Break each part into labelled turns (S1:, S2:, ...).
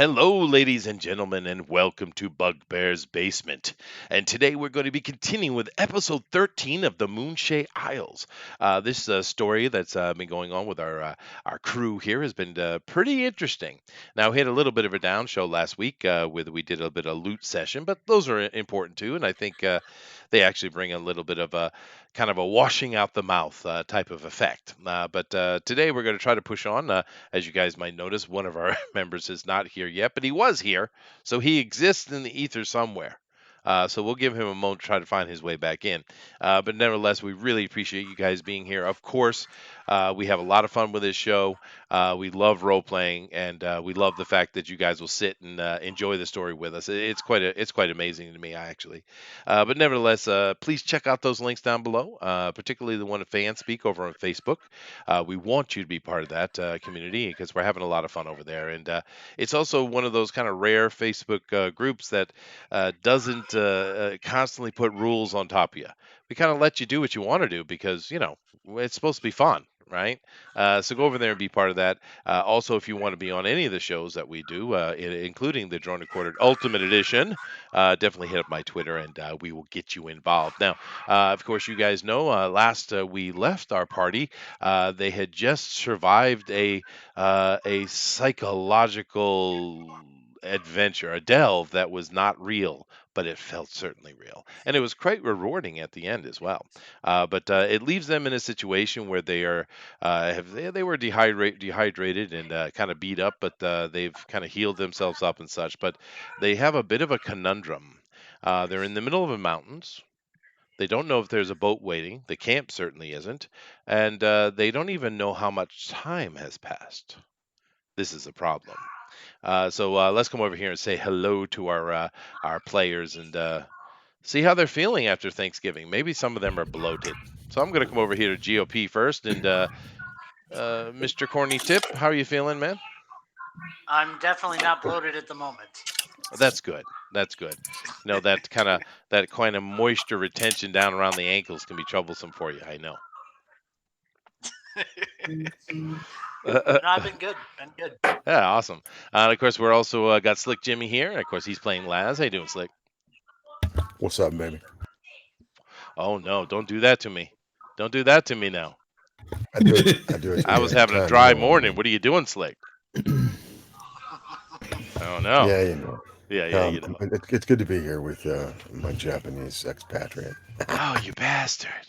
S1: Hello, ladies and gentlemen, and welcome to Bugbear's Basement. And today we're going to be continuing with episode 13 of the Moonshae Isles. This story that's been going on with our crew here has been pretty interesting. Now, we had a little bit of a down show last week with we did a bit of loot session, but those are important too, and I think they actually bring a little bit of a kind of a washing out the mouth type of effect. But today we're going to try to push on. As you guys might notice, one of our members is not here yet, but he was here, so he exists in the ether somewhere. So we'll give him a moment to try to find his way back in. But nevertheless, we really appreciate you guys being here. Of course, we have a lot of fun with this show. We love role playing, and we love the fact that you guys will sit and enjoy the story with us. It's quite amazing to me, actually. But nevertheless, please check out those links down below, particularly the one at Fanspeak over on Facebook. We want you to be part of that community because we're having a lot of fun over there. And it's also one of those kind of rare Facebook groups that doesn't constantly put rules on top of you. We kind of let you do what you want to do because, it's supposed to be fun. Right, so go over there and be part of that. Also, if you want to be on any of the shows that we do, including the Drone Recorded Ultimate Edition, definitely hit up my Twitter and we will get you involved. Now, of course, you guys know last we left our party, they had just survived a psychological adventure, a delve that was not real, but it felt certainly real, and it was quite rewarding at the end as well. But it leaves them in a situation where they are they were dehydrated and kind of beat up, but they've kind of healed themselves up and such. But they have a bit of a conundrum. They're in the middle of the mountains. They don't know if there's a boat waiting. The camp certainly isn't, and they don't even know how much time has passed. This is a problem. So let's come over here and say hello to our players and see how they're feeling after Thanksgiving. Maybe some of them are bloated. So I'm going to come over here to GOP first. And Mr. Corny Tip, how are you feeling, man?
S2: I'm definitely not bloated at the moment.
S1: That's good. That's good. That kind of moisture retention down around the ankles can be troublesome for you. I know.
S2: No, I've been good.
S1: Yeah, awesome. Of course, we're also got Slick Jimmy here. Of course, he's playing Laz. How you doing, Slick?
S3: What's up, baby?
S1: Oh no! Don't do that to me. Don't do that to me now.
S3: I do it.
S1: I was having a dry morning. What are you doing, Slick? Oh no.
S3: Yeah, you know.
S1: Yeah.
S3: It's good to be here with my Japanese expatriate.
S1: Oh, you bastard!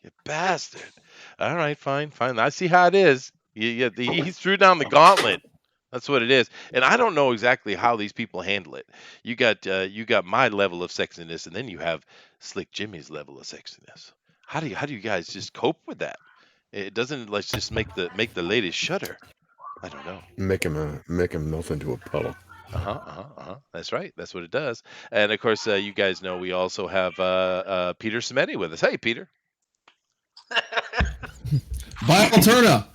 S1: You bastard! All right, fine. I see how it is. He threw down the gauntlet. That's what it is. And I don't know exactly how these people handle it. You got my level of sexiness, and then you have Slick Jimmy's level of sexiness. How do you guys just cope with that? It doesn't. Let's just make the ladies shudder. I don't know.
S3: Make him melt into a puddle.
S1: That's right. That's what it does. And of course, you guys know we also have Peter Smetti with us. Hey, Peter.
S4: Buy Alterna.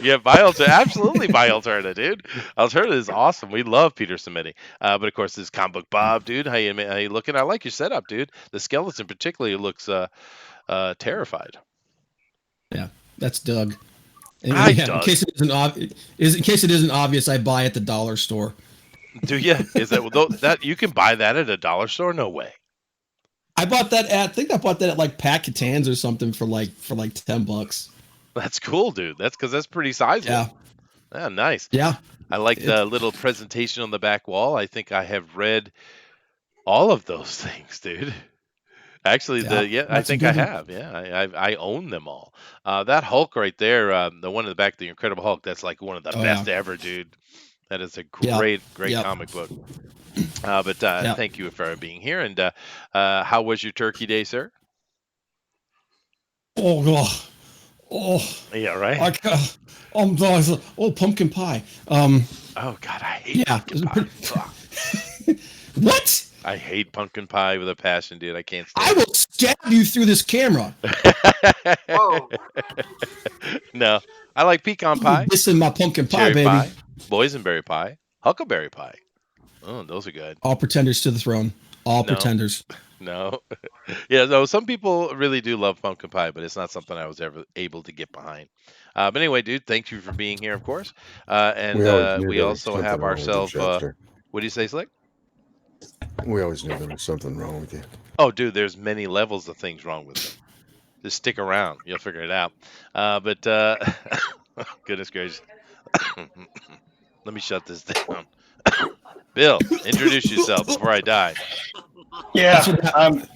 S1: Yeah, absolutely buy Alterna, dude. Alterna is awesome. We love Peter Smetti. But of course, this is Comic Book Bob, dude. How you looking? I like your setup, dude. The skeleton particularly looks terrified.
S4: Yeah, that's Doug.
S1: Hi,
S4: Doug.
S1: In
S4: case it isn't obvious, I buy at the dollar store.
S1: Do you? Is that you can buy that at a dollar store? No way.
S4: I bought that at like Pat Catan's or something for like $10.
S1: That's cool, dude. That's pretty sizable. Yeah, nice.
S4: Yeah.
S1: I like the little presentation on the back wall. I think I have read all of those things, dude. Actually, I think I have. Yeah, I own them all. That Hulk right there, the one in the back, the Incredible Hulk, that's like one of the best ever, dude. That is a great comic book. But thank you for being here. And how was your turkey day, sir?
S4: Oh God. Oh
S1: yeah, right.
S4: Pumpkin pie.
S1: Oh God, I hate pumpkin pie.
S4: What?
S1: I hate pumpkin pie with a passion, dude. I can't stand
S4: I will stab you through this camera.
S2: Whoa.
S1: No, I like pecan pie.
S4: This is my pumpkin pie,
S1: cherry
S4: baby.
S1: Pie, boysenberry pie, huckleberry pie. Oh, those are good.
S4: All pretenders to the throne. All pretenders.
S1: No. Yeah, no, some people really do love pumpkin pie, but it's not something I was ever able to get behind. But anyway, dude, thank you for being here, of course. And we also have ourselves What do you say, Slick?
S3: We always knew there was something wrong with you.
S1: Oh, dude, there's many levels of things wrong with them. Just stick around, you'll figure it out. But goodness gracious, let me shut this down. Bill, introduce yourself before I die.
S5: Yeah,
S4: That's what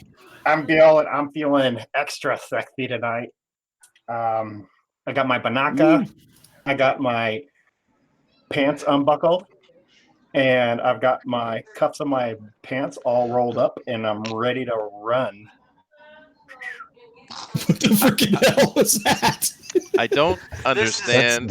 S5: I'm Bill, and I'm feeling extra sexy tonight. I got my banaka, I got my pants unbuckled, and I've got my cuffs of my pants all rolled up, and I'm ready to run.
S4: what the freaking hell was that?
S1: I don't
S2: This is-
S1: understand.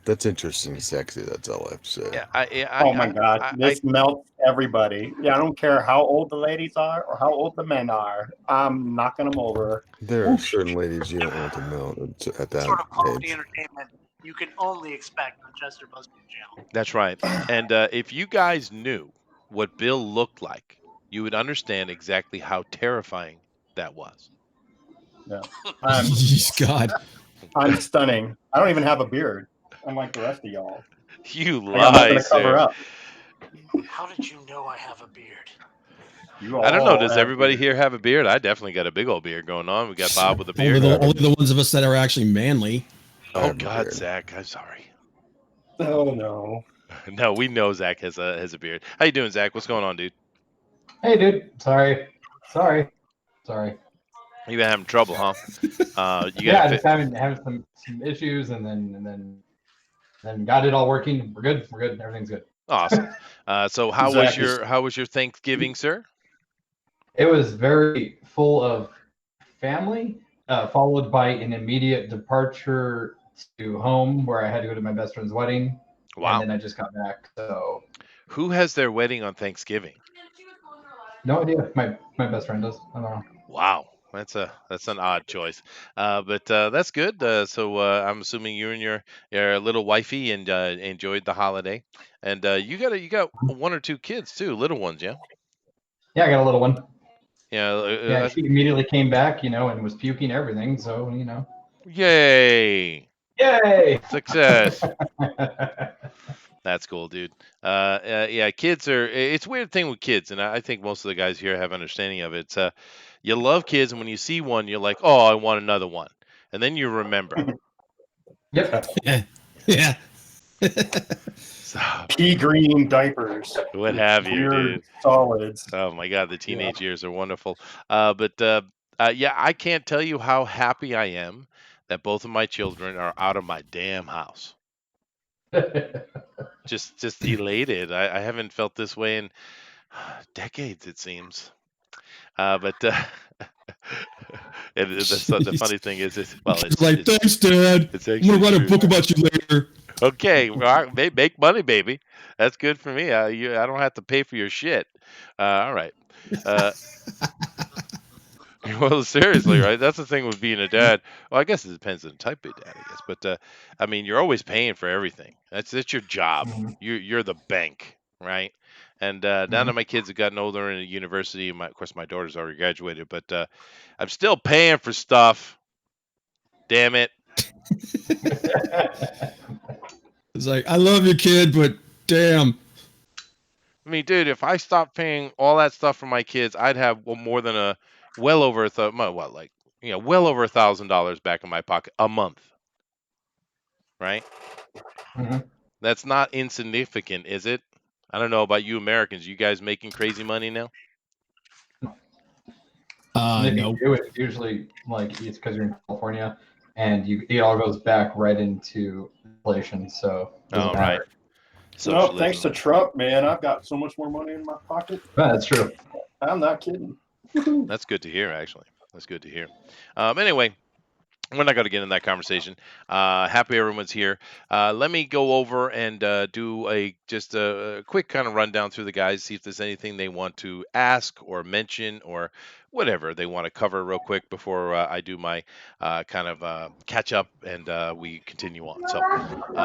S3: That's interesting, sexy. That's all I have to say.
S1: Yeah,
S5: Oh my God,
S1: I,
S5: this melts everybody. Yeah, I don't care how old the ladies are or how old the men are. I'm knocking them over.
S3: There are certain ladies you don't want to melt at that
S2: sort of quality
S3: age.
S2: entertainment you can only expect on Chester Busby Channel.
S1: that's right. And if you guys knew what Bill looked like, you would understand exactly how terrifying that was.
S5: I'm,
S4: Jeez, God.
S5: I'm stunning. I don't even have a beard. I'm like the rest of y'all.
S1: You
S5: I got nothing
S1: lie,
S5: to cover
S1: sir.
S5: up.
S2: How did you know I have a beard?
S5: You
S1: I don't know.
S5: all
S1: Does
S5: have
S1: everybody
S5: beards.
S1: here have a beard? I definitely got a big old beard going on. We got Bob with a
S4: Only
S1: beard.
S4: the, only the ones of us that are actually manly.
S3: I
S1: Oh
S3: have a
S1: God,
S3: beard.
S1: Zach, I'm sorry.
S5: Oh no.
S1: No, we know Zach has a beard. How you doing, Zach? What's going on, dude?
S6: Hey, dude. Sorry.
S1: You been having trouble, huh? You
S6: Yeah,
S1: gotta
S6: just having some issues, and then got it all working. We're good. Everything's good.
S1: Awesome. So
S5: Zach is-
S1: how was your Thanksgiving, sir?
S6: It was very full of family, followed by an immediate departure to home where I had to go to my best friend's wedding, and
S1: Wow.
S6: then I just got back. So
S1: Who has their wedding on Thanksgiving?
S6: no idea. My best friend does. I don't know.
S1: Wow. That's an odd choice, but that's good. I'm assuming you and your little wifey and enjoyed the holiday, and you got one or two kids too, little ones, yeah.
S6: Yeah, I got a little one.
S1: Yeah.
S6: Yeah, she immediately came back, and was puking everything. So
S1: Yay!
S6: yay!
S1: Success. That's cool, dude. Yeah, kids are. It's a weird thing with kids, and I think most of the guys here have understanding of it. You love kids, and when you see one, you're like, "Oh, I want another one," and then you remember.
S6: Yep.
S4: Yeah.
S1: So,
S5: Pea green diapers.
S1: what have you,
S5: Weird
S1: dude?
S5: solids.
S1: Oh my God, the teenage years are wonderful. Yeah, I can't tell you how happy I am that both of my children are out of my damn house. Just elated. I haven't felt this way in decades, it seems. But the
S4: Jeez.
S1: funny thing is,
S4: It's like, thanks, Dad.
S1: it's
S4: I'm gonna
S1: actually
S4: write a
S1: true.
S4: book about you later.
S1: Okay, well, make money, baby. That's good for me. I don't have to pay for your shit. All right. Uh, well, seriously, right? That's the thing with being a dad. Well, I guess it depends on the type of dad, I guess. But I mean, you're always paying for everything. That's your job.
S6: Mhm.
S1: You're the bank, right? And now that my kids have gotten older in a university, of course, my daughter's already graduated, but I'm still paying for stuff. Damn it.
S4: It's like, I love you, kid, but damn.
S1: I mean, dude, if I stopped paying all that stuff for my kids, I'd have more than well over well over $1,000 back in my pocket a month, right?
S6: Mhm.
S1: That's not insignificant, is it? I don't know about you Americans. You guys making crazy money now?
S6: And if
S4: No.
S6: you do it, it's usually like it's because you're in California, and it all goes back right into inflation. So it doesn't
S1: Oh, right.
S6: matter.
S5: No, thanks
S1: Socialism.
S5: to Trump, man. I've got so much more money in my pocket.
S6: That's true.
S5: I'm not kidding.
S1: That's good to hear, actually. That's good to hear. Anyway, we're not going to get in that conversation. Happy everyone's here. Let me go over and do just a quick kind of rundown through the guys, see if there's anything they want to ask or mention or whatever they want to cover real quick before I do my kind of catch up and we continue on. So,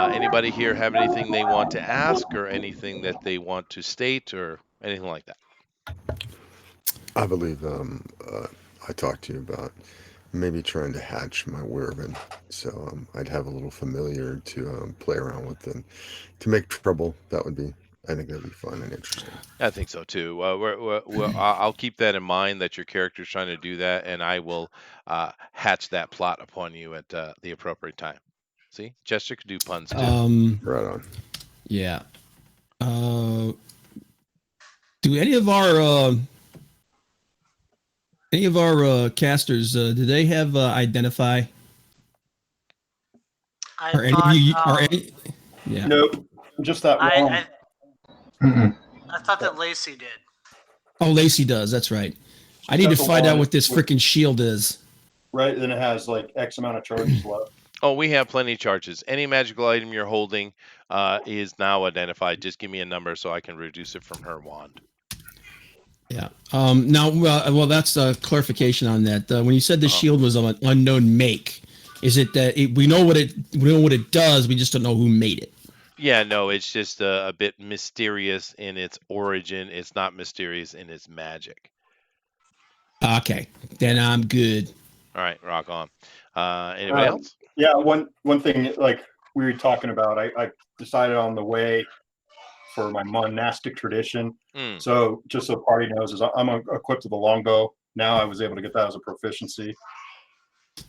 S1: anybody here have anything they want to ask or anything that they want to state or anything like that?
S3: I believe I talked to you about maybe trying to hatch my werewolf, so I'd have a little familiar to play around with and to make trouble. That would be I think that'd be fun and interesting.
S1: I think so too. I'll keep that in mind that your character's trying to do that, and I will hatch that plot upon you at the appropriate time. See, Jester could do puns too.
S3: Right on.
S4: Yeah. Do any of our casters do they have identify?
S2: I
S4: Or any
S2: thought,
S4: of you? Or any? Yeah.
S5: Nope. Just that one.
S2: I thought that Lacey did.
S4: Oh, Lacey does. That's right. I need to
S5: That's the
S4: find out
S5: one
S4: what this
S5: with-
S4: freaking shield is.
S5: Right, then it has like X amount of charges left.
S1: Oh, we have plenty of charges. Any magical item you're holding is now identified. Just give me a number so I can reduce it from her wand.
S4: Yeah. Now, well, that's a clarification on that. When you said the shield was of an unknown make, is it that we know what it does? We just don't know who made it.
S1: Yeah, no, it's just a bit mysterious in its origin. It's not mysterious in its magic.
S4: Okay, then I'm good.
S1: All right, rock on. Anybody else?
S5: Yeah, one thing like we were talking about, I decided on the way for my monastic tradition. So just so the party knows, is I'm equipped with a longbow. Now I was able to get that as a proficiency.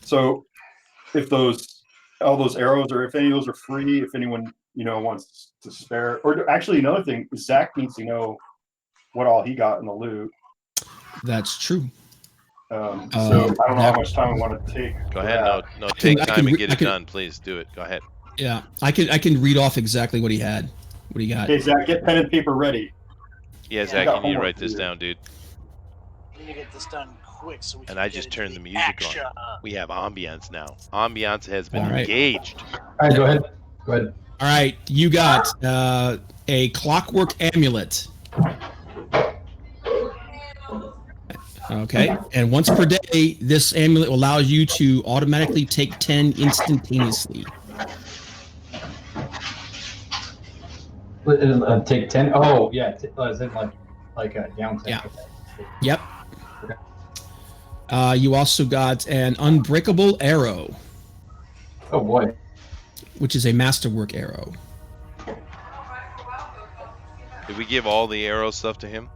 S5: So if all those arrows, or if any of those are free, if anyone wants to spare, or actually another thing, Zach needs to know what all he got in the loot.
S4: That's true.
S5: So I don't know how much time I want to take.
S1: Go ahead. No, take time and get it done. Please do it. Go ahead.
S4: Yeah, I can read off exactly what he had. What he got.
S5: Okay, Zach, get pen and paper ready.
S1: Yeah, Zach, you need to write this down, dude.
S2: We need to get this done quick so we can.
S1: And I just turned the music on. We have ambiance now. Ambiance has been engaged.
S6: All right, go ahead.
S4: All right, you got a clockwork amulet. Okay, and once per day, this amulet allows you to automatically take 10 instantaneously.
S6: Take 10. Oh, yeah. Is it like a down 10?
S4: Yeah.
S6: Okay.
S4: Yep.
S6: Okay.
S4: You also got an unbreakable arrow.
S6: Oh boy.
S4: Which is a masterwork arrow.
S1: Did we give all the arrow stuff to him?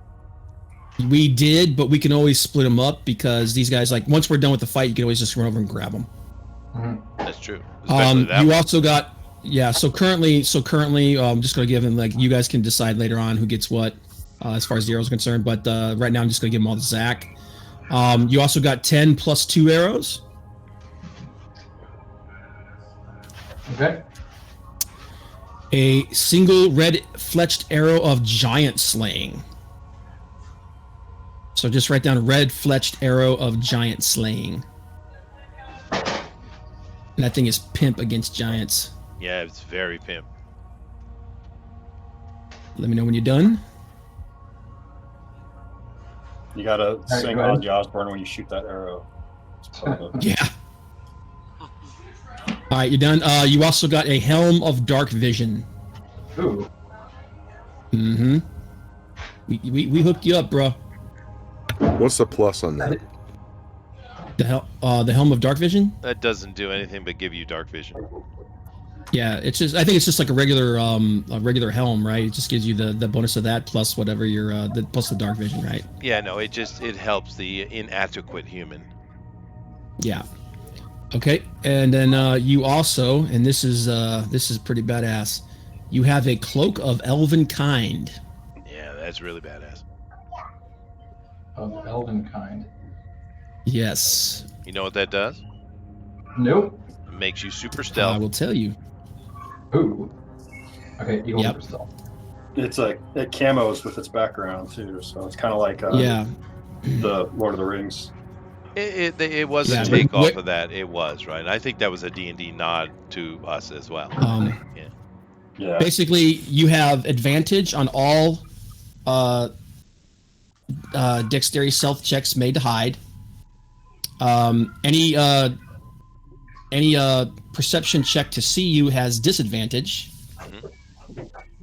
S4: We did, but we can always split them up because these guys, like, once we're done with the fight, you can always just run over and grab them.
S1: That's true. Especially that
S4: you
S1: one.
S4: also got, yeah. So currently, I'm just gonna give them, like, you guys can decide later on who gets what, as far as the arrows are concerned. But right now, I'm just gonna give them all to Zach. You also got 10 plus 2 arrows.
S6: Okay.
S4: A single red fletched arrow of giant slaying. So just write down red fletched arrow of giant slaying. And that thing is pimp against giants.
S1: Yeah, it's very pimp.
S4: Let me know when you're done.
S5: You gotta
S6: right,
S5: sing
S6: go ahead.
S5: Ozzy Osbourne when you shoot that arrow. It's part of it.
S4: Yeah. All right, you're done. You also got a helm of dark vision.
S6: Ooh.
S4: Mm-hmm. We hooked you up, bro.
S3: What's the plus on that?
S4: The helm of dark vision.
S1: That doesn't do anything but give you dark vision.
S4: Yeah, I think it's just like a regular helm, right? It just gives you the bonus of that plus whatever your plus the dark vision, right?
S1: Yeah, no, it helps the inadequate human.
S4: Yeah. Okay, and then you also, and this is pretty badass. You have a cloak of elven kind.
S1: Yeah, that's really badass.
S6: Of elven kind.
S4: Yes.
S1: You know what that does?
S6: Nope.
S1: It makes you super
S4: I
S1: stealth.
S4: will tell you.
S6: Ooh. Okay, eagle
S4: Yep.
S6: for stealth.
S5: It's like it camos with its background too, so it's kind of like
S4: Yeah.
S5: the Lord of the Rings.
S1: It was
S4: Yeah,
S1: a
S4: but
S1: takeoff
S4: what-
S1: of that. It was, right? I think that was a D&D nod to us as well. Yeah.
S5: Yeah.
S4: Basically, you have advantage on all dexterity stealth checks made to hide. Any perception check to see you has disadvantage,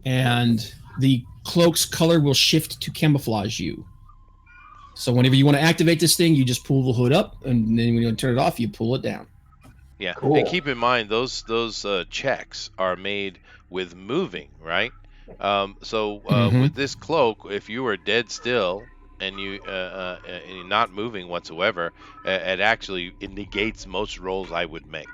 S4: and the cloak's color will shift to camouflage you. So whenever you want to activate this thing, you just pull the hood up, and then when you turn it off, you pull it down.
S1: Yeah.
S6: Cool.
S1: And keep in mind those checks are made with moving, right? With this cloak, if you are dead still and and you're not moving whatsoever, it negates most rolls I would make,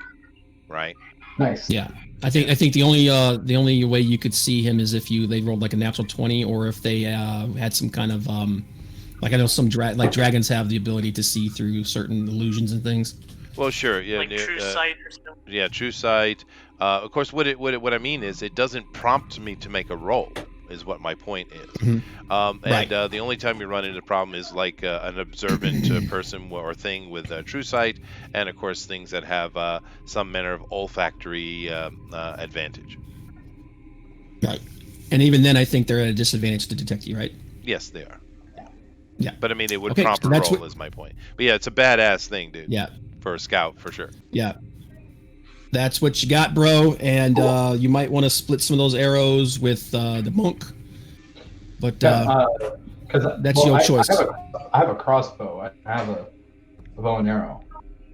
S1: right?
S6: Nice.
S4: Yeah. I think the only way you could see him is if they rolled like a natural 20, or if they had some kind of like, I know some dragons have the ability to see through certain illusions and things.
S1: Well, sure, yeah,
S2: Like true sight or something.
S1: yeah, true sight. Of course, what I mean is, it doesn't prompt me to make a roll, is what my point is.
S4: Mhm. Right.
S1: The only time you run into a problem is like an observant person or thing with true sight, and of course things that have some manner of olfactory advantage.
S4: Right. And even then, I think they're at a disadvantage to detect you, right?
S1: Yes, they are.
S4: Yeah.
S1: But I mean, it would
S4: Okay,
S1: prompt
S4: so
S1: a
S4: that's
S1: roll,
S4: what-
S1: is my point. But yeah, it's a badass thing, dude.
S4: Yeah.
S1: For a scout, for sure.
S4: Yeah. That's what you got, bro. And you might want to split some of those arrows with the monk. But that's your choice.
S6: I have a crossbow. I have a bow and arrow.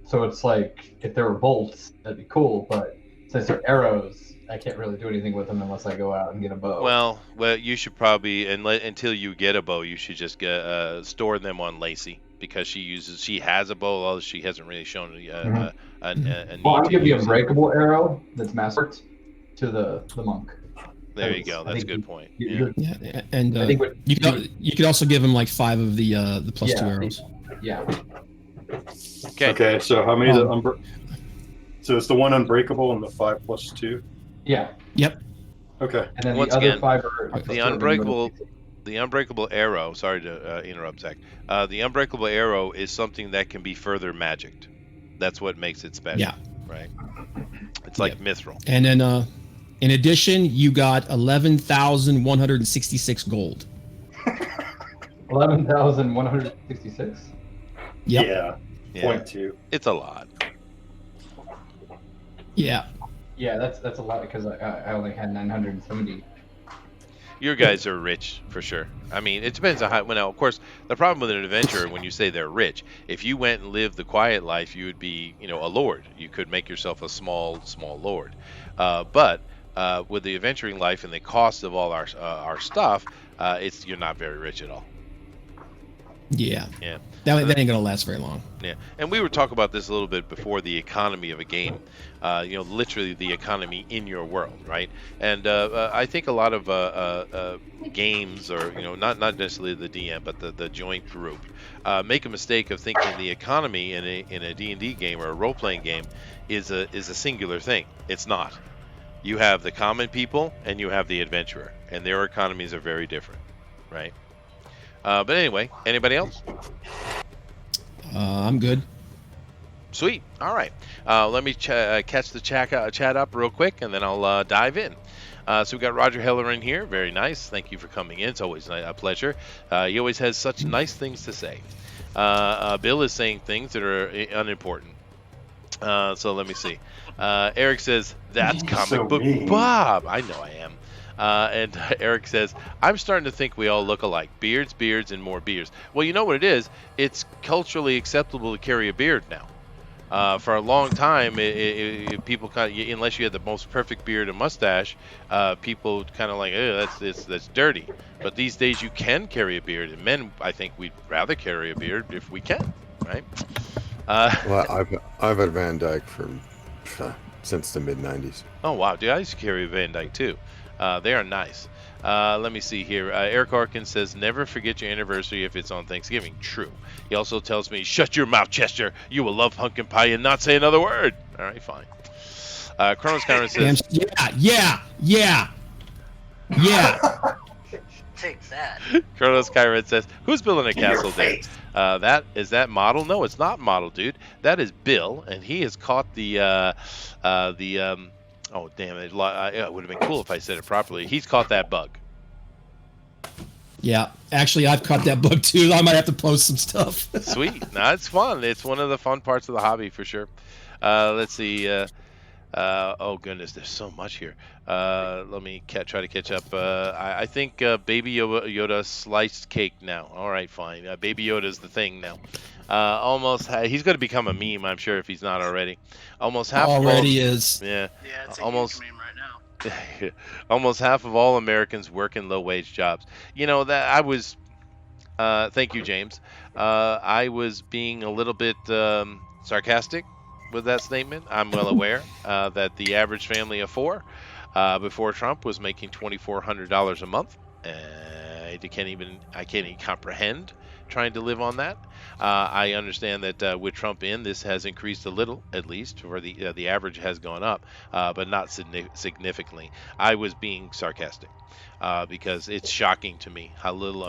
S6: So it's like, if there were bolts, that'd be cool. But since they're arrows, I can't really do anything with them unless I go out and get a bow.
S1: Well, you should probably, until you get a bow, you should just store them on Lacey, because she has a bow, although she hasn't really shown a need
S6: I'll
S1: to
S6: give you a
S1: use it.
S6: breakable arrow that's mastered to the monk.
S1: There you go. That's a good point.
S6: You-
S4: Yeah. And
S6: I think
S4: you could also give him like 5 of the +2 arrows.
S6: Yeah.
S1: Okay.
S7: So how many? So it's the one unbreakable and the 5 + 2.
S6: Yeah.
S4: Yep.
S7: Okay.
S6: And then
S1: Once
S6: the other
S1: again,
S6: 5 are
S1: the unbreakable arrow. Sorry to interrupt, Zach. The unbreakable arrow is something that can be further magicked. That's what makes it special.
S4: Yeah.
S1: Right. It's like mithril.
S4: And then in addition, you got 11,166 gold.
S6: 11,166.
S4: Yep.
S7: Yeah.
S1: Yeah.
S7: 0.2.
S1: It's a lot.
S4: Yeah.
S6: Yeah, that's a lot, because I only had 970.
S1: Your guys are rich for sure. I mean, it depends on how. Well, now, of course, the problem with an adventurer, when you say they're rich, if you went and lived the quiet life, you would be, a lord. You could make yourself a small lord. But with the adventuring life and the cost of all our stuff, you're not very rich at all.
S4: Yeah.
S1: Yeah.
S4: That ain't gonna last very long.
S1: Yeah, and we were talking about this a little bit before, the economy of a game. Literally the economy in your world, right? And I think a lot of games, or not necessarily the DM, but the joint group, make a mistake of thinking the economy in a D&D game or a role-playing game is a singular thing. It's not. You have the common people and you have the adventurer, and their economies are very different, right? But anyway, anybody else?
S4: I'm good.
S1: Sweet. All right. Let me catch the chat up real quick, and then I'll dive in. So we got Roger Heller in here. Very nice. Thank you for coming in. It's always a pleasure. He always has such nice things to say. Bill is saying things that are unimportant. So let me see. Eric says, that's comic
S7: So
S1: book
S7: mean.
S1: Bob. I know I am. And Eric says, I'm starting to think we all look alike. Beards, and more beards. Well, you know what it is? It's culturally acceptable to carry a beard now. For a long time, people unless you had the most perfect beard and mustache, people kind of like, oh, that's dirty. But these days, you can carry a beard, and men, I think, we'd rather carry a beard if we can, right?
S3: Well, I've had Van Dyke since the mid '90s.
S1: Oh wow, dude! I used to carry a Van Dyke too. They are nice. Let me see here. Eric Arkin says, never forget your anniversary if it's on Thanksgiving. True. He also tells me, shut your mouth, Chester. You will love pumpkin pie and not say another word. All right, fine. Kronos Kyron says,
S4: Yeah.
S2: Take that.
S1: Kronos Kyron says, who's building a castle there? Is that model? No, it's not model, dude. That is Bill, and he has caught the oh, damn it. It would have been cool if I said it properly. He's caught that bug.
S4: Yeah. Actually, I've caught that bug too. I might have to post some stuff.
S1: Sweet. No, it's fun. It's one of the fun parts of the hobby for sure. Let's see. Oh, goodness. There's so much here. Let me try to catch up. I think Baby Yoda sliced cake now. All right, fine. Baby Yoda's the thing now. He's going to become a meme, I'm sure, if he's not already. Almost half.
S4: Already is.
S1: Yeah.
S2: Yeah, it's a
S1: Almost.
S2: huge meme right now.
S1: Almost half of all Americans work in low-wage jobs. You know that I was. Thank you, James. I was being a little bit sarcastic with that statement. I'm well aware that the average family of four before Trump was making $2,400 a month. I can't even comprehend trying to live on that. I understand that with Trump in, this has increased a little, at least, for the average has gone up, but not significantly. I was being sarcastic because it's shocking to me how little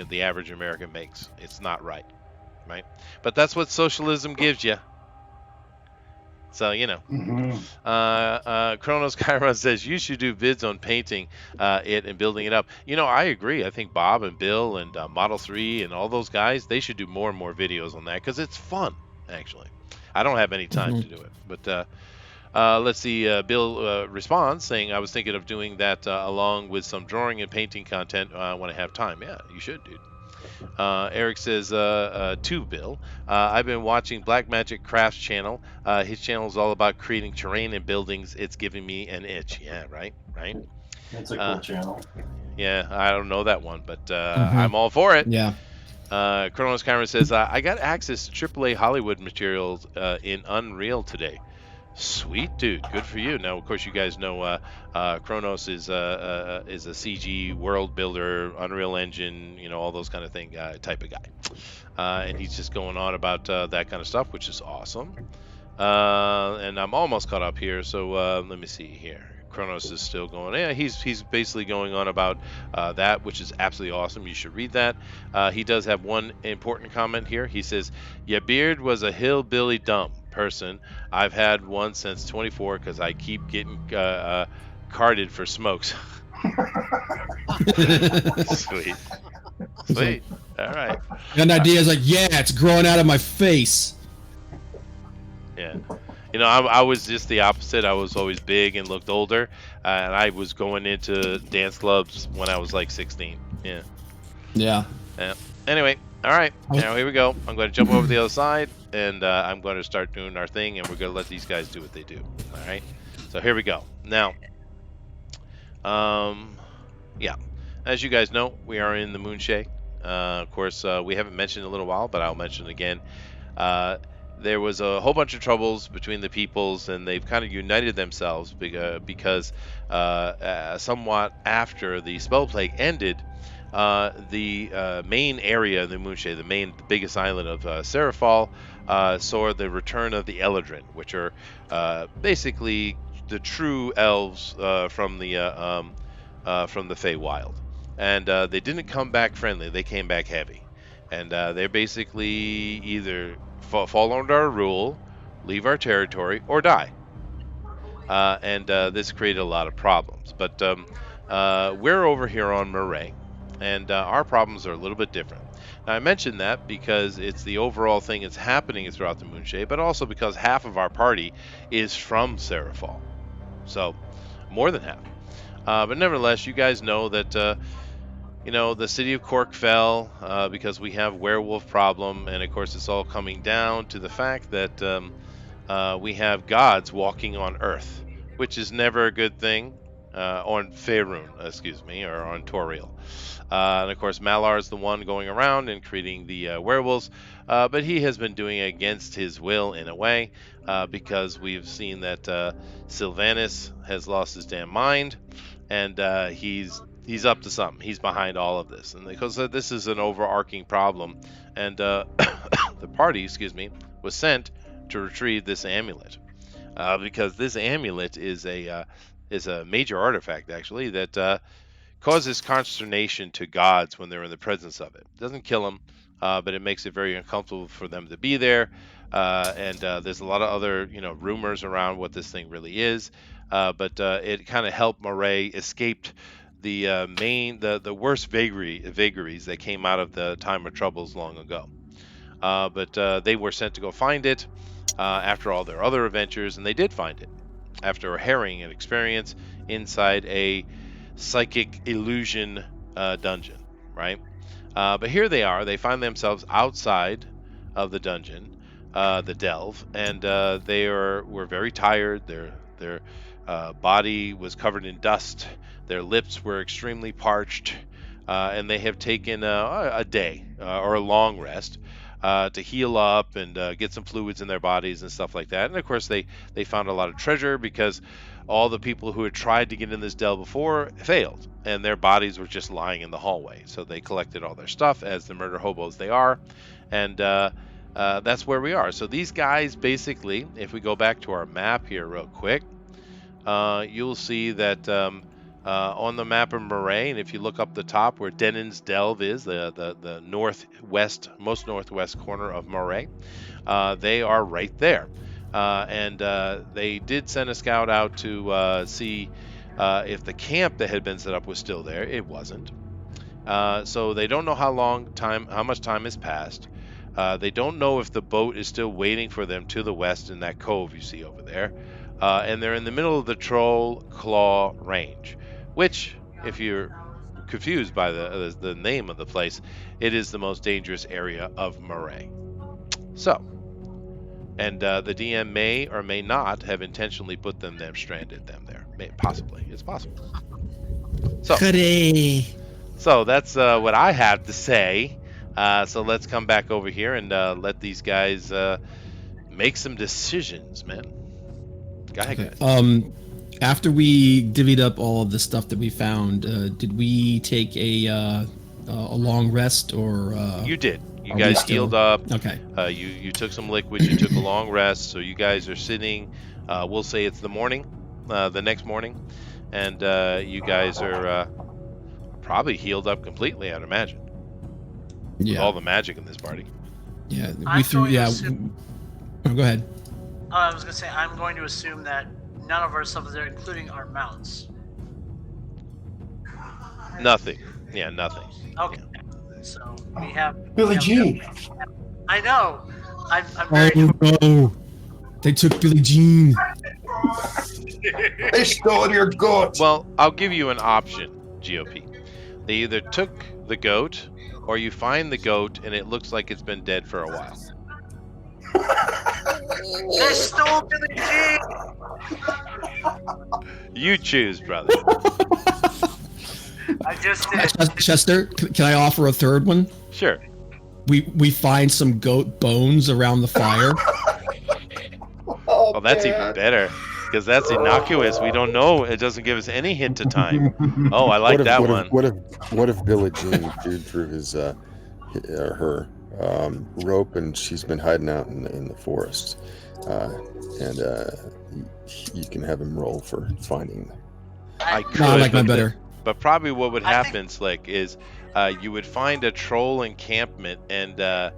S1: the average American makes. It's not right, right? But that's what socialism gives you. So, Kronos Chiron says you should do vids on painting it and building it up. I agree. I think Bob and Bill and Model 3 and all those guys, they should do more and more videos on that because it's fun, actually. I don't have any time to do it. But let's see. Bill responds saying, I was thinking of doing that along with some drawing and painting content when I have time. Yeah, you should, dude. Eric says to Bill, I've been watching Black Magic Crafts channel. His channel is all about creating terrain and buildings. It's giving me an itch. Yeah, right.
S7: That's a cool channel.
S1: Yeah, I don't know that one, but I'm all for it.
S4: Yeah.
S1: Kronos Cameron says, I got access to AAA Hollywood materials in Unreal today. Sweet, dude. Good for you. Now, of course, you guys know Kronos is a CG world builder, Unreal Engine, all those kind of thing type of guy. And he's just going on about that kind of stuff, which is awesome. And I'm almost caught up here, so let me see here. Kronos is still going. Yeah, he's basically going on about that, which is absolutely awesome. You should read that. He does have one important comment here. He says, "Yeah, Beard was a hillbilly dumb person. I've had one since 24 because I keep getting carded for smokes." Sweet. All right.
S4: Got an idea is like, yeah, it's growing out of my face.
S1: Yeah. I was just the opposite. I was always big and looked older, and I was going into dance clubs when I was like 16. Yeah.
S4: Yeah.
S1: Anyway, all right. Now here we go. I'm going to jump over to the other side, and I'm going to start doing our thing, and we're going to let these guys do what they do. All right. So here we go. Now, yeah. As you guys know, we are in the Moonshae. Of course, we haven't mentioned in a little while, but I'll mention it again. There was a whole bunch of troubles between the peoples, and they've kind of united themselves because somewhat after the spell plague ended, the main area of the Moonshae, the biggest island of Serafal, saw the return of the Eladrin, which are basically the true elves from the Feywild, and they didn't come back friendly; they came back heavy, and they're basically either fall under our rule, leave our territory, or die. And this created a lot of problems. But we're over here on Moray, and our problems are a little bit different. Now, I mentioned that because it's the overall thing that's happening throughout the Moonshae, but also because half of our party is from Serafal. So, more than half. But nevertheless, you guys know that the city of Cork fell because we have werewolf problem, and of course it's all coming down to the fact that we have gods walking on Earth, which is never a good thing, on Faerun, or on Toriel. And of course Malar is the one going around and creating the werewolves, but he has been doing it against his will in a way, because we've seen that Sylvanus has lost his damn mind, and he's up to something. He's behind all of this, and because this is an overarching problem, and the party, was sent to retrieve this amulet, because this amulet is a major artifact actually that causes consternation to gods when they're in the presence of it. It doesn't kill them, but it makes it very uncomfortable for them to be there. And there's a lot of other rumors around what this thing really is, but it kind of helped Moray escaped the worst vagaries that came out of the time of troubles long ago. But they were sent to go find it after all their other adventures, and they did find it after a harrowing experience inside a psychic illusion dungeon, right? But here they are. They find themselves outside of the dungeon, the delve, and were very tired. They're body was covered in dust. Their lips were extremely parched, and they have taken a day or a long rest to heal up and get some fluids in their bodies and stuff like that. And of course, they found a lot of treasure because all the people who had tried to get in this dell before failed, and their bodies were just lying in the hallway. So they collected all their stuff, as the murder hobos they are, and that's where we are. So these guys, basically, if we go back to our map here real quick, you'll see that on the map of Moray, and if you look up the top where Denon's Delve is, the northwest, most northwest corner of Moray, they are right there. And they did send a scout out to see if the camp that had been set up was still there. It wasn't. So they don't know how much time has passed. They don't know if the boat is still waiting for them to the west in that cove you see over there. And they're in the middle of the Troll Claw Range, which, if you're confused by the name of the place, it is the most dangerous area of Moray. So, and the DM may or may not have intentionally put them stranded there. Possibly, it's possible. So, so that's what I have to say. So let's come back over here and let these guys make some decisions, man. Go ahead, guys.
S4: After we divvied up all of the stuff that we found, did we take a long rest, or
S1: you did? You guys healed up.
S4: Okay.
S1: You took some liquid. You took a long rest. So you guys are sitting. We'll say it's the morning, the next morning, and you guys are probably healed up completely, I'd imagine.
S4: Yeah.
S1: With all the magic in this party.
S4: Yeah. We threw. Yeah. Oh, go ahead.
S2: I was gonna say, I'm going to assume that none of our stuff is there, including our mounts.
S1: Nothing. Yeah, nothing.
S2: Okay.
S1: Yeah.
S2: So we have
S5: Billy Jean.
S2: I know. I'm very.
S4: Oh no! They took Billie Jean.
S7: They stole your goat.
S1: Well, I'll give you an option, GOP. They either took the goat, or you find the goat and it looks like it's been dead for a while.
S2: They stole Billy Jean.
S1: You choose, brother.
S2: I just did.
S4: Chester, can I offer a third one?
S1: Sure.
S4: We find some goat bones around the fire.
S1: Oh, that's even better, because that's innocuous. We don't know. It doesn't give us any hint to time. Oh, I like that one.
S3: What if Billie Jean chewed through her rope, and she's been hiding out in the forest, and you can have him roll for finding.
S1: I could.
S4: No, I like mine better.
S1: But probably what would happen, Slick, is you would find a troll encampment, and I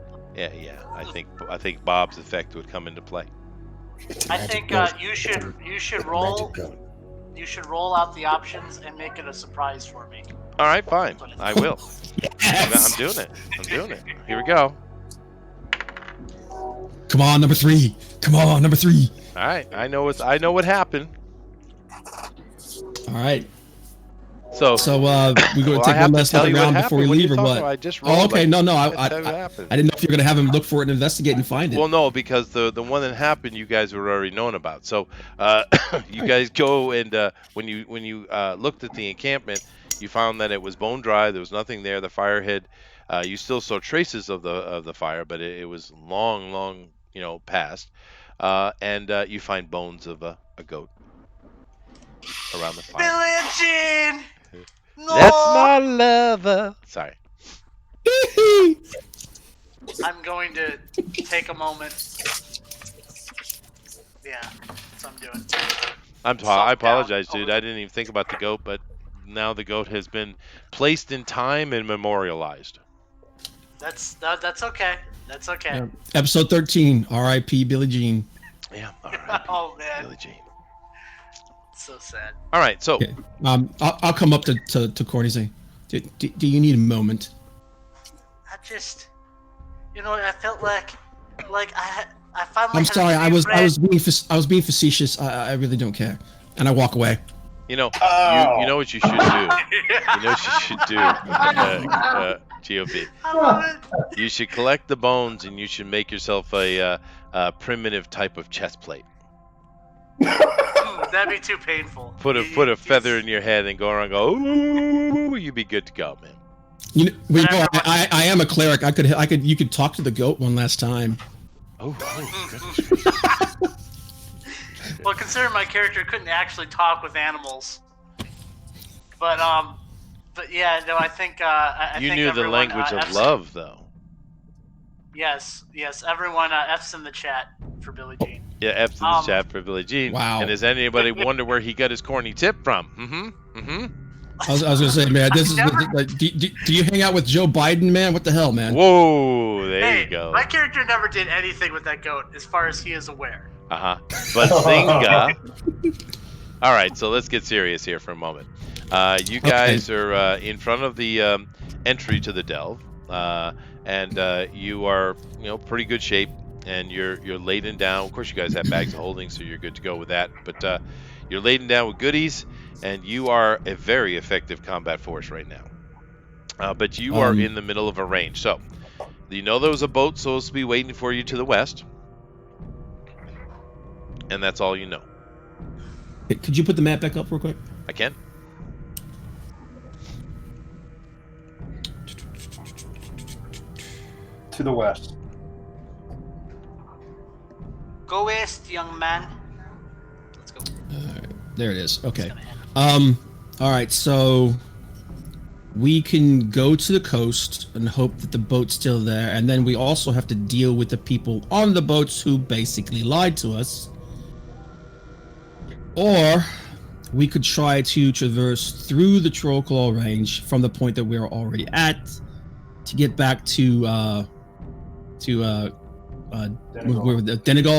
S1: think Bob's effect would come into play.
S2: I think you should roll. You should roll out the options and make it a surprise for me.
S1: All right, fine. I will.
S4: Yes!
S1: I'm doing it. Here we go.
S4: Come on, number 3. Come on, number 3.
S1: All right. I know what happened.
S4: All right.
S1: So
S4: we're going to take one last round before we leave, or what?
S1: I just rolled.
S4: Okay. No. I
S1: happened.
S4: didn't know if you were going to have him look for it and investigate and find it.
S1: Well, no, because the one that happened, you guys were already known about. So you guys go and when you looked at the encampment, you found that it was bone dry. There was nothing there. The fire had. You still saw traces of the fire, but it was long past. And you find bones of a goat around the fire.
S2: Billie Jean. No.
S1: That's my lover. Sorry.
S2: I'm going to take a moment. Yeah, that's what I'm doing.
S1: I apologize, dude. I didn't even think about the goat, but now the goat has been placed in time and memorialized.
S2: That's okay. That's okay.
S4: Yeah. Episode 13. R.I.P. Billie Jean.
S1: Yeah. All right.
S2: Oh man.
S1: Billie Jean.
S2: So sad.
S1: All right. So.
S4: Okay. I'll come up to Courtney and say, do you need a moment?
S2: I just, I felt like I finally.
S4: I'm sorry. I was being facetious. I really don't care, and I walk away.
S1: You know what you should do. You know what you should do, GOP.
S2: I love it.
S1: You should collect the bones, and you should make yourself a primitive type of chest plate.
S2: That'd be too painful.
S1: Put a feather in your head and go around and go, ooh, you'd be good to go, man.
S4: I am a cleric. You could talk to the goat one last time.
S1: Oh, goodness.
S2: Well, considering my character couldn't actually talk with animals, but yeah, no, I think I
S1: You
S2: think
S1: knew the
S2: everyone,
S1: language of
S2: F's,
S1: love, though.
S2: Yes, everyone F's in the chat for Billie Jean.
S1: Yeah, F's in the chat for Billie Jean.
S4: Wow.
S1: And does anybody wonder where he got his corny tip from?
S4: I was gonna say, man, this is do you hang out with Joe Biden, man? What the hell, man?
S1: Whoa, there
S2: Hey,
S1: you go.
S2: my character never did anything with that goat, as far as he is aware.
S1: But Zynga. All right, so let's get serious here for a moment. You guys are in front of the entry to the delve, and you are, pretty good shape, and you're laden down. Of course, you guys have bags of holding, so you're good to go with that. But you're laden down with goodies, and you are a very effective combat force right now. But you are in the middle of a range, so you know there was a boat supposed to be waiting for you to the west, and that's all you know.
S4: Could you put the map back up real quick?
S1: I can.
S7: To the west.
S2: Go west, young man. Let's go.
S4: There it is. Okay. All right. So we can go to the coast and hope that the boat's still there, and then we also have to deal with the people on the boats who basically lied to us. Or we could try to traverse through the Trollclaw range from the point that we're already at to get back to Dinale or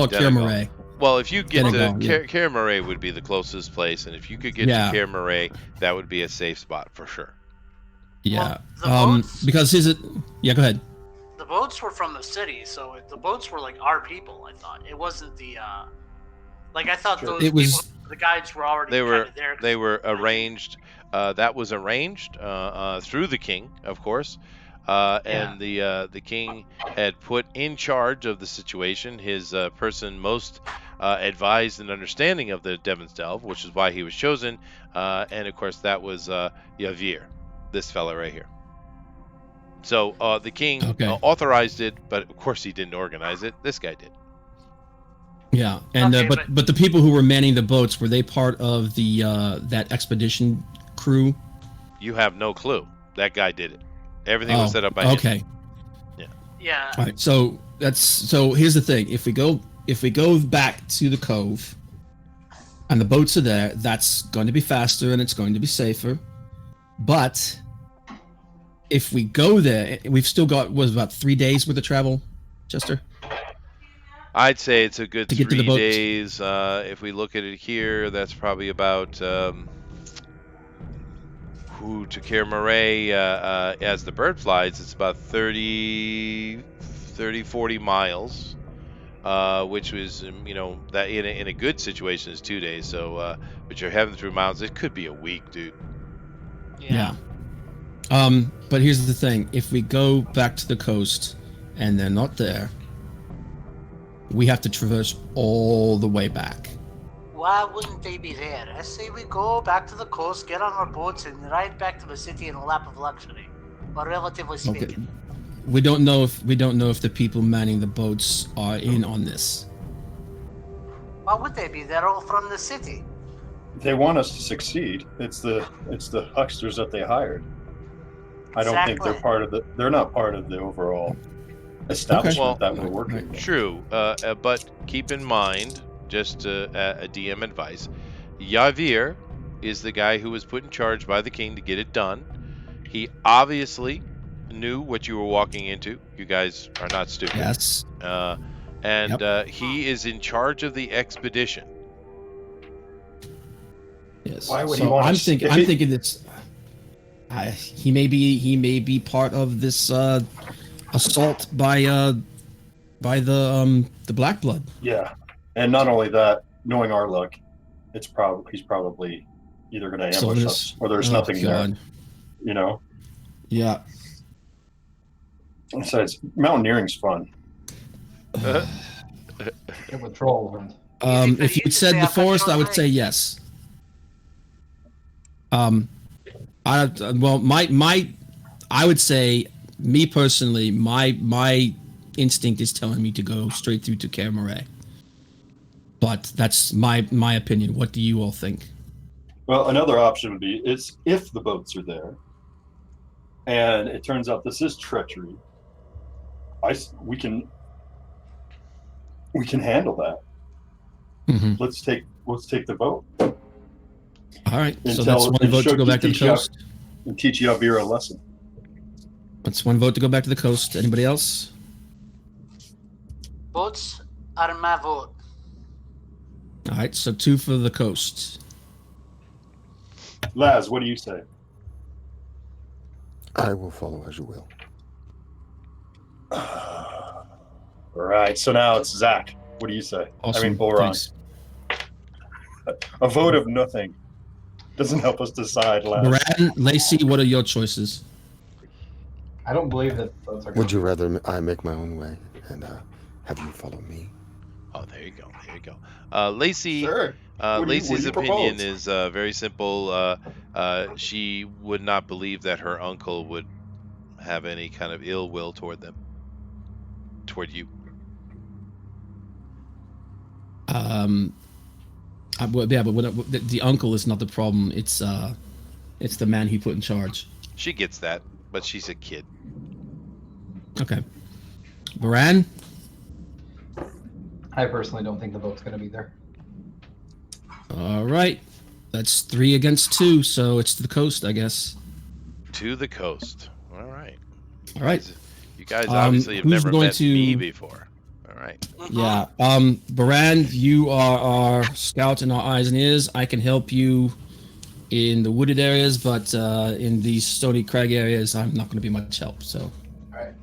S4: Kaer.
S1: Well, if you get to
S4: Dinale,
S1: Kaer would be the closest place, and if you could get to Kaer, that would be a safe spot for sure.
S4: Yeah.
S2: Well,
S4: because go ahead.
S2: The boats were from the city, so the boats were like our people. I thought it wasn't the I thought those the guides were already there.
S1: They were arranged. That was arranged through the king, of course. And the king had put in charge of the situation his person most advised and understanding of the Demon's Delve, which is why he was chosen. And of course, that was Yavir, this fella right here. So the king authorized it, but of course he didn't organize it. This guy did.
S4: Yeah, and but the people who were manning the boats, were they part of the that expedition crew?
S1: You have no clue. That guy did it. Everything was set up by him.
S4: Okay.
S2: Yeah.
S4: All right. So here's the thing. If we go back to the cove and the boats are there, that's going to be faster and it's going to be safer. But if we go there, we've still got about 3 days worth of travel, Chester.
S1: I'd say it's a good 3
S4: to the boats.
S1: days. If we look at it here, that's probably about to Kaer as the bird flies, it's about 40 miles, which was, that in a good situation is 2 days. So, but you're heading through mountains. It could be a week, dude.
S4: Yeah. But here's the thing. If we go back to the coast and they're not there, we have to traverse all the way back.
S2: Why wouldn't they be there? I say we go back to the coast, get on our boats, and ride back to the city in a lap of luxury, or relatively speaking.
S4: Okay. We don't know if the people manning the boats are in on this.
S2: Why would they be? They're all from the city.
S7: They want us to succeed. It's the hucksters that they hired. I don't think they're not part of the overall establishment that we're working with.
S1: True, but keep in mind, just a DM advice, Yavir is the guy who was put in charge by the king to get it done. He obviously knew what you were walking into. You guys are not stupid.
S4: Yes.
S1: He is in charge of the expedition.
S4: Yes.
S7: Why would he want
S4: I'm thinking it's he may be part of this assault by the Black Blood.
S7: Yeah, and not only that, knowing our luck, he's probably either going to ambush us or there's nothing there.
S4: Yeah.
S7: Besides, mountaineering's fun.
S6: Get with trolls and
S4: If you said the forest, I would say yes. I would say, me personally, my instinct is telling me to go straight through to Camaret. But that's my opinion. What do you all think?
S7: Well, another option would be is if the boats are there, and it turns out this is treachery. We can handle that.
S4: Mm-hmm.
S7: Let's take the vote.
S4: All right, so that's one vote to go back to the coast.
S7: And teach Yavira a lesson.
S4: That's one vote to go back to the coast. Anybody else?
S2: Votes are my vote.
S4: All right, so 2 for the coast.
S7: Laz, what do you say?
S3: I will follow as you will.
S7: All right, so now it's Zach. What do you say?
S4: Awesome.
S7: I mean, Boron.
S4: Thanks.
S7: A vote of nothing doesn't help us decide, Laz.
S4: Moran, Lacey, what are your choices?
S6: I don't believe that votes are.
S3: Would you rather I make my own way and have you follow me?
S1: Oh, there you go. There you go. Lacey.
S7: Sure.
S1: Lacey's opinion is very simple. She would not believe that her uncle would have any kind of ill will toward you.
S4: But the uncle is not the problem. It's the man he put in charge.
S1: She gets that, but she's a kid.
S4: Okay. Moran?
S6: I personally don't think the vote's going to be there.
S4: All right. That's 3 against 2, so it's to the coast, I guess.
S1: To the coast. All right.
S4: All right.
S1: You guys obviously have never met me before. All right.
S4: Yeah. Baran, you are our scout and our eyes and ears. I can help you in the wooded areas, but in these stony crag areas, I'm not going to be much help. So.
S6: All right.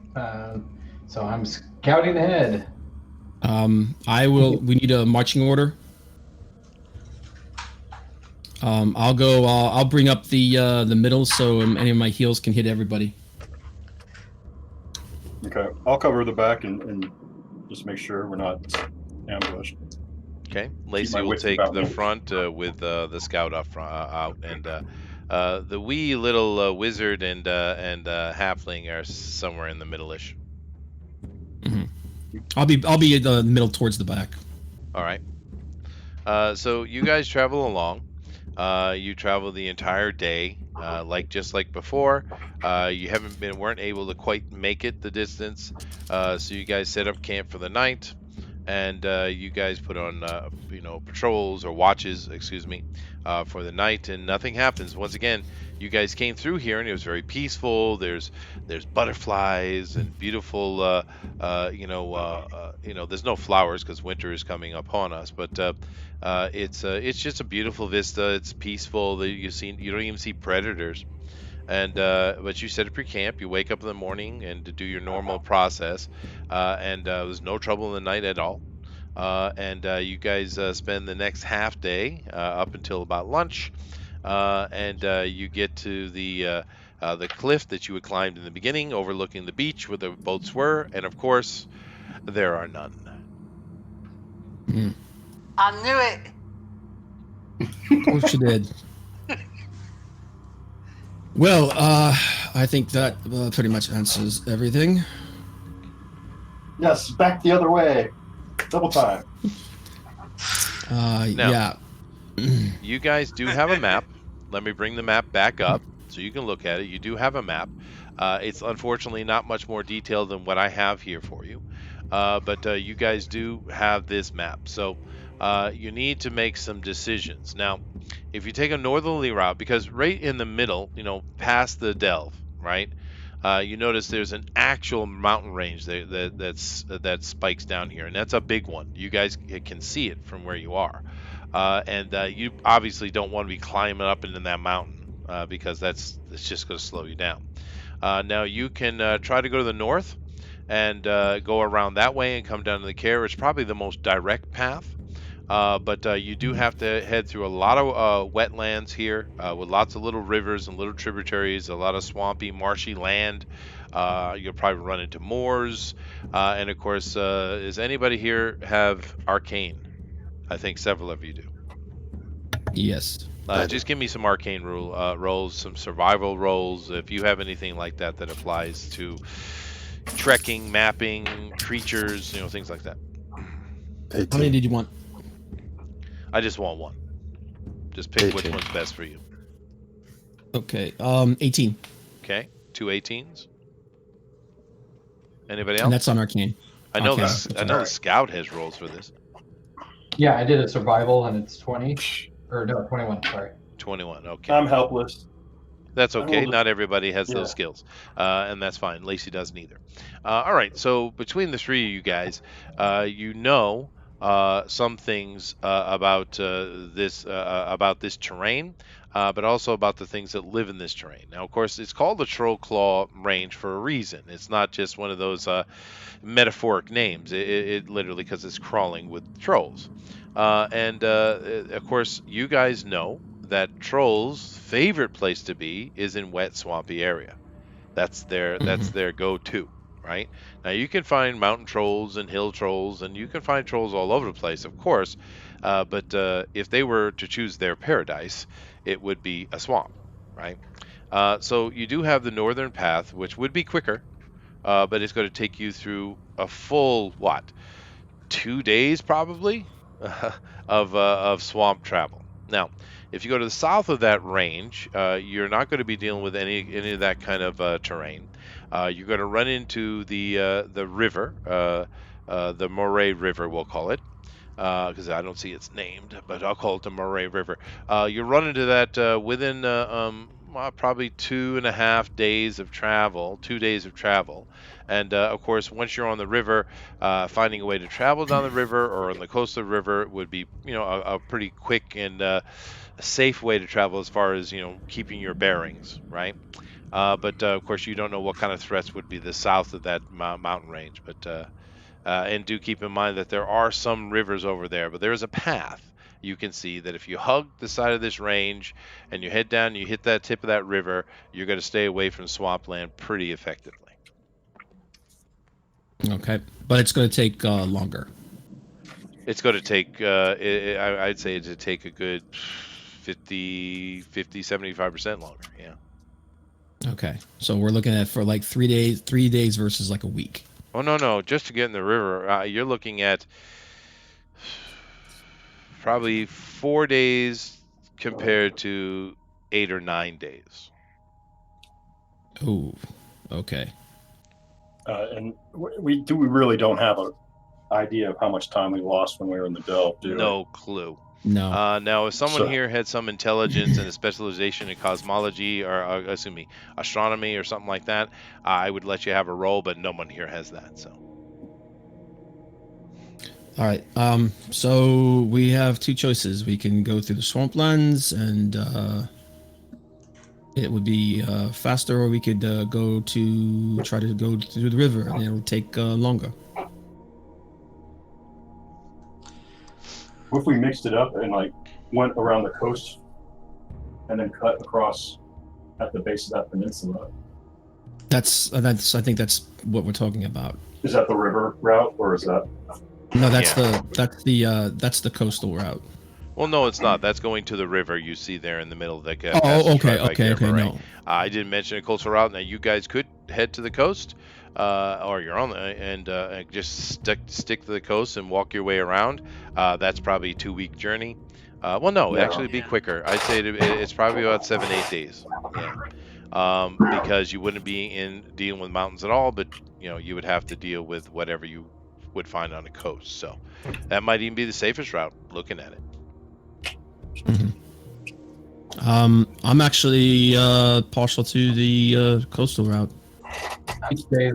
S6: So I'm scouting ahead.
S4: We need a marching order. I'll go. I'll bring up the middle so any of my heals can hit everybody.
S7: Okay, I'll cover the back and just make sure we're not ambushed.
S1: Okay, Lacey will take the front with the scout out, and the wee little wizard and halfling are somewhere in the middle-ish.
S4: Mm-hmm. I'll be in the middle towards the back.
S1: All right. So you guys travel along. You travel the entire day, just like before. You weren't able to quite make it the distance, so you guys set up camp for the night, and you guys put on patrols or watches, for the night, and nothing happens. Once again, you guys came through here, and it was very peaceful. There's butterflies and beautiful, there's no flowers because winter is coming upon us, but it's just a beautiful vista. It's peaceful. You don't even see predators, and but you set up your camp. You wake up in the morning and to do your normal process, and there's no trouble in the night at all. And you guys spend the next half day up until about lunch, and you get to the cliff that you had climbed in the beginning, overlooking the beach where the boats were, and of course, there are none.
S4: Mm.
S2: I knew it.
S4: Of course you did. Well, I think that pretty much answers everything.
S7: Yes, back the other way. Double time.
S4: Yeah.
S1: You guys do have a map. Let me bring the map back up so you can look at it. You do have a map. It's unfortunately not much more detailed than what I have here for you. But you guys do have this map. So you need to make some decisions. Now, if you take a northerly route, because right in the middle, past the delve, right, you notice there's an actual mountain range that spikes down here, and that's a big one. You guys can see it from where you are, and you obviously don't want to be climbing up into that mountain because it's just going to slow you down. Now you can try to go to the north and go around that way and come down to the Care. It's probably the most direct path. But you do have to head through a lot of wetlands here with lots of little rivers and little tributaries, a lot of swampy, marshy land. You'll probably run into moors. And of course, does anybody here have arcane? I think several of you do.
S4: Yes.
S1: Just give me some arcane rolls, some survival rolls. If you have anything like that that applies to trekking, mapping, creatures, things like that.
S3: 18.
S4: How many did you want?
S1: I just want one. Just pick which one's best for you.
S4: Okay. 18.
S1: Okay. 2 18s. Anybody else?
S4: And that's on arcane.
S1: I know
S4: Okay.
S1: the scout has rolls for this.
S6: Yeah, I did a survival and it's 20. Or no, 21, sorry.
S1: 21. Okay.
S7: I'm helpless.
S1: That's okay. Not everybody has those skills, and that's fine. Lacey doesn't either. All right. So between the three of you guys, some things about this terrain, but also about the things that live in this terrain. Now, of course, it's called the Troll Claw Range for a reason. It's not just one of those metaphoric names. It literally, because it's crawling with trolls. Of course, you guys know that trolls' favorite place to be is in wet, swampy area. That's their go-to, right? Now you can find mountain trolls and hill trolls, and you can find trolls all over the place, of course. But if they were to choose their paradise, it would be a swamp, right? So you do have the northern path, which would be quicker, but it's going to take you through a full 2 days probably of swamp travel. Now, if you go to the south of that range, you're not going to be dealing with any of that kind of terrain. You're going to run into the river, the Moray River, we'll call it, because I don't see it's named, but I'll call it the Moray River. You run into that within probably 2.5 days of travel, 2 days of travel. And of course, once you're on the river, finding a way to travel down the river or on the coast of the river would be, a pretty quick and safe way to travel as far as keeping your bearings, right? But of course, you don't know what kind of threats would be the south of that mountain range. But and do keep in mind that there are some rivers over there, but there is a path. You can see that if you hug the side of this range and you head down and you hit that tip of that river, you're going to stay away from swampland pretty effectively.
S4: Okay, but it's going to take longer.
S1: It's going to take, I'd say it'd take a good 75% longer, yeah.
S4: Okay, so we're looking at for like 3 days versus like a week.
S1: Oh, no, just to get in the river, you're looking at probably 4 days compared to 8 or 9 days.
S4: Oh, okay.
S7: And we really don't have an idea of how much time we lost when we were in the delve, do we?
S1: No clue.
S4: No.
S1: Now, if someone here had some intelligence and a specialization in cosmology or, astronomy or something like that, I would let you have a roll, but no one here has that, so.
S4: All right. So we have two choices. We can go through the swamplands, and it would be faster, or we could try to go through the river, and it would take longer.
S7: What if we mixed it up and went around the coast and then cut across at the base of that peninsula?
S4: I think that's what we're talking about.
S7: Is that the river route, or is that?
S4: No, that's the coastal route.
S1: Well, no, it's not. That's going to the river you see there in the middle of the
S4: okay. No,
S1: I didn't mention a coastal route. Now, you guys could head to the coast, or you're on and just stick to the coast and walk your way around. That's probably a 2-week journey. Well, no, actually, it'd be quicker. I'd say it's probably about 7-8 days. Yeah. Because you wouldn't be dealing with mountains at all, but you would have to deal with whatever you would find on the coast. So that might even be the safest route. Looking at it.
S4: Mm-hmm. I'm actually partial to the coastal route.
S6: Beach days.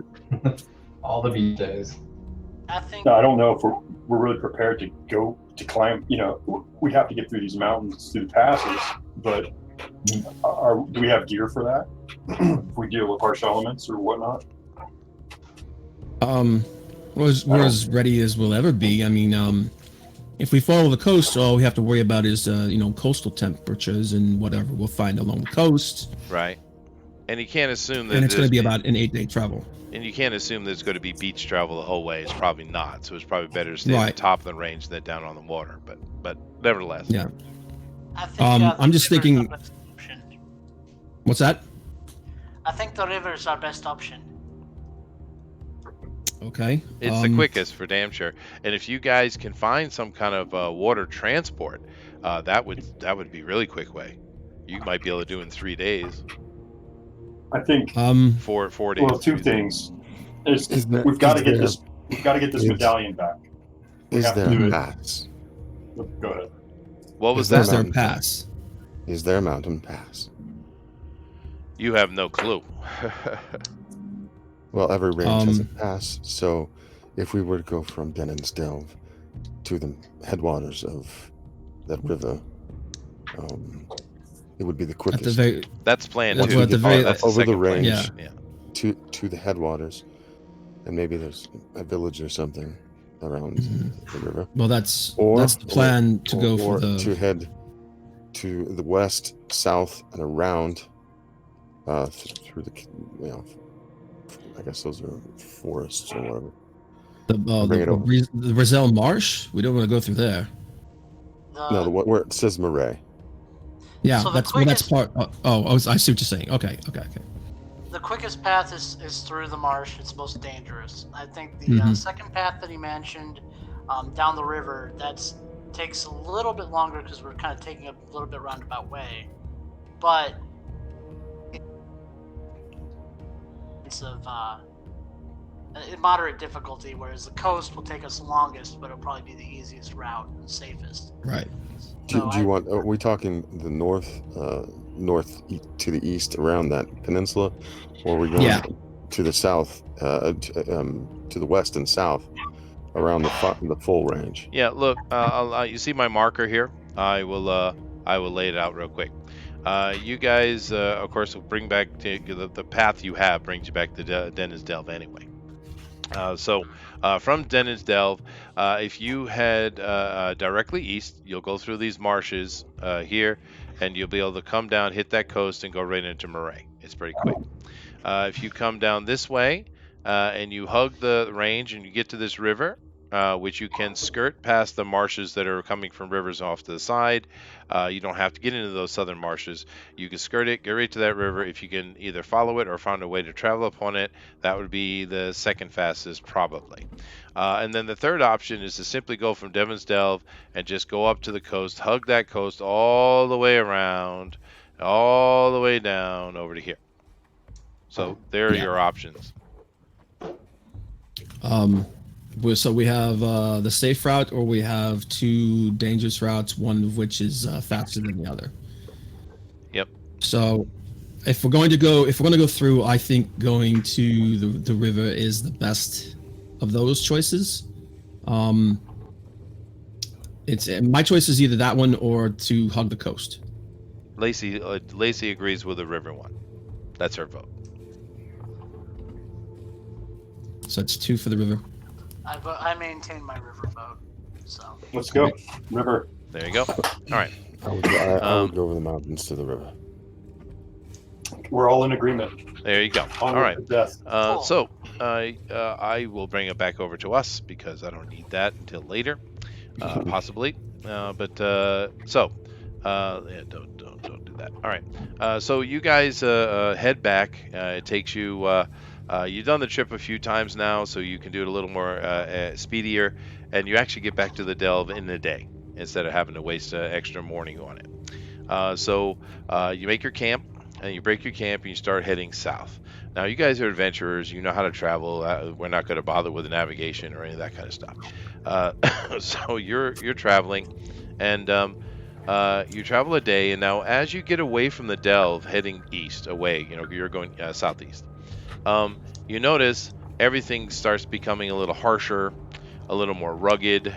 S6: All the beach days.
S2: I think.
S7: No, I don't know if we're really prepared to go to climb. We have to get through these mountains, through the passes, but do we have gear for that? If we deal with harsh elements or whatnot?
S4: We're as ready as we'll ever be. I mean, if we follow the coast, all we have to worry about is coastal temperatures and whatever we'll find along the coast.
S1: Right. And you can't assume that.
S4: And it's going to be about an 8-day travel.
S1: And you can't assume there's going to be beach travel the whole way. It's probably not. So it's probably better to stay at the top of the range than down on the water. But nevertheless.
S4: Yeah.
S2: I think,
S4: I'm just thinking. What's that?
S2: I think the river is our best option.
S4: Okay.
S1: It's the quickest for damn sure. And if you guys can find some kind of water transport, that would be really quick way. You might be able to do in 3 days.
S7: I think
S1: 4 days.
S7: Well, two things. We've got to get this. We've got to get this medallion back.
S3: Is there a pass?
S7: Go ahead.
S1: What was
S4: that? Is
S1: that?
S4: there a pass?
S3: Is there a mountain pass?
S1: You have no clue.
S3: Well, every range has a pass, so if we were to go from Denon's Delve to the headwaters of that river, it would be the quickest.
S1: That's planned
S3: Once
S1: too.
S3: we get
S1: That's
S3: over the range
S1: yeah.
S3: to the headwaters, and maybe there's a village or something around the river.
S4: Well, that's the plan
S3: to head to the west, south, and around through the I guess those are forests or whatever.
S4: The Brazil Marsh? We don't want to go through there.
S3: No, where it says Moray.
S4: Yeah, so that's part. I see what you're saying. Okay.
S2: The quickest path is through the marsh. It's most dangerous. I think the second path that he mentioned, down the river, takes a little bit longer because we're kind of taking a little bit roundabout way, but it's of moderate difficulty. Whereas the coast will take us longest, but it'll probably be the easiest route and safest.
S4: Right.
S3: Do you want? Are we talking the north to the east around that peninsula, or are we going to the south, to the west and south around the full range?
S1: Yeah. Look, you see my marker here. I will lay it out real quick. You guys, of course, will bring back the path you have brings you back to Denon's Delve anyway. So from Denon's Delve, if you head directly east, you'll go through these marshes here, and you'll be able to come down, hit that coast, and go right into Moray. It's pretty quick. If you come down this way and you hug the range and you get to this river, which you can skirt past the marshes that are coming from rivers off to the side. You don't have to get into those southern marshes. You can skirt it, get right to that river. If you can either follow it or find a way to travel upon it, that would be the second fastest probably. And then the third option is to simply go from Denon's Delve and just go up to the coast, hug that coast all the way around, all the way down over to here. So there are your options.
S4: So we have the safe route, or we have two dangerous routes, one of which is faster than the other.
S1: Yep.
S4: So if we're going to go through, I think going to the river is the best of those choices. It's my choice is either that one or to hug the coast.
S1: Lacey agrees with the river one. That's her vote.
S4: So it's 2 for the river.
S2: I maintain my river vote. So
S7: let's go, river.
S1: There you go. All right.
S3: I would go over the mountains to the river.
S7: We're all in agreement.
S1: There you go.
S7: All
S1: right.
S2: Cool.
S1: So I will bring it back over to us because I don't need that until later, possibly. Don't do that. All right. So you guys head back. It takes you. You've done the trip a few times now, so you can do it a little more speedier, and you actually get back to the Delve in a day instead of having to waste an extra morning on it. So you make your camp, and you break your camp, and you start heading south. Now, you guys are adventurers. You know how to travel. We're not going to bother with the navigation or any of that kind of stuff. So you're traveling, and you travel a day, and now as you get away from the Delve, heading east, away, you're going southeast. You notice everything starts becoming a little harsher, a little more rugged.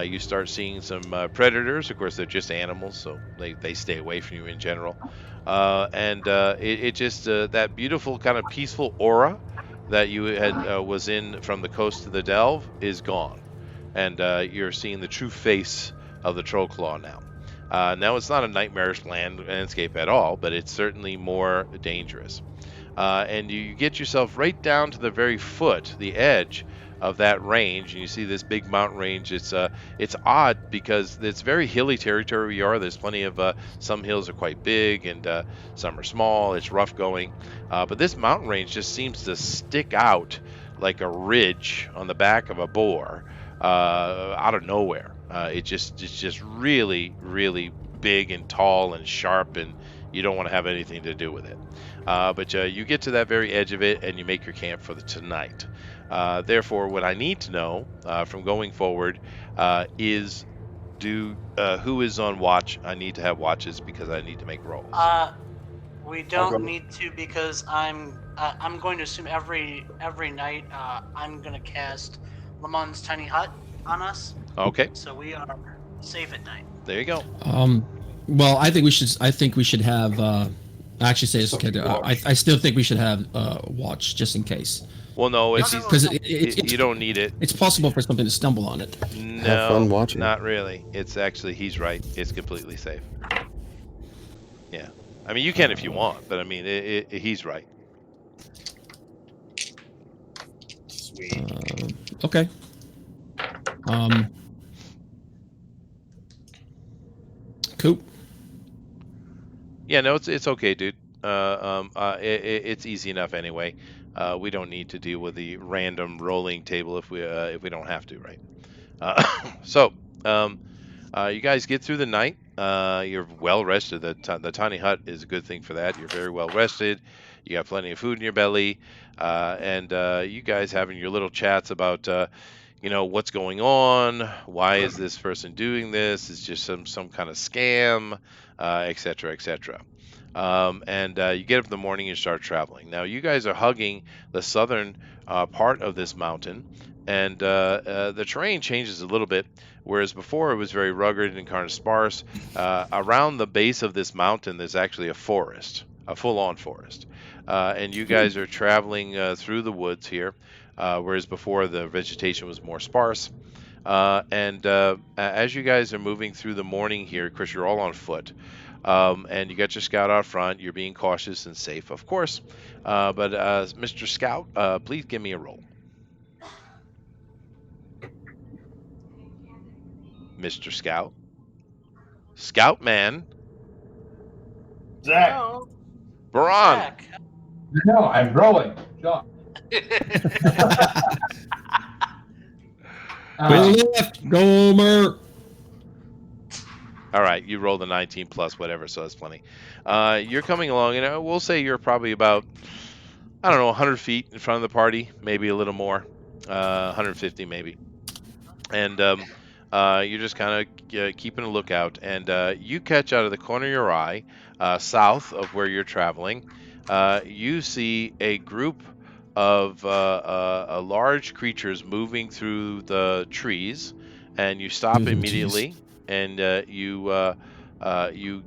S1: You start seeing some predators. Of course, they're just animals, so they stay away from you in general. It just that beautiful kind of peaceful aura that you had was in from the coast to the Delve is gone, and you're seeing the true face of the Trollclaw now. Now it's not a nightmarish landscape at all, but it's certainly more dangerous. and you get yourself right down to the very foot, the edge of that range, and you see this big mountain range. It's odd because it's very hilly territory where you are. There's plenty of some hills are quite big and some are small. It's rough going, but this mountain range just seems to stick out like a ridge on the back of a boar out of nowhere. It's just really really big and tall and sharp, and you don't want to have anything to do with it. But you get to that very edge of it and you make your camp for the tonight. Therefore, what I need to know from going forward is who is on watch. I need to have watches because I need to make rolls.
S2: We don't need to because I'm going to assume every night I'm going to cast Lamon's tiny hut on us.
S1: Okay,
S2: So we are safe at night.
S1: there you go.
S4: Well, I think we should have. I actually say it's okay. I still think we should have watch just in case.
S1: Well, no, it's
S4: Because
S1: you don't need it.
S4: It's possible for something to stumble on it.
S1: No,
S3: Have fun watching.
S1: not really. It's actually he's right. It's completely safe. Yeah, I mean you can if you want, but I mean he's right.
S5: Sweet.
S4: Okay. Cool.
S1: Yeah, no, it's okay, dude. It's easy enough anyway. We don't need to deal with the random rolling table if we don't have to, right? So, you guys get through the night. You're well rested. The tiny hut is a good thing for that. You're very well rested. You got plenty of food in your belly, and you guys having your little chats about what's going on. Why is this person doing this? It's just some kind of scam, etc., etc. And you get up in the morning and start traveling. Now you guys are hugging the southern part of this mountain, and the terrain changes a little bit. Whereas before it was very rugged and kind of sparse, around the base of this mountain there's actually a forest, a full-on forest. And you guys are traveling through the woods here, whereas before the vegetation was more sparse. And as you guys are moving through the morning here, of course, you're all on foot. And you got your scout out front. You're being cautious and safe, of course. But Mr. Scout, please give me a roll. Mr. Scout. Scout man.
S7: Zach.
S2: No,
S1: Baron.
S2: Zach.
S6: No, I'm rolling. John.
S4: Go left, Gomer.
S1: All right, you rolled a 19 plus whatever, so that's plenty. You're coming along, and we'll say you're probably about, I don't know, 100 feet in front of the party, maybe a little more, 150 maybe. And you're just kind of keeping a lookout, and you catch out of the corner of your eye, south of where you're traveling, you see a group of large creatures moving through the trees, and you stop immediately. And you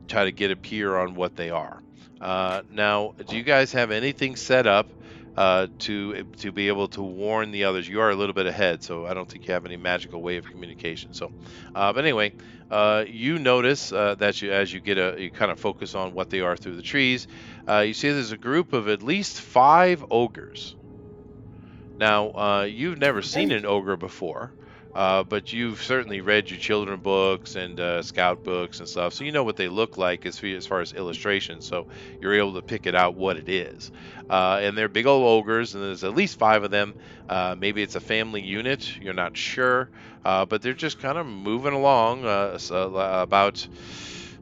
S1: try to get a peer on what they are. Now, do you guys have anything set up to be able to warn the others? You are a little bit ahead, so I don't think you have any magical way of communication. So, but anyway, you notice that as you kind of focus on what they are through the trees, you see there's a group of at least 5 ogres. Now, you've never seen an ogre before. But you've certainly read your children books and scout books and stuff, so you know what they look like as far as illustrations, so you're able to pick it out what it is. And they're big old ogres, and there's at least 5 of them. Maybe it's a family unit, you're not sure, but they're just kind of moving along about,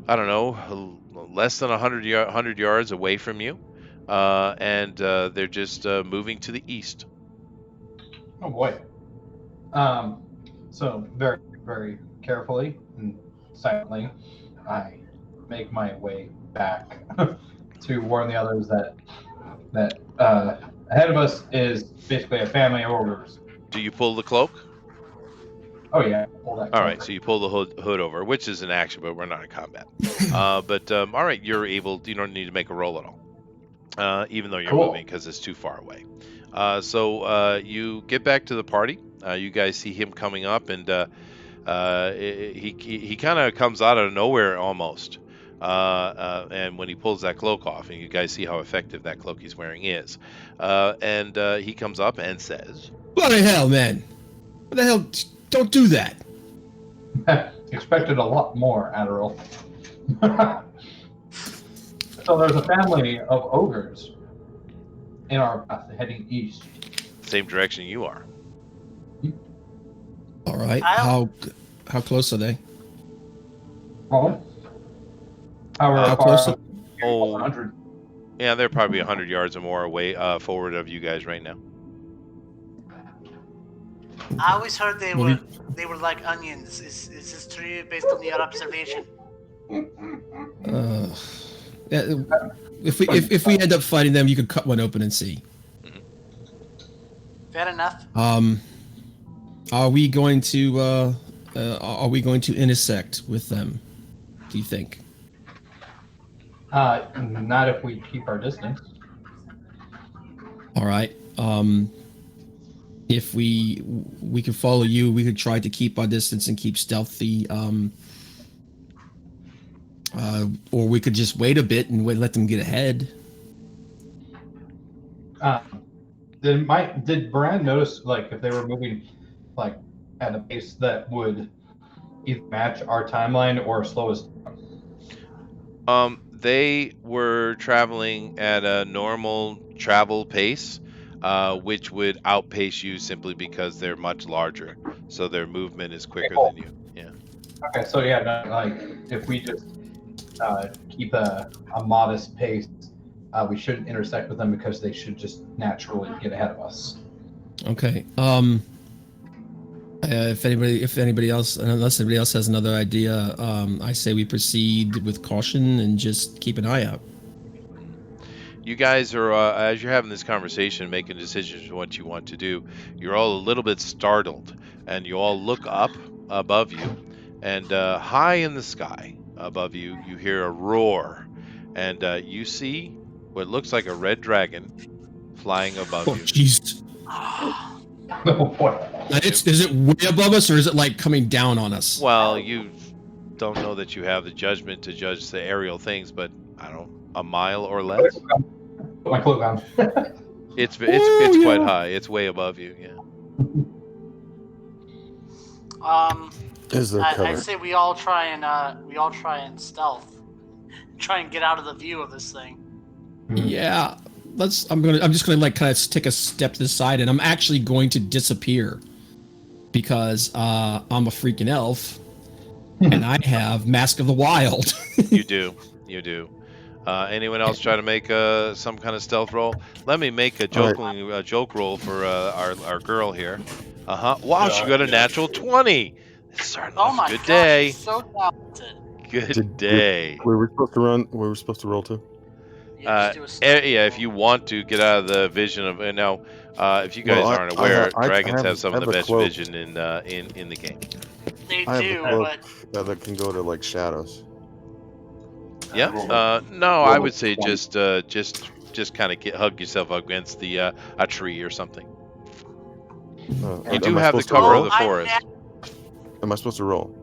S1: I don't know, less than 100 yards away from you, and they're just moving to the east.
S6: Oh boy. So very, very carefully and silently, I make my way back to warn the others that ahead of us is basically a family of ogres.
S1: Do you pull the cloak?
S6: Oh yeah, pull that.
S1: All right, so you pull the hood over, which is an action, but we're not in combat. But all right, you're able. You don't need to make a roll at all, even though you're moving because it's too far away. So you get back to the party. You guys see him coming up, and he kind of comes out of nowhere almost. and when he pulls that cloak off, and you guys see how effective that cloak he's wearing is, and he comes up and says,
S4: What the hell, man? What the hell? Don't do that.
S6: Expected a lot more, Adderall. So there's a family of ogres in our path heading east.
S1: same direction you are.
S4: All right.
S2: I'll-
S4: How close are they?
S6: What? How
S1: How
S4: close are-
S1: Oh,
S6: 100.
S1: yeah, they're probably 100 yards or more away, forward of you guys right now.
S2: I always heard they
S4: Well,
S2: were like onions. Is this true based on your observation?
S4: Yeah, if we end up fighting them, you could cut one open and see.
S2: Fair enough.
S4: Are we going to intersect with them? Do you think?
S6: Not if we keep our distance.
S4: All right. If we could follow you, we could try to keep our distance and keep stealthy. Or we could just wait a bit and let them get ahead.
S6: Did Baran notice, like, if they were moving, like, at a pace that would either match our timeline or slow us down?
S1: They were traveling at a normal travel pace, which would outpace you simply because they're much larger, so their movement is quicker than you. Yeah.
S6: Okay, so yeah, no, like, if we just keep a modest pace, we shouldn't intersect with them because they should just naturally get ahead of us.
S4: Okay. If anybody else, unless anybody else has another idea, I say we proceed with caution and just keep an eye out.
S1: You guys are, as you're having this conversation, making decisions on what you want to do, you're all a little bit startled, and you all look up above you, and high in the sky above you, you hear a roar, and you see what looks like a red dragon flying above
S4: Oh,
S1: you.
S4: jeez.
S6: Oh boy.
S4: Is it way above us or is it like coming down on us?
S1: Well, you don't know that you have the judgment to judge the aerial things, but I don't know, a mile or less.
S6: Put my cloak on.
S1: It's
S4: Ooh,
S1: quite
S4: yeah.
S1: high. It's way above you. Yeah.
S3: Is there
S2: I
S3: cover?
S2: say we all try and stealth, try and get out of the view of this thing.
S4: Yeah. I'm just gonna like kind of take a step to the side, and I'm actually going to disappear because I'm a freaking elf, and I have Mask of the Wild.
S1: You do. Anyone else try to make some kind of stealth roll? Let me make a joke roll for our girl here. Wow, she got a natural 20. This is starting
S2: Oh
S1: off
S2: my
S1: a good
S2: gosh,
S1: day.
S2: you're so talented.
S1: Good day.
S3: Were we supposed to run? Were we supposed to roll too?
S2: Yeah, just do a stealth
S1: Yeah, if
S2: roll.
S1: you want to get out of the vision of now, if you guys
S3: Well,
S1: aren't aware,
S3: I
S1: dragons
S3: have-
S1: have some
S3: I
S1: of the
S3: have a
S1: best
S3: cloak.
S1: vision in the game.
S2: They
S3: I have
S2: do,
S3: a cloak
S2: but
S3: that can go to like shadows.
S1: Yeah. No, I would say just kind of hug yourself against the a tree or something. You do have the cover of the forest.
S3: Am I supposed to roll?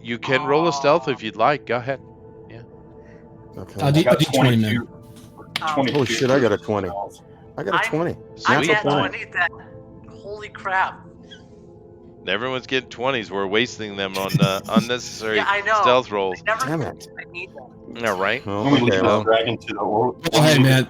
S1: You can roll a stealth if you'd like. Go ahead.
S3: Okay.
S4: I'll do 20, man.
S7: 22.
S3: Holy shit! I got a 20. I got a 20.
S2: I
S1: Sweet.
S2: got
S3: Natural
S2: 20 that. Holy crap.
S1: Everyone's getting 20s. We're wasting them on unnecessary
S2: Yeah, I know.
S1: stealth rolls.
S2: Never
S3: Damn it.
S2: I need them.
S1: All right.
S3: Oh,
S7: When we
S3: okay,
S7: leave
S3: well,
S7: the dragon to the
S4: Oh, hey, man.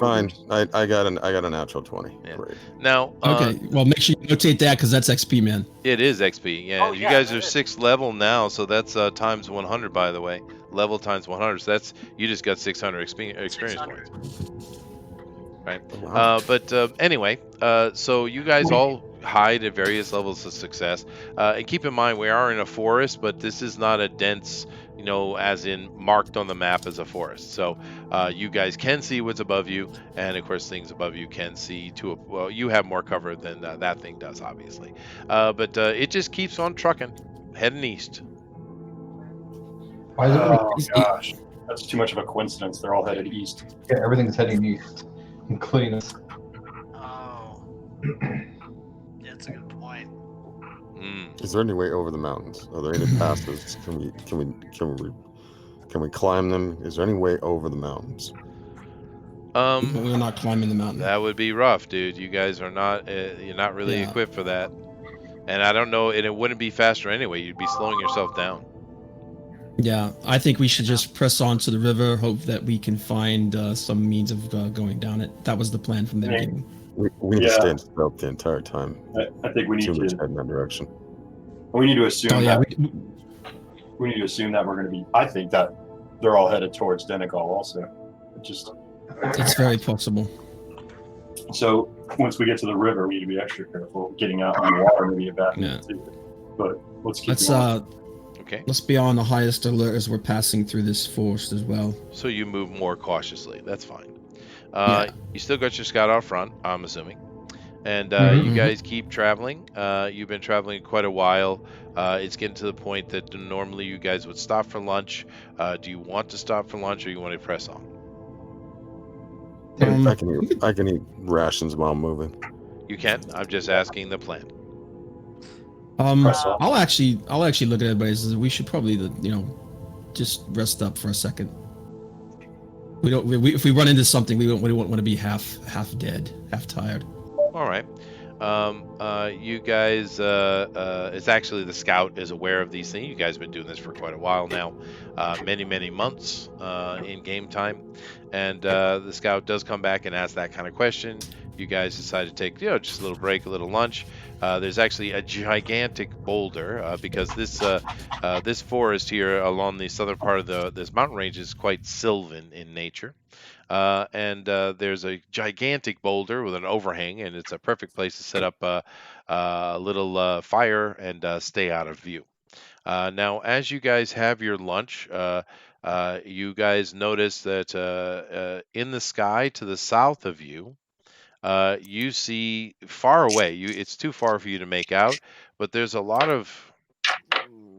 S3: fine. I got a natural 20.
S1: Yeah.
S3: Great.
S1: Now,
S4: Okay, well, make sure you notate that because that's XP, man.
S1: it is XP. Yeah,
S2: Oh,
S1: you
S2: yeah,
S1: guys
S2: that
S1: are
S2: is.
S1: 6th level now, so that's times 100. By the way, level times 100. So that's you just got 600 experience
S2: 600.
S1: points. Right.
S3: Oh, wow.
S1: But anyway, so you guys all hide at various levels of success. And keep in mind, we are in a forest, but this is not a dense, as in marked on the map as a forest. So you guys can see what's above you, and of course, things above you can see well, you have more cover than that thing does, obviously. But it just keeps on trucking, heading east.
S6: Why is
S7: Oh gosh, that's too much of a coincidence. They're all headed east.
S6: everything's heading east, including us?
S2: Oh. That's a good point.
S1: Mm.
S3: Is there any way over the mountains? Are there any passes? Can we Can we climb them? Is there any way over the mountains?
S4: We're not climbing the mountain.
S1: That would be rough, dude. You guys are not you're not really
S4: Yeah.
S1: equipped for that. And I don't know, and it wouldn't be faster anyway. You'd be slowing yourself down.
S4: Yeah, I think we should just press on to the river, hope that we can find some means of going down it. That was the plan from the
S7: Right.
S4: beginning.
S3: We need to stay in stealth the entire time.
S7: I think we need
S3: Too much
S7: to.
S3: head in that direction.
S7: We need to assume
S4: Oh yeah,
S7: that we need to assume that we're going to be. I think that they're all headed towards Dinale also.
S4: it's very possible.
S7: So once we get to the river, we need to be extra careful. Getting out on the water may be a bad
S4: Yeah.
S7: thing too. But let's keep
S4: Let's
S7: going.
S1: Okay.
S4: let's be on the highest alert as we're passing through this forest as well.
S1: So you move more cautiously. That's fine.
S4: Yeah.
S1: You still got your scout out front, I'm assuming. And
S6: Mhm.
S1: you guys keep traveling. You've been traveling quite a while. It's getting to the point that normally you guys would stop for lunch. Do you want to stop for lunch, or you want to press on?
S3: I can eat rations while moving.
S1: You can. I'm just asking the plan.
S7: Press on.
S4: I'll actually look at everybody as we should probably just rest up for a second. We don't. If we run into something, we don't want to be half dead, half tired.
S1: All right. You guys, it's actually the scout is aware of these things. You guys have been doing this for quite a while now, many months in game time. And the scout does come back and ask that kind of question. You guys decide to take, just a little break, a little lunch. There's actually a gigantic boulder because this forest here along the southern part of this mountain range is quite sylvan in nature. And there's a gigantic boulder with an overhang, and it's a perfect place to set up a little fire and stay out of view. Now, as you guys have your lunch, you guys notice that in the sky to the south of you, you see far away. It's too far for you to make out, but there's a lot of.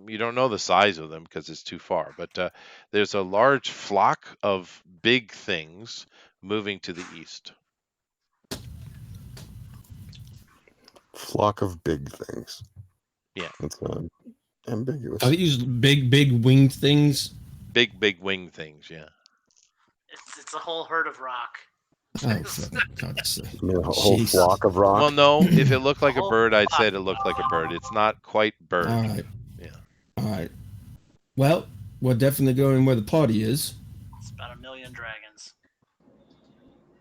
S1: You don't know the size of them because it's too far, but there's a large flock of big things moving to the east.
S3: Flock of big things.
S1: Yeah.
S3: It's ambiguous.
S4: Are these big winged things?
S1: Big wing things, yeah.
S2: It's a whole herd of rock.
S4: Oh, for God's sake.
S3: I mean, a whole
S4: Jeez.
S3: flock of rock.
S1: Well, no, if it looked like a
S2: Oh,
S1: bird, I'd say it looked like a bird. It's not quite bird.
S4: All right.
S1: Yeah.
S4: All right. Well, we're definitely going where the party is.
S2: It's about 1 million dragons.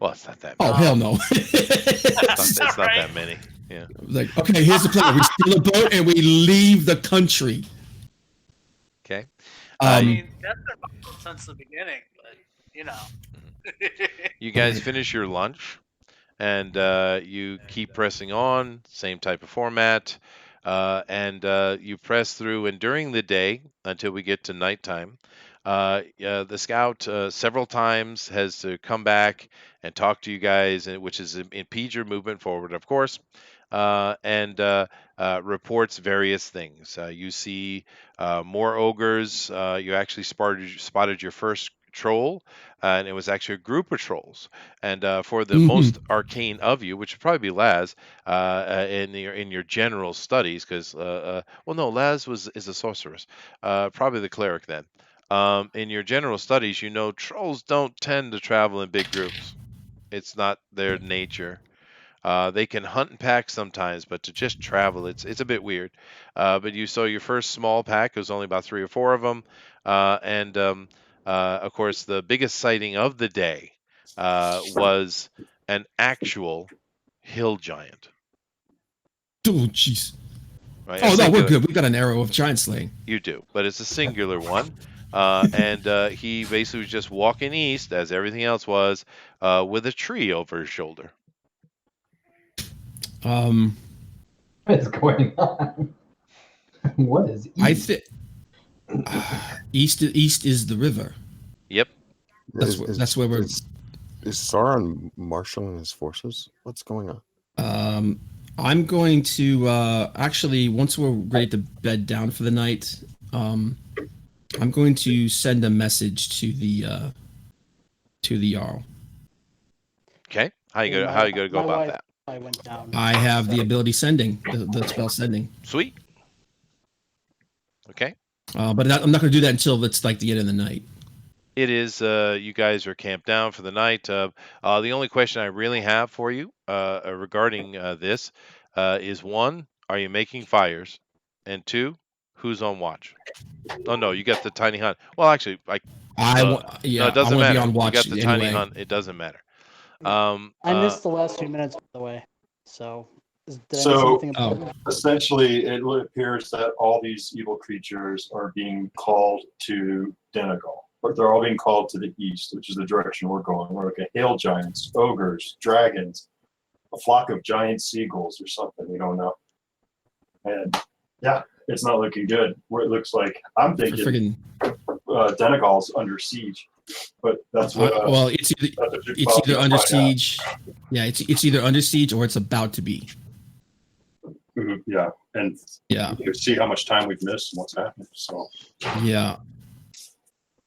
S1: Well, it's not that
S4: Oh,
S1: many.
S4: hell no.
S1: It's not
S2: Right.
S1: that many. Yeah.
S4: Like, okay, here's the plan. We steal a boat and we leave the country.
S1: Okay.
S2: I
S4: Um,
S2: mean, that's been possible since the beginning, but you know.
S1: You guys finish your lunch, and you keep pressing on, same type of format, and you press through. And during the day, until we get to nighttime, the scout several times has to come back and talk to you guys, which is impede your movement forward, of course, and reports various things. You see more ogres. You actually spotted your first troll, and it was actually a group of trolls. And for the most arcane of you, which would probably be Laz, in your general studies, because well, no, Laz is a sorceress, probably the cleric then. In your general studies, trolls don't tend to travel in big groups. It's not their nature. They can hunt in packs sometimes, but to just travel, it's a bit weird. But you saw your first small pack. It was only about 3 or 4 of them, and of course, the biggest sighting of the day was an actual hill giant.
S4: oh, jeez.
S1: Right?
S4: Oh, no, we're good. We got an arrow of giant slaying.
S1: You do, but it's a singular one. And he basically was just walking east, as everything else was, with a tree over his shoulder.
S6: What is going on? What is
S4: I think east is the river.
S1: Yep.
S4: That's where we're.
S3: Is Sauron marshaling his forces? What's going on?
S4: I'm going to actually, once we're ready to bed down for the night, I'm going to send a message to the Jarl.
S1: Okay. How you gonna go about that?
S2: I went down.
S4: I have the ability sending, the spell sending.
S1: Sweet. Okay.
S4: But I'm not going to do that until it's like the end of the night.
S1: It is. You guys are camped down for the night. The only question I really have for you regarding this is one: are you making fires? And two, who's on watch? Oh no, you got the tiny hunt. Well, actually, no, it
S4: I
S1: doesn't
S4: want to be
S1: matter.
S4: on
S1: You
S4: watch
S1: got the tiny
S4: anyway.
S1: hunt. It doesn't matter.
S2: I missed the last few minutes, by the way. So, did I miss
S7: So
S2: anything
S4: Oh.
S2: important?
S7: essentially, it appears that all these evil creatures are being called to Dinale, but they're all being called to the east, which is the direction we're going. We're looking at hail giants, ogres, dragons, a flock of giant seagulls, or something. We don't know. And yeah, it's not looking good. Where it looks like I'm
S4: For
S7: thinking
S4: friggin'
S7: Dinale's under siege, but that's what.
S4: well, it's either under siege. Yeah, it's either under siege or it's about to be.
S7: Yeah, and
S4: Yeah.
S7: you see how much time we've missed and what's happening. So
S4: Yeah.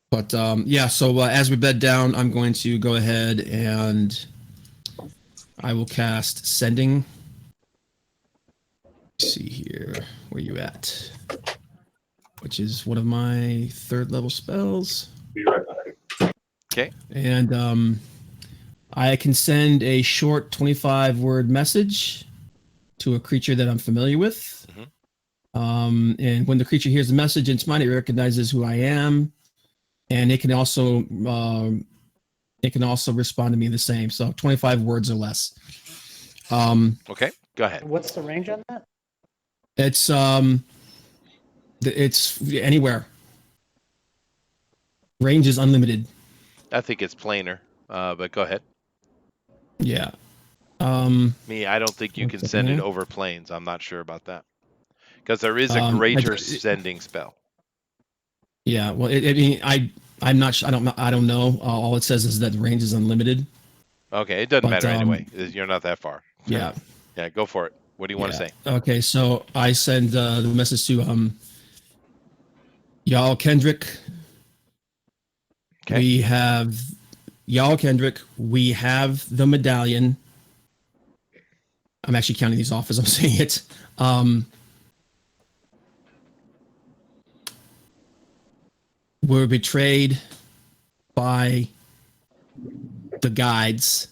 S4: But yeah, so as we bed down, I'm going to go ahead and I will cast Sending. Let's see here, where you at? Which is one of my 3rd level spells.
S7: be right back.
S1: Okay.
S4: And I can send a short 25-word message to a creature that I'm familiar with.
S1: Mhm.
S4: And when the creature hears the message in its mind, it recognizes who I am, and it can also respond to me the same. So 25 words or less.
S1: Okay, go ahead.
S2: What's the range on that?
S4: It's anywhere. Range is unlimited.
S1: I think it's plainer, but go ahead.
S4: Yeah.
S1: I don't think you can send it over planes. I'm not sure about that because there is a greater sending spell.
S4: Yeah. Well, I'm not. I don't know. All it says is that the range is unlimited.
S1: Okay, it doesn't matter anyway. You're not that far.
S4: Yeah.
S1: Yeah, go for it. What do you want to say?
S4: Okay, so I send the message to Y'all Kendrick.
S1: Okay.
S4: We have Y'all Kendrick. We have the medallion. I'm actually counting these off as I'm saying it. We're betrayed by the guides.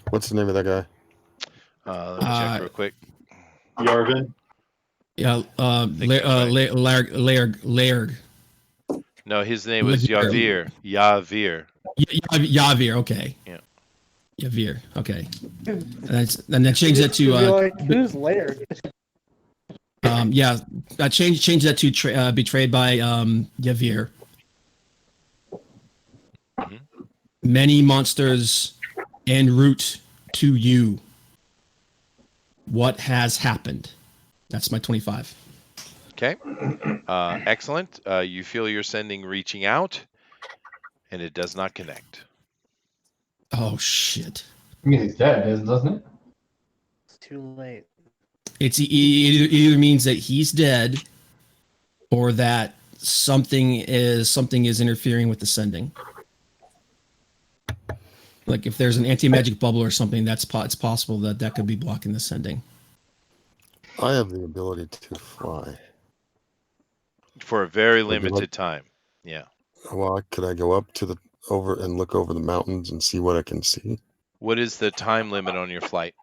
S3: What's the name of that guy?
S1: Let me check real quick.
S7: Yarvin?
S4: Yeah, Lairg.
S1: No, his name was Yavir. Yavir.
S4: Yavir, okay.
S1: Yeah.
S4: Yavir, okay. And then change that to
S2: who's Laird?
S4: yeah, change that to betrayed by Yavir.
S1: Mm-hmm.
S4: Many monsters en route to you. What has happened? That's my 25.
S1: Okay. Excellent. You feel your sending reaching out, and it does not connect.
S4: Oh, shit.
S6: I mean, he's dead, doesn't it?
S2: It's too late.
S4: It either means that he's dead or that something is interfering with the sending. Like if there's an anti-magic bubble or something, it's possible that could be blocking the sending.
S3: I have the ability to fly.
S1: For a very limited time. Yeah.
S3: Well, could I go up to over and look over the mountains and see what I can see?
S1: What is the time limit on your flight?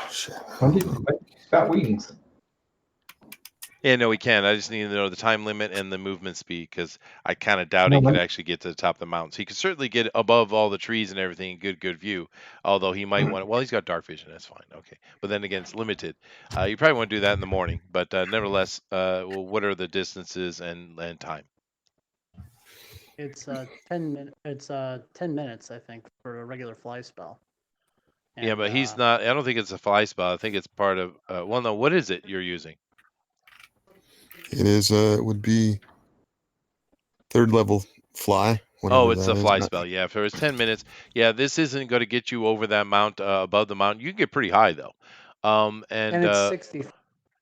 S3: Shit.
S6: He's got wings.
S1: Yeah, no, we can. I just need to know the time limit and the movement speed because I kind of doubt he could actually get to the top of the mountains. He could certainly get above all the trees and everything, good view. Although he might want. Well, he's got dark vision. That's fine. Okay, but then again, it's limited. You probably want to do that in the morning. But nevertheless, well, what are the distances and time?
S2: It's 10 minutes. It's 10 minutes, I think, for a regular fly spell. And,
S1: yeah, but he's not. I don't think it's a fly spell. I think it's part of. Well, no. What is it you're using?
S3: It is. It would be 3rd level fly.
S1: Oh, it's a fly spell. Yeah, if it was 10 minutes. Yeah, this isn't going to get you over that mount, above the mountain. You can get pretty high though. And
S2: it's 60.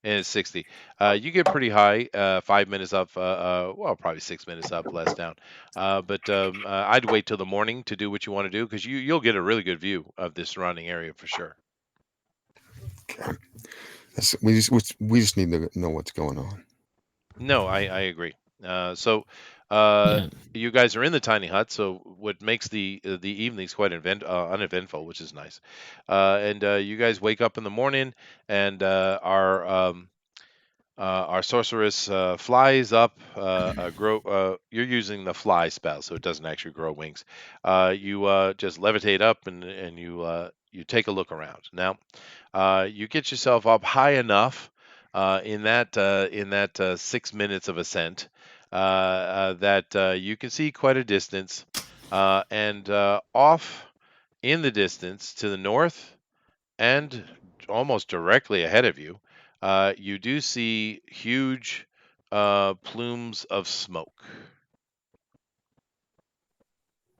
S1: And it's 60. You get pretty high. 5 minutes up. Well, probably 6 minutes up, less down. But I'd wait till the morning to do what you want to do because you'll get a really good view of the surrounding area for sure.
S3: Okay. We just need to know what's going on.
S1: No, I agree. So
S4: Yeah.
S1: you guys are in the tiny hut, so what makes the evenings quite uneventful, which is nice. And you guys wake up in the morning, and our sorceress flies up. You're using the fly spell, so it doesn't actually grow wings. You just levitate up, and you take a look around. Now, you get yourself up high enough in that 6 minutes of ascent that you can see quite a distance, and off in the distance to the north and almost directly ahead of you, you do see huge plumes of smoke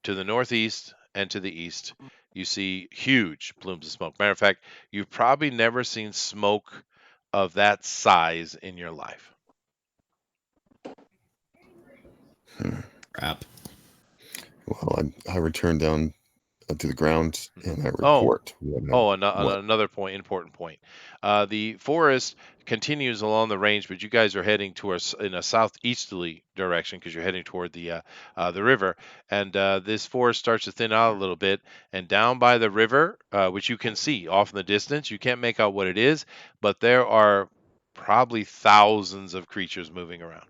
S1: to the northeast and to the east. You see huge plumes of smoke. Matter of fact, you've probably never seen smoke of that size in your life.
S4: Crap.
S3: Well, I return down to the ground and I report.
S1: Another important point. The forest continues along the range, but you guys are heading in a southeasterly direction because you're heading toward the river. And this forest starts to thin out a little bit. And down by the river, which you can see off in the distance, you can't make out what it is, but there are probably thousands of creatures moving around.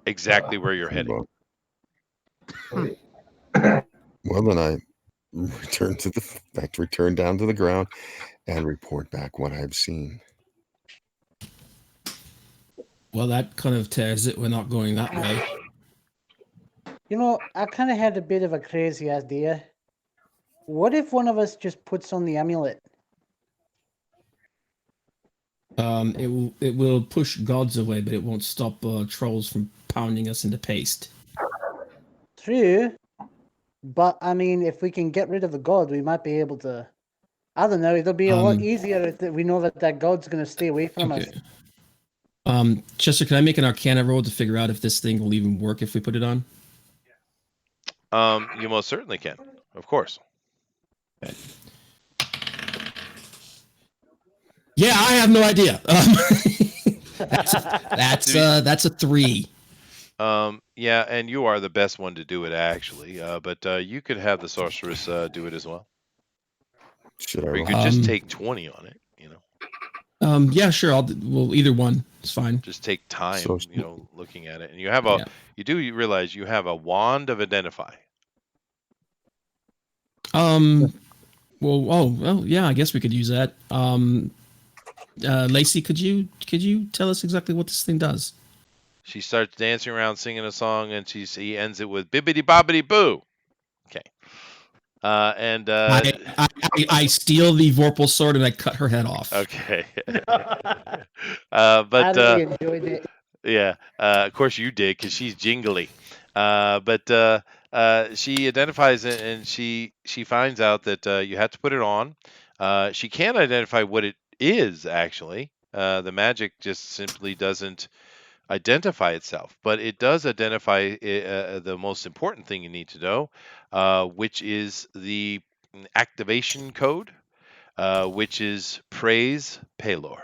S1: Exactly where you're heading.
S3: Well, then I return down to the ground and report back what I've seen.
S4: Well, that kind of tears it. We're not going that way.
S8: You know, I kind of had a bit of a crazy idea. What if one of us just puts on the amulet?
S4: It will push gods away, but it won't stop trolls from pounding us into paste.
S8: True. But, I mean, if we can get rid of the god, we might be able to... I don't know, it'll be a lot easier if we know that god's going to stay away from us.
S4: Chester, can I make an Arcana roll to figure out if this thing will even work if we put it on?
S1: You most certainly can. Of course.
S4: Okay. Yeah, I have no idea. That's a 3.
S1: Yeah, and you are the best one to do it, actually. But you could have the sorceress do it as well. Or you could just take 20 on it, you know.
S4: Yeah, sure. Well, either one is fine.
S1: Just take time, looking at it. And you have you realize you have a wand of identify.
S4: Well, yeah, I guess we could use that. Lacey, could you tell us exactly what this thing does?
S1: She starts dancing around, singing a song, and he ends it with bibbidi bobbidi boo. Okay. And
S4: I steal the Vorpal sword and I cut her head off.
S1: Okay.
S8: But I really enjoyed it.
S1: Yeah, of course you did because she's jingly. But she identifies it and she finds out that you have to put it on. She can't identify what it is actually. The magic just simply doesn't identify itself, but it does identify the most important thing you need to know, which is the activation code, which is Praise Pelor.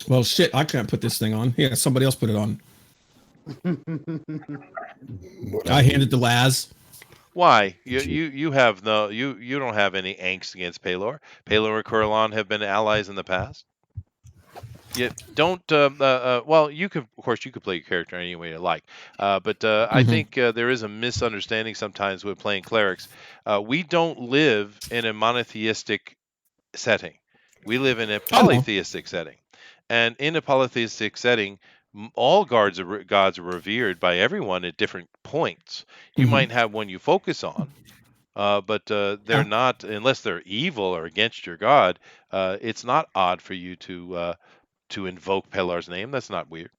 S4: Well, shit, I can't put this thing on. Yeah, somebody else put it on. I hand it to Laz.
S1: Why? You have you don't have any angst against Pelor. Pelor and Coralon have been allies in the past. You don't. Well, you could, of course, you could play your character any way you like. But I think there is a misunderstanding sometimes with playing clerics. We don't live in a monotheistic setting. We live in a polytheistic setting. And in a polytheistic setting, all gods are revered by everyone at different points. You might have one you focus on, but they're not, unless they're evil or against your god. It's not odd for you to invoke Pelor's name. That's not weird.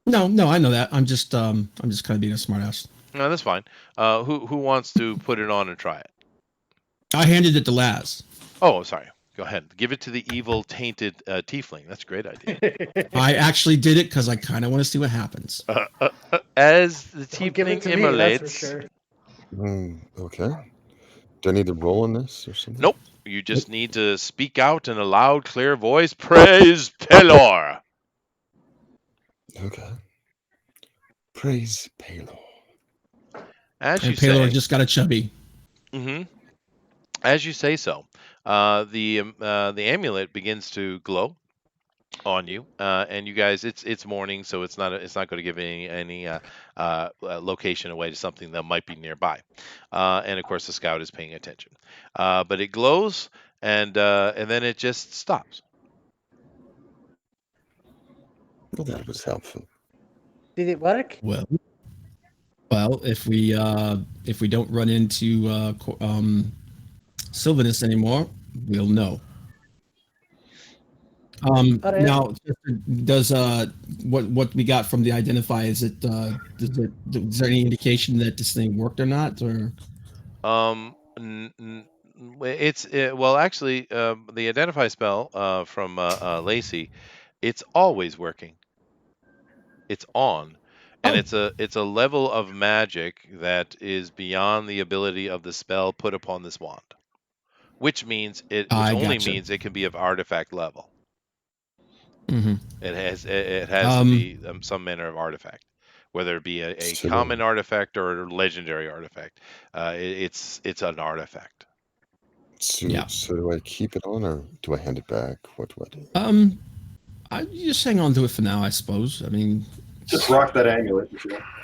S4: No, I know that. I'm just kind of being a smartass.
S1: No, that's fine. Who wants to put it on and try it?
S4: I handed it to Laz.
S1: Oh, sorry. Go ahead. Give it to the evil, tainted tiefling. That's a great idea.
S4: I actually did it because I kind of want to see what happens.
S1: As the tiefling immolates.
S3: Okay. Do I need to roll on this or something?
S1: Nope. You just need to speak out in a loud, clear voice. Praise Pelor.
S3: Okay. Praise Palor.
S1: As you
S4: And Palor
S1: say,
S4: just got a chubby.
S1: hmm as you say so, the amulet begins to glow on you, and you guys, it's morning, so it's not going to give any location away to something that might be nearby, and of course the scout is paying attention, but it glows, and then it just stops.
S3: Well, that was helpful.
S8: Did it work?
S4: Well, if we don't run into Sylvanus anymore, we'll know.
S8: Alright.
S4: Now, does what we got from the identify, is there any indication that this thing worked or not, or
S1: Well, actually, the identify spell from Lacey, it's always working. It's on, and
S4: Oh.
S1: it's a level of magic that is beyond the ability of the spell put upon this wand, which
S4: I
S1: only
S4: gotcha.
S1: means it can be of artifact level.
S4: Mm-hmm.
S1: It has to be some manner of artifact, whether it be a
S3: So
S1: common artifact or a legendary artifact. It's an artifact.
S3: So do I keep it on or do I hand it back? What do I do?
S4: I just hang on to it for now, I suppose. I mean,
S7: Just rock that amulet.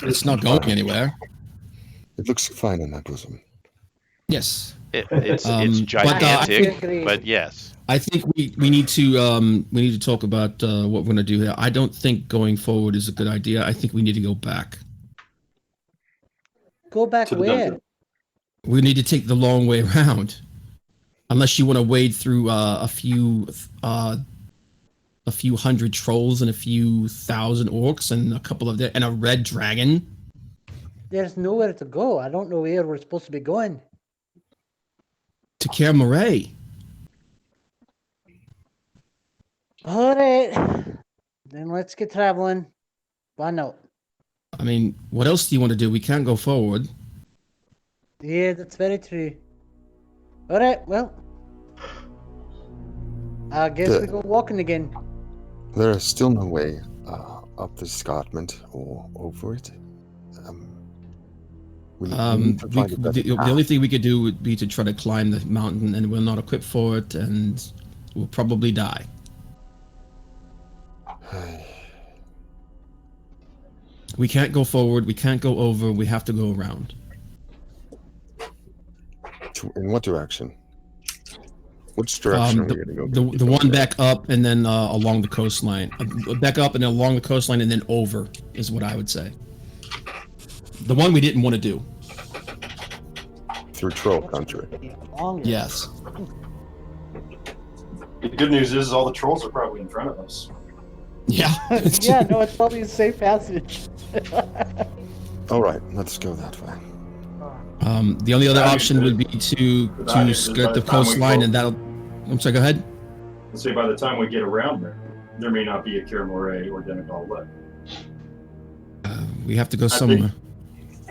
S4: it's not going anywhere.
S3: It looks fine in my bosom.
S4: Yes.
S1: It's
S4: I
S1: gigantic,
S8: agree.
S1: but yes.
S4: I think we need to talk about what we're going to do here. I don't think going forward is a good idea. I think we need to go back.
S8: Go back
S7: To the
S8: where?
S7: dungeon.
S4: We need to take the long way around, unless you want to wade through a few hundred trolls and a few thousand orcs and a couple of and a red dragon.
S8: There's nowhere to go. I don't know where we're supposed to be going.
S4: To Kaer Morhen.
S8: All right. Then let's get traveling. Why not?
S4: I mean, what else do you want to do? We can't go forward.
S8: Yeah, that's very true. All right, well. I guess we go walking again.
S3: There is still no way up the escarpment or over it. We need to find a better
S4: The
S3: path.
S4: only thing we could do would be to try to climb the mountain, and we're not equipped for it, and we'll probably die. We can't go forward. We can't go over. We have to go around.
S3: In what direction? Which direction are we going to go?
S4: The one back up and then along the coastline. Back up and then along the coastline and then over is what I would say. The one we didn't want to do.
S3: Through troll country.
S4: Yes.
S7: The good news is all the trolls are probably in front of us.
S4: Yeah.
S8: Yeah, no, it's probably a safe passage.
S3: All right, let's go that way.
S4: The only other option would be to skirt the coastline, and that'll. I'm sorry. Go ahead.
S7: Let's say by the time we get around there may not be a Kaer Morhen or Dinale left.
S4: We have to go somewhere.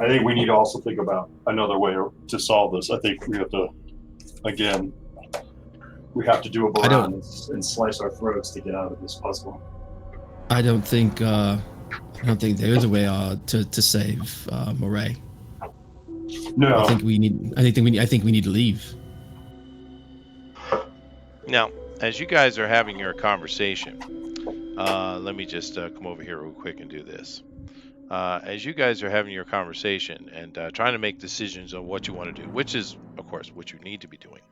S7: I think we need to also think about another way to solve this. I think we have to, again, we have to do a Baran and slice our throats to get out of this puzzle.
S4: I don't think there is a way to save Morhen.
S7: No.
S4: I think we need to leave.
S1: Now, as you guys are having your conversation, let me just come over here real quick and do this. As you guys are having your conversation and trying to make decisions on what you want to do, which is, of course, what you need to be doing.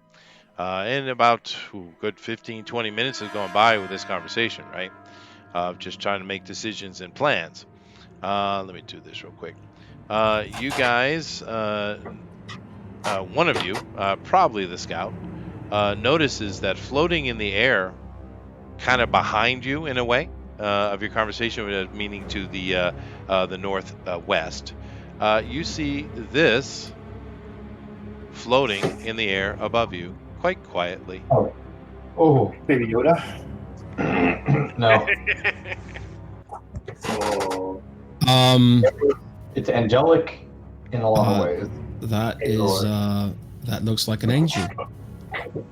S1: And about good 15, 20 minutes has gone by with this conversation, right? Just trying to make decisions and plans. Let me do this real quick. You guys, one of you, probably the scout, notices that floating in the air, kind of behind you in a way, of your conversation, meaning to the northwest, you see this floating in the air above you, quite quietly.
S6: Oh,
S7: Baby Yoda?
S6: no.
S7: Oh.
S6: It's angelic in a lot of ways.
S4: That is That looks like an angel.
S1: What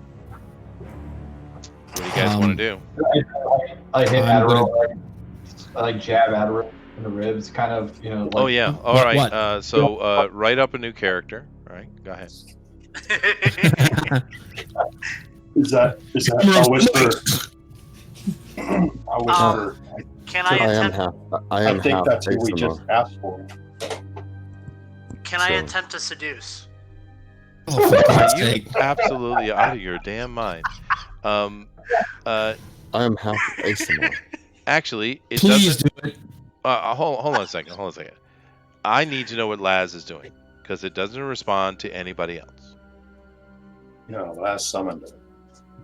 S1: do you guys want to do?
S6: I hit
S4: I'm
S6: Adderall. I like jab Adderall in the ribs, kind of, Like,
S1: Oh yeah. All
S4: What-
S1: right.
S4: what?
S1: So write up a new character. All right. Go ahead.
S7: Is that I'll whisper. I'll whisper.
S2: Can
S3: I
S2: I
S3: am
S2: attempt?
S3: half. I
S7: I
S3: am
S7: think
S3: half
S7: that's who we
S3: Asimo.
S7: just asked for.
S2: Can I
S3: So-
S2: attempt to seduce?
S4: Oh, for God's
S1: You
S4: sake.
S1: absolutely out of your damn mind.
S3: I am half Asimo.
S1: Actually, it
S4: Please
S1: doesn't.
S4: do it.
S1: Hold on a second. Hold on a second. I need to know what Laz is doing because it doesn't respond to anybody else.
S7: Last summoned it.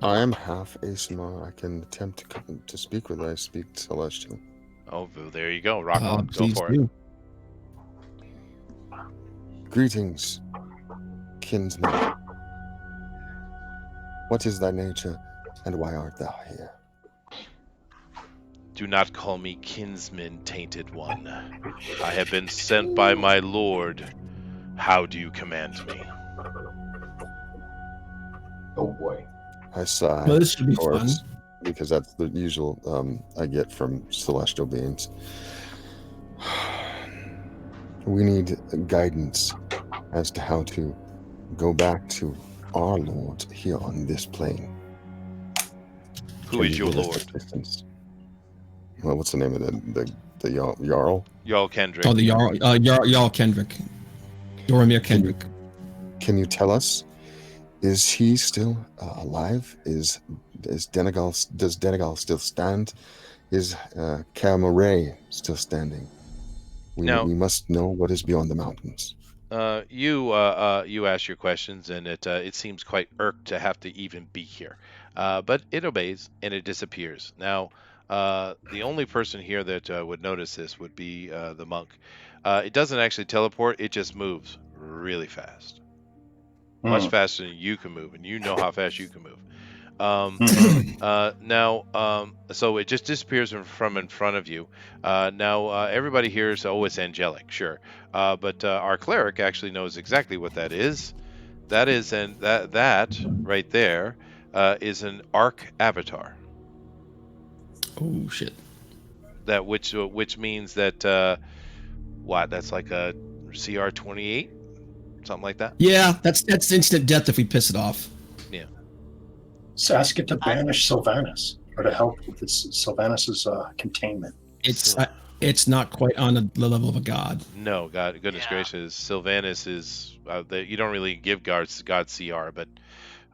S3: I am half Asimo. I can attempt to speak with. I speak Celestial.
S1: Oh, there you go. Rock on. Go
S4: Please
S1: for it.
S4: do.
S3: Greetings, kinsman. What is thy nature, and why art thou here?
S1: Do not call me kinsman, tainted one. I have been sent by my lord. How do you command me?
S6: oh boy.
S3: I sigh,
S4: Well, this should be
S3: of course,
S4: fun.
S3: because that's the usual I get from celestial beings. We need guidance as to how to go back to our Lord here on this plane.
S1: Who
S3: Can
S1: is
S3: you
S1: your
S3: give us
S1: lord?
S3: assistance? Well, what's the name of the Jarl?
S1: Jarl Kendrick.
S4: Oh, the Jarl Kendrick. Doromir Kendrick.
S3: Can you tell us? Is he still alive? Is Denegal? Does Denegal still stand? Is Kaer still standing? We must know what is beyond the mountains.
S1: You ask your questions, and it seems quite irked to have to even be here. But it obeys and it disappears. Now, the only person here that would notice this would be the monk. It doesn't actually teleport; it just moves really fast, much faster than you can move, and you know how fast you can move. So it just disappears from in front of you. Everybody here is, it's angelic, sure. But our cleric actually knows exactly what that is. That is, and that right there is an arc avatar.
S4: Oh shit.
S1: That which means that that's like a CR 28, something like that.
S4: Yeah, that's instant death if we piss it off.
S1: Yeah.
S7: So ask it to banish Sylvanas or to help with Sylvanas's containment.
S4: It's not quite on the level of a god.
S1: No, goodness gracious, Sylvanas is you don't really give God CR, but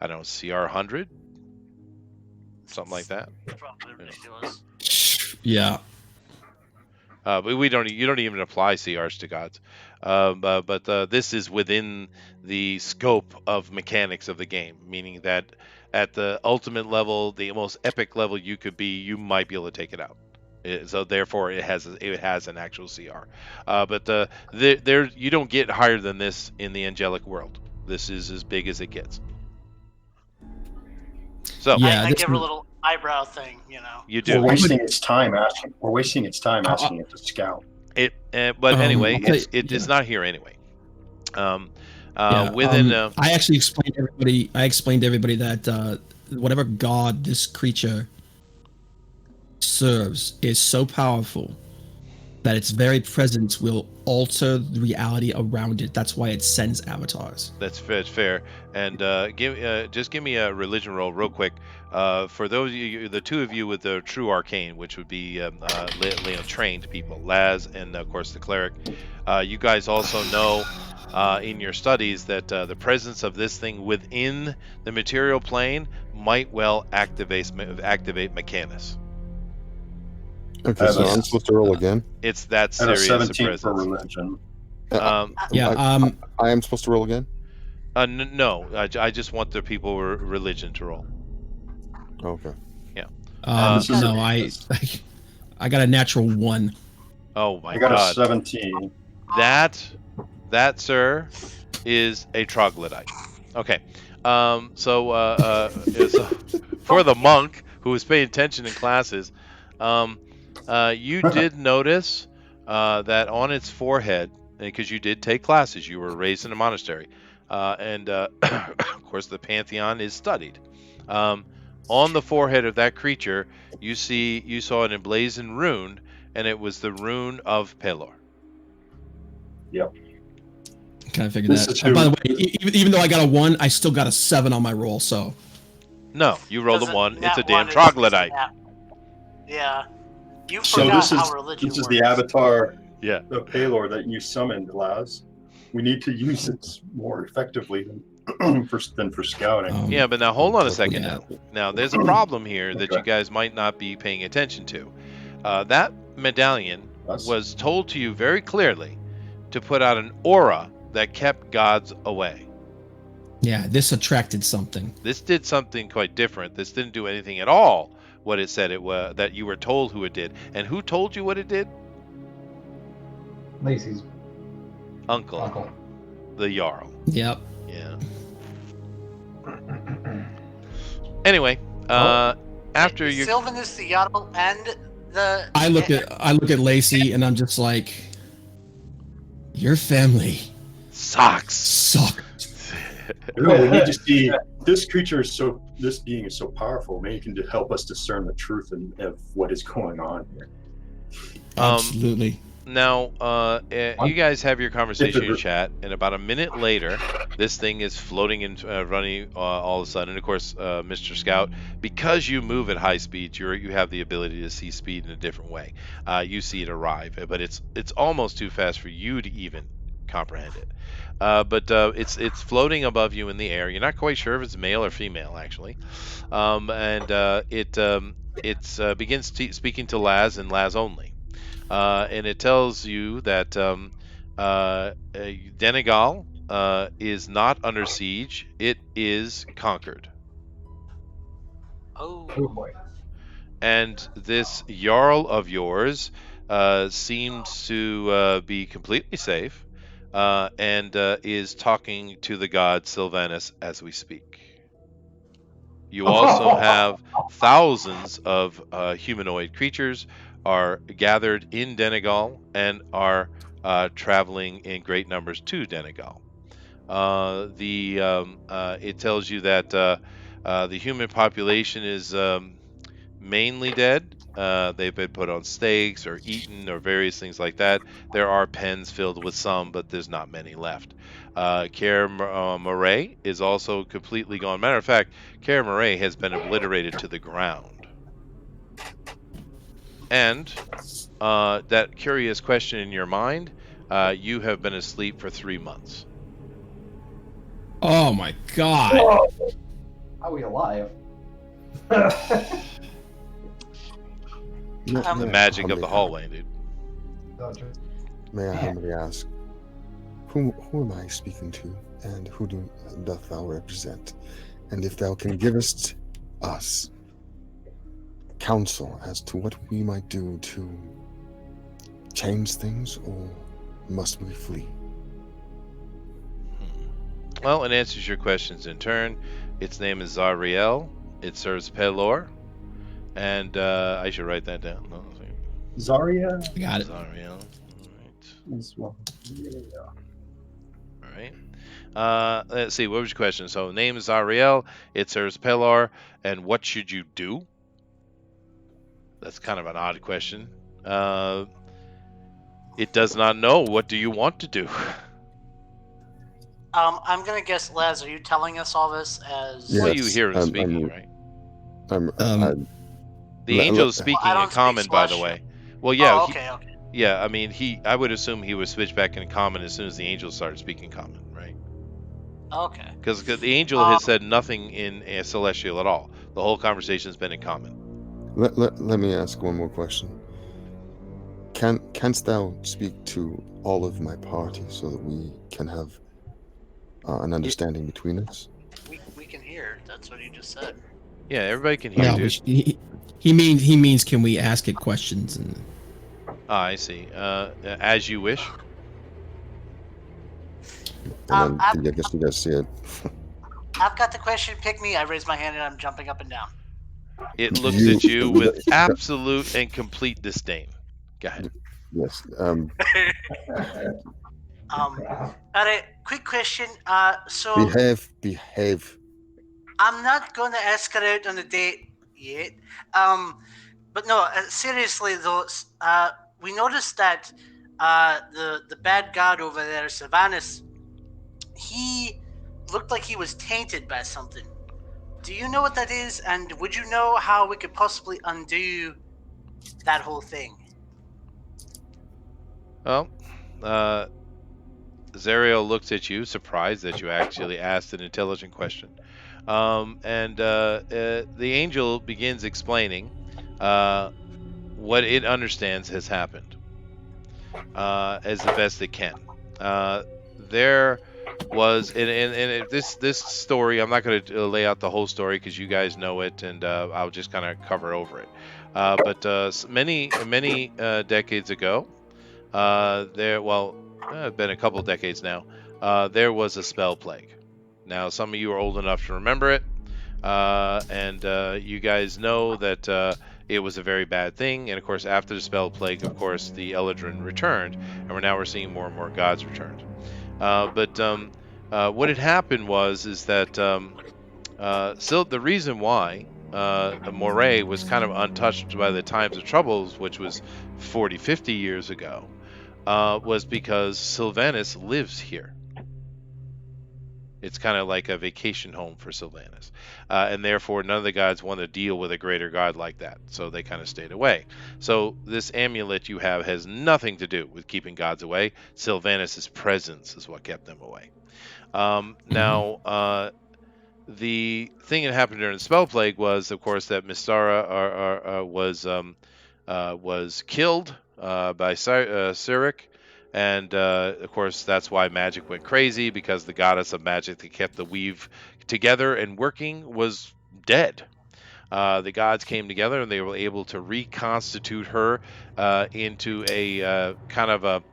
S1: I don't know, CR 100, something like that.
S2: Probably ridiculous.
S4: Yeah.
S1: But you don't even apply CRs to gods. But this is within the scope of mechanics of the game, meaning that at the ultimate level, the most epic level you could be, you might be able to take it out. So therefore, it has an actual CR. But there you don't get higher than this in the angelic world. This is as big as it gets. So
S4: Yeah,
S2: I give her a little eyebrow thing,
S1: You do.
S7: We're wasting its time asking. We're wasting its time asking it to scout.
S1: But anyway, it is not here anyway. I
S4: actually explained to everybody that whatever god this creature serves is so powerful that its very presence will alter the reality around it. That's why it sends avatars.
S1: That's fair. And just give me a religion roll real quick. For those of you, the two of you with the true arcane, which would be trained people, Laz and of course the cleric. You guys also know in your studies that the presence of this thing within the material plane might well activate Mechanus.
S3: Okay, so I'm supposed to roll again?
S1: It's that
S7: I had a
S1: serious a
S7: 17
S1: presence.
S7: for religion.
S3: I am supposed to roll again?
S1: No, I just want the people religion to roll.
S3: Okay.
S1: Yeah.
S4: No, I got a natural 1.
S1: Oh my
S7: I got
S1: god.
S7: a 17.
S1: That, sir, is a troglodyte. Okay. So for the monk who was paying attention in classes, you did notice that on its forehead, because you did take classes, you were raised in a monastery, and of course the pantheon is studied. On the forehead of that creature, you saw an emblazoned rune, and it was the rune of Pelor.
S7: Yep.
S4: Kind of figured
S7: This
S4: that.
S7: is who-
S4: By the way, even though I got a 1, I still got a 7 on my roll. So
S1: No, you rolled a
S2: Doesn't-
S1: 1. It's
S2: nat
S1: a damn
S2: one is
S1: troglodyte.
S2: nat- Yeah. You
S7: So
S2: forgot
S7: this is
S2: how religion
S7: this is
S2: works.
S7: the avatar
S1: Yeah.
S7: of Palor that you summoned, Laz. We need to use it more effectively than for scouting.
S1: Yeah, but now hold on a
S3: Okay.
S1: second
S4: Yeah.
S1: now. Now, there's a problem here that
S7: Okay.
S1: you guys might not be paying attention to. That medallion
S7: Us?
S1: was told to you very clearly to put out an aura that kept gods away.
S4: yeah, this attracted something.
S1: This did something quite different. This didn't do anything at all what it said it was, that you were told who it did. And who told you what it did?
S6: Lacey's
S1: Uncle,
S6: uncle.
S1: the Jarl.
S4: Yep.
S1: Yeah. Anyway, after you
S2: Sylvanus the Jarl and the.
S4: I look at Lacey and I'm just like, your family
S1: socks.
S4: suck.
S7: No, we need to see this creature is so. This being is so powerful. Maybe it can help us discern the truth of what is going on here.
S4: Absolutely.
S1: Now, you guys have your conversation in
S7: If it-
S1: chat, and about a minute later, this thing is floating and running all of a sudden. And of course, Mr. Scout, because you move at high speed, you have the ability to see speed in a different way. You see it arrive, but it's almost too fast for you to even comprehend it. But it's floating above you in the air. You're not quite sure if it's male or female, actually. It begins speaking to Laz and Laz only. And it tells you that Denegal is not under siege. It is conquered.
S6: Oh
S2: Oh.
S6: boy.
S1: And this Jarl of yours seems to be completely safe and is talking to the god Sylvanus as we speak. You also have thousands of humanoid creatures are gathered in Denegal and are traveling in great numbers to Denegal. It tells you that the human population is mainly dead. They've been put on stakes or eaten or various things like that. There are pens filled with some, but there's not many left. Kaer Murray is also completely gone. Matter of fact, Kaer Murray has been obliterated to the ground. And that curious question in your mind, you have been asleep for 3 months.
S4: Oh my god.
S6: How are we alive?
S3: No,
S1: The
S3: may I
S1: magic of
S3: humbly-
S1: the hallway, dude.
S3: May I humbly ask, who am I speaking to, and who doth thou represent? And if thou can give us counsel as to what we might do to change things, or must we flee?
S1: Well, it answers your questions in turn. Its name is Zariel. It serves Pelor. And I should write that down. No,
S7: Zarya
S4: Got it.
S1: Zariel.
S7: is one.
S1: All right. Let's see. What was your question? So, name is Zariel. It serves Pelor. And what should you do? That's kind of an odd question. It does not know. What do you want to do?
S2: I'm gonna guess, Les, are you telling us all this as?
S3: Yeah.
S1: Well, you
S3: Yes,
S1: hear him
S3: I'm-
S1: speaking,
S3: I'm-
S1: right? The
S3: le-
S1: angel is
S3: le-
S1: speaking
S2: Well, I
S1: in
S2: don't speak
S1: common, by the
S2: Celestial.
S1: way. Well, yeah.
S2: Oh, okay, okay.
S1: Yeah, I mean, I would assume he would switch back in common as soon as the angel started speaking common, right?
S2: Okay.
S1: Because the angel has said nothing in celestial at all. The whole conversation's been in common.
S3: let me ask one more question. Canst thou speak to all of my party so that we can have an understanding between us?
S2: We can hear. That's what you just said.
S1: Yeah, everybody can hear,
S4: No,
S1: dude.
S4: he means can we ask it questions and
S1: Ah, I see. As you wish.
S3: And then, I guess you guys see it.
S2: I've got the question. Pick me. I raise my hand and I'm jumping up and down.
S1: It looks
S3: You-
S1: at you with absolute and complete disdain. Go ahead.
S3: Yes.
S2: All right, quick question. So
S3: Behave.
S2: I'm not gonna ask her out on a date yet. But no, seriously though, we noticed that the bad god over there, Sylvanus, he looked like he was tainted by something. Do you know what that is? And would you know how we could possibly undo that whole thing?
S1: Well, Zariel looks at you, surprised that you actually asked an intelligent question. The angel begins explaining what it understands has happened as the best it can. There was, this story, I'm not going to lay out the whole story because you guys know it, and I'll just kind of cover over it. Many decades ago, been a couple decades now, there was a spell plague. Now, some of you are old enough to remember it, you guys know that it was a very bad thing. And of course, after the spell plague, of course, the Eldrin returned, and we're seeing more and more gods returned. What had happened is that the reason why Moray was kind of untouched by the times of troubles, which was 40, 50 years ago, was because Sylvanus lives here. It's kind of like a vacation home for Sylvanus. And therefore, none of the gods want to deal with a greater god like that. So they kind of stayed away. So this amulet you have has nothing to do with keeping gods away. Sylvanus' presence is what kept them away. The thing that happened during the spell plague was, of course, that Mystara was killed by Cyric. And of course, that's why magic went crazy, because the goddess of magic that kept the weave together and working was dead. The gods came together and they were able to reconstitute her into a kind of a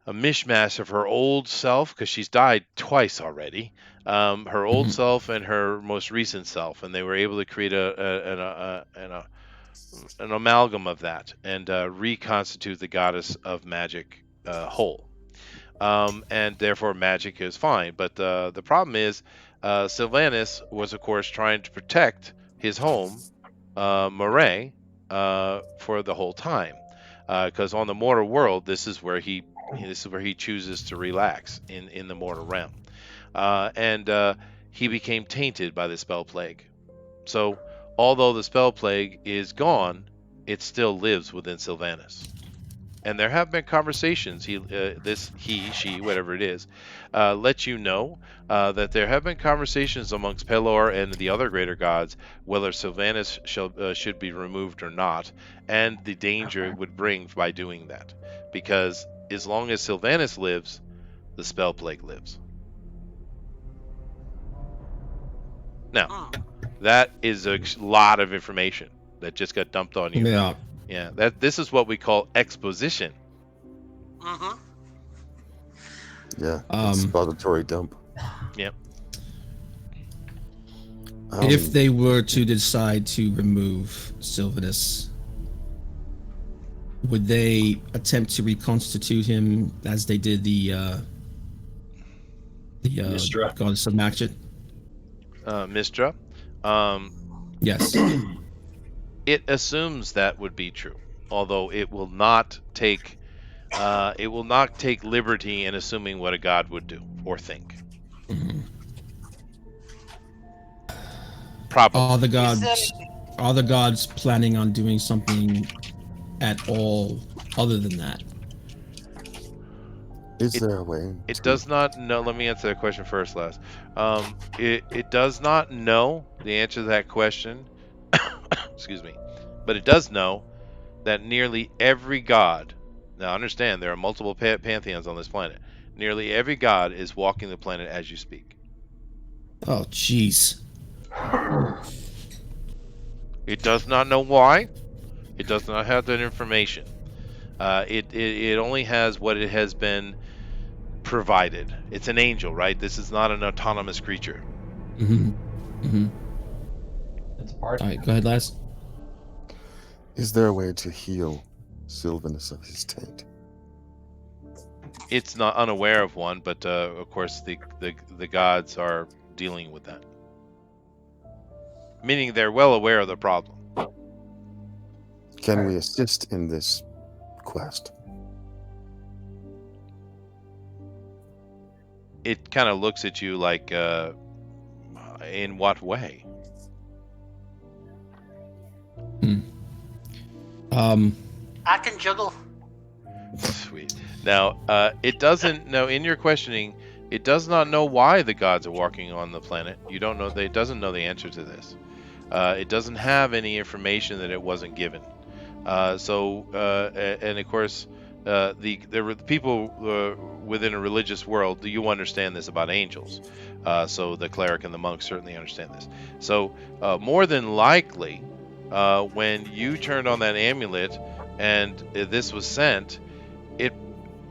S1: mishmash of her old self, because she's died twice already. Her old self and her most recent self, and they were able to create an amalgam of that and reconstitute the goddess of magic whole. And therefore magic is fine. But the problem is Sylvanus was, of course, trying to protect his home, Moray, for the whole time. Because on the mortal world, this is where he chooses to relax in the mortal realm. He became tainted by the spell plague. So although the spell plague is gone, it still lives within Sylvanus. And there have been conversations, she, whatever it is, let you know that there have been conversations amongst Pelor and the other greater gods whether Sylvanus should be removed or not, and the danger it would bring by doing that. Because as long as Sylvanus lives, the spell plague lives. Now, that is a lot of information that just got dumped on you. Yeah, this is what we call exposition.
S2: Mm-hmm.
S3: Yeah, expository dump.
S1: Yep.
S4: If they were to decide to remove Sylvanus, would they attempt to reconstitute him as they did the goddess of magic?
S1: Mystra?
S4: Yes.
S1: It assumes that would be true, although it will not take liberty in assuming what a god would do or think. Probably.
S4: Are the gods planning on doing something at all other than that?
S3: Is there a way?
S1: It does not know. Let me answer that question first, Les. It does not know the answer to that question. Excuse me. But it does know that nearly every god, now understand there are multiple pantheons on this planet, nearly every god is walking the planet as you speak.
S4: Oh, jeez.
S1: It does not know why. It does not have that information. It only has what it has been provided. It's an angel, right? This is not an autonomous creature.
S6: It's a party.
S4: All right, go ahead, Les.
S3: Is there a way to heal Sylvanus of his taint?
S1: It's not unaware of one, but of course the gods are dealing with that. Meaning they're well aware of the problem.
S3: Can we assist in this quest?
S1: It kind of looks at you like, in what way?
S2: I can juggle.
S1: Sweet. Now, it doesn't know, in your questioning, it does not know why the gods are walking on the planet. You don't know. It doesn't know the answer to this. It doesn't have any information that it wasn't given. And of course, the people within a religious world, you understand this about angels. So the cleric and the monk certainly understand this. So more than likely, when you turned on that amulet and this was sent,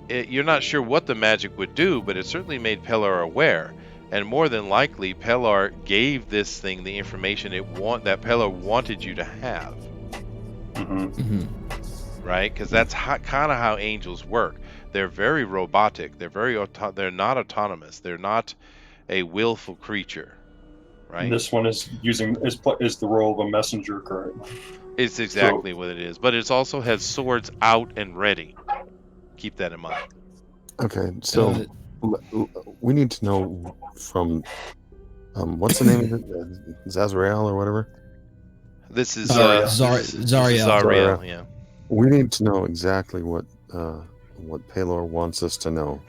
S1: you're not sure what the magic would do, but it certainly made Pelar aware. And more than likely, Pelar gave this thing the information that Pelar wanted you to have. Right? Because that's kind of how angels work. They're very robotic. They're not autonomous. They're not a willful creature. Right?
S7: And this one is is the role of a messenger currently.
S1: It's exactly what it is. But it also has swords out and ready. Keep that in mind.
S3: Okay, so we need to know from what's the name of it? Zazrael or whatever?
S1: This is
S4: Zariel.
S1: Zariel, yeah.
S3: We need to know exactly what Pelor wants us to know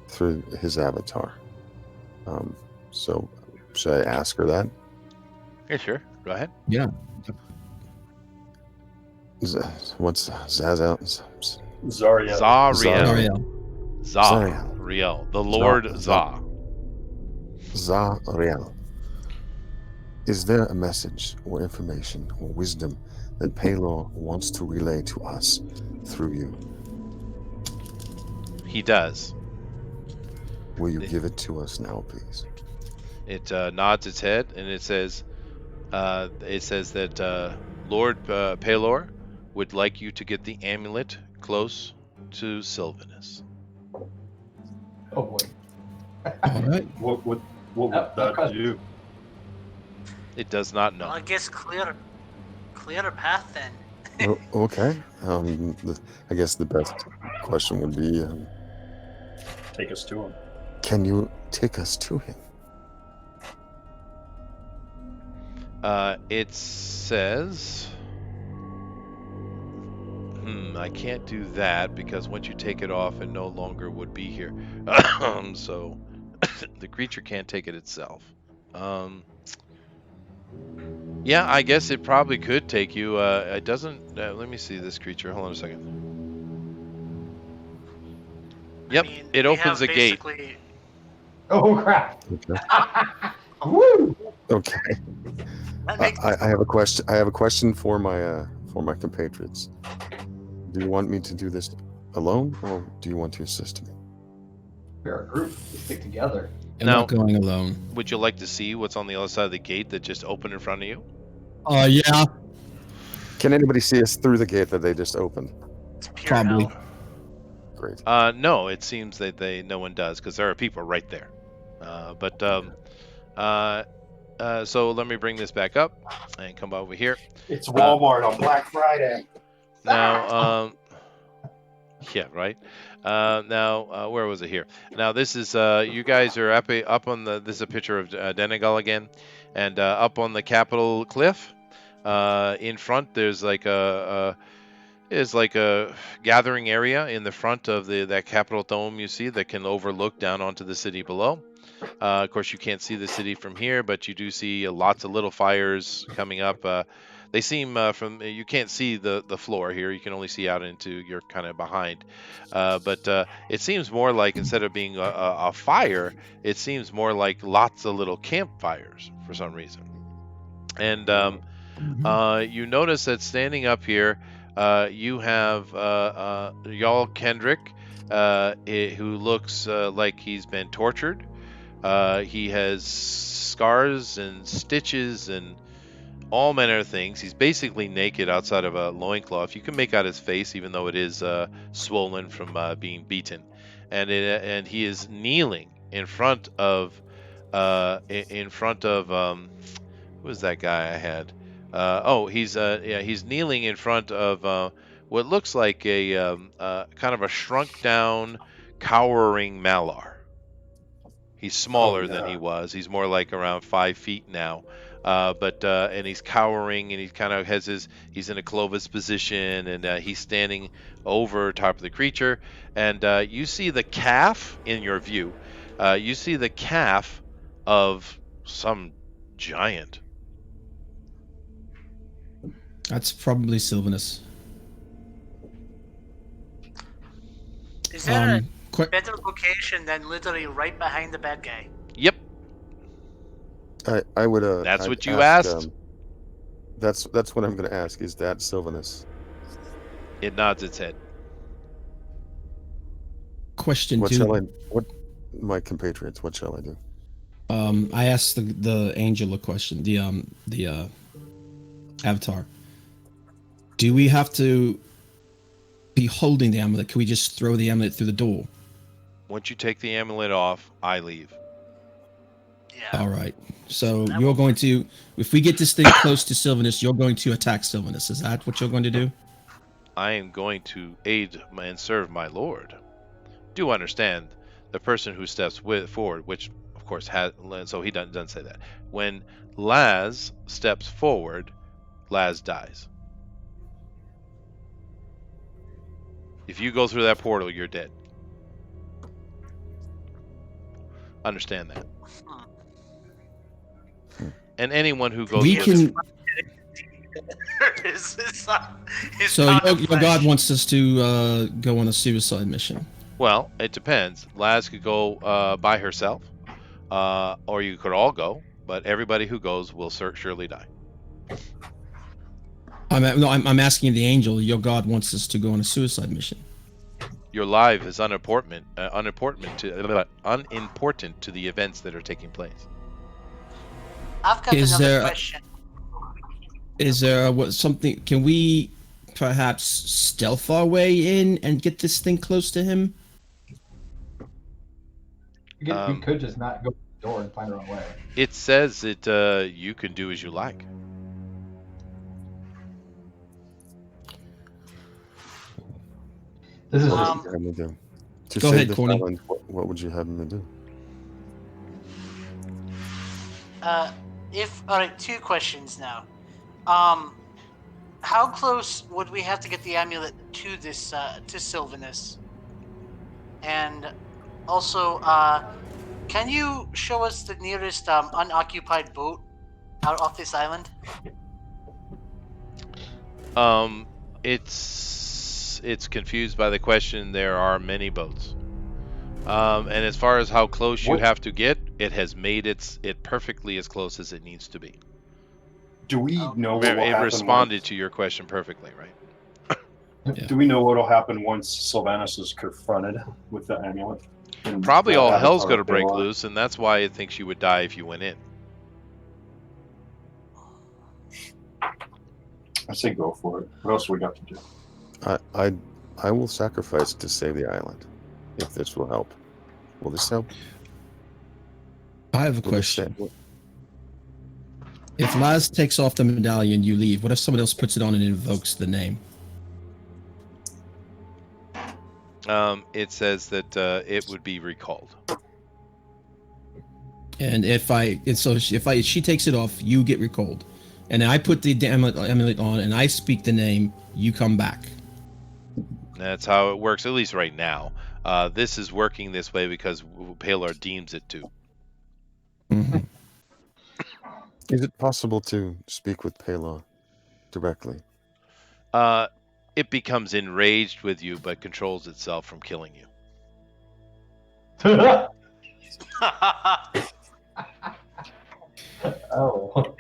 S3: through his avatar. So should I ask her that?
S1: Yeah, sure. Go ahead.
S4: Yeah.
S3: What's Zazel?
S7: Zariel.
S1: Zariel. The Lord Za.
S3: Zariel. Is there a message or information or wisdom that Pelor wants to relay to us through you?
S1: He does.
S3: Will you give it to us now, please?
S1: It nods its head and it says that Lord Pelor would like you to get the amulet close to Sylvanus.
S6: Oh boy.
S4: All right.
S7: What would that do?
S1: It does not know.
S2: Well, I guess clear a path then.
S3: Okay. I guess the best question would be,
S7: Take us to him.
S3: can you take us to him?
S1: It says, I can't do that because once you take it off, it no longer would be here. So the creature can't take it itself. Yeah, I guess it probably could take you. It doesn't. Let me see this creature. Hold on a second. Yep, it opens a gate.
S6: Oh crap!
S3: Okay.
S6: Woo!
S3: Okay. I have a question. I have a question for my compatriots. Do you want me to do this alone, or do you want to assist me?
S6: We're a group. We stick together.
S4: I'm
S1: Now-
S4: not going alone.
S1: Would you like to see what's on the other side of the gate that just opened in front of you?
S4: Yeah,
S3: Can anybody see us through the gate that they just opened?
S2: It's pure
S4: probably.
S2: hell.
S3: Great.
S1: No, it seems that no one does because there are people right there. So let me bring this back up and come over here.
S7: It's Walmart on Black Friday.
S1: Now, yeah, right. Now, where was it here? Now, this is you guys are up on the. This is a picture of Dinale again, and up on the Capitol cliff. In front, there's like a gathering area in the front of that Capitol dome you see that can overlook down onto the city below. Of course, you can't see the city from here, but you do see lots of little fires coming up. They seem you can't see the floor here. You can only see out into your kind of behind. But it seems more like instead of being a fire, it seems more like lots of little campfires for some reason. And you notice that standing up here, you have Jarl Kendrick, who looks like he's been tortured. He has scars and stitches and all manner of things. He's basically naked outside of a loincloth. You can make out his face, even though it is swollen from being beaten. and he is kneeling in front of who was that guy I had? He's kneeling in front of what looks like a kind of a shrunk down, cowering Malar. He's smaller than he was. He's more like around 5 feet now. And he's cowering, and he kind of he's in a Clovis position, and he's standing over top of the creature. And you see the calf in your view. You see the calf of some giant.
S4: That's probably Sylvanus.
S2: Is there a
S4: Quick.
S2: better location than literally right behind the bad guy?
S1: Yep,
S3: I would.
S1: that's
S3: I'd
S1: what you
S3: ask,
S1: asked.
S3: That's what I'm going to ask. Is that Sylvanus?
S1: It nods its head.
S4: Question
S3: What
S4: 2.
S3: shall I? What, my compatriots? What shall I do?
S4: I asked the angel a question. The avatar. Do we have to be holding the amulet? Can we just throw the amulet through the door?
S1: Once you take the amulet off, I leave.
S2: Yeah.
S4: All right. So you're going to, if we get this thing close to Sylvanus, you're going to attack Sylvanus. Is that what you're going to do?
S1: I am going to aid and serve my lord. Do understand, the person who steps forward, which of course has, so he doesn't say that. When Laz steps forward, Laz dies. If you go through that portal, you're dead. Understand that. And anyone who goes
S4: We
S1: with
S4: can. So your god wants us to go on a suicide mission.
S1: Well, it depends. Laz could go by herself, or you could all go. But everybody who goes will surely die.
S4: I'm asking the angel. Your god wants us to go on a suicide mission.
S1: Your life is unimportant to the events that are taking place.
S2: I've got another question.
S4: Is there something? Can we perhaps stealth our way in and get this thing close to him?
S6: We could just not go to the door and find our own way.
S1: It says that you can do as you like.
S6: This is
S3: What would you have me do? To
S4: Go
S3: save
S4: ahead,
S3: this
S4: Corny.
S3: island, what would you have me do?
S2: All right, 2 questions now. How close would we have to get the amulet to this to Sylvanus? And also, can you show us the nearest unoccupied boat out off this island?
S1: It's confused by the question. There are many boats. And as far as how close you have to get, it has made it perfectly as close as it needs to be.
S7: Do we know what will
S1: It
S7: happen?
S1: responded to your question perfectly, right?
S4: Yeah.
S7: Do we know what will happen once Sylvanus is confronted with the amulet? And
S1: Probably all
S7: Avatar
S1: hell's going to
S7: of
S1: break
S7: Baelor?
S1: loose, and that's why it thinks you would die if you went in.
S7: I say go for it. What else do we got to do?
S3: I will sacrifice to save the island, if this will help. Will this help?
S4: I have a
S3: Will this
S4: question.
S3: save-
S4: If Laz takes off the medallion, you leave. What if someone else puts it on and invokes the name?
S1: It says that it would be recalled.
S4: And if she takes it off, you get recalled. And I put the amulet on and I speak the name, you come back.
S1: That's how it works, at least right now. This is working this way because Baelor deems it to.
S4: Mhm.
S3: Is it possible to speak with Paylor directly?
S1: It becomes enraged with you, but controls itself from killing you.
S6: Oh.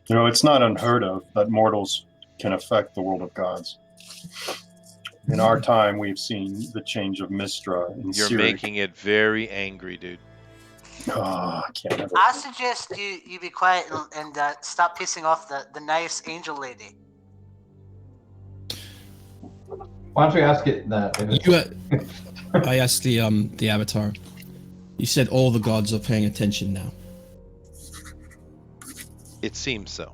S7: You know, it's not unheard of that mortals can affect the world of gods. In our time, we've seen the change of Mistra and
S1: You're
S7: Cyric.
S1: making it very angry, dude.
S7: Oh, I can't ever.
S2: I suggest you be quiet and stop pissing off the nice angel lady.
S6: Why don't you ask it that?
S4: You, I asked the avatar. You said all the gods are paying attention now.
S1: It seems so.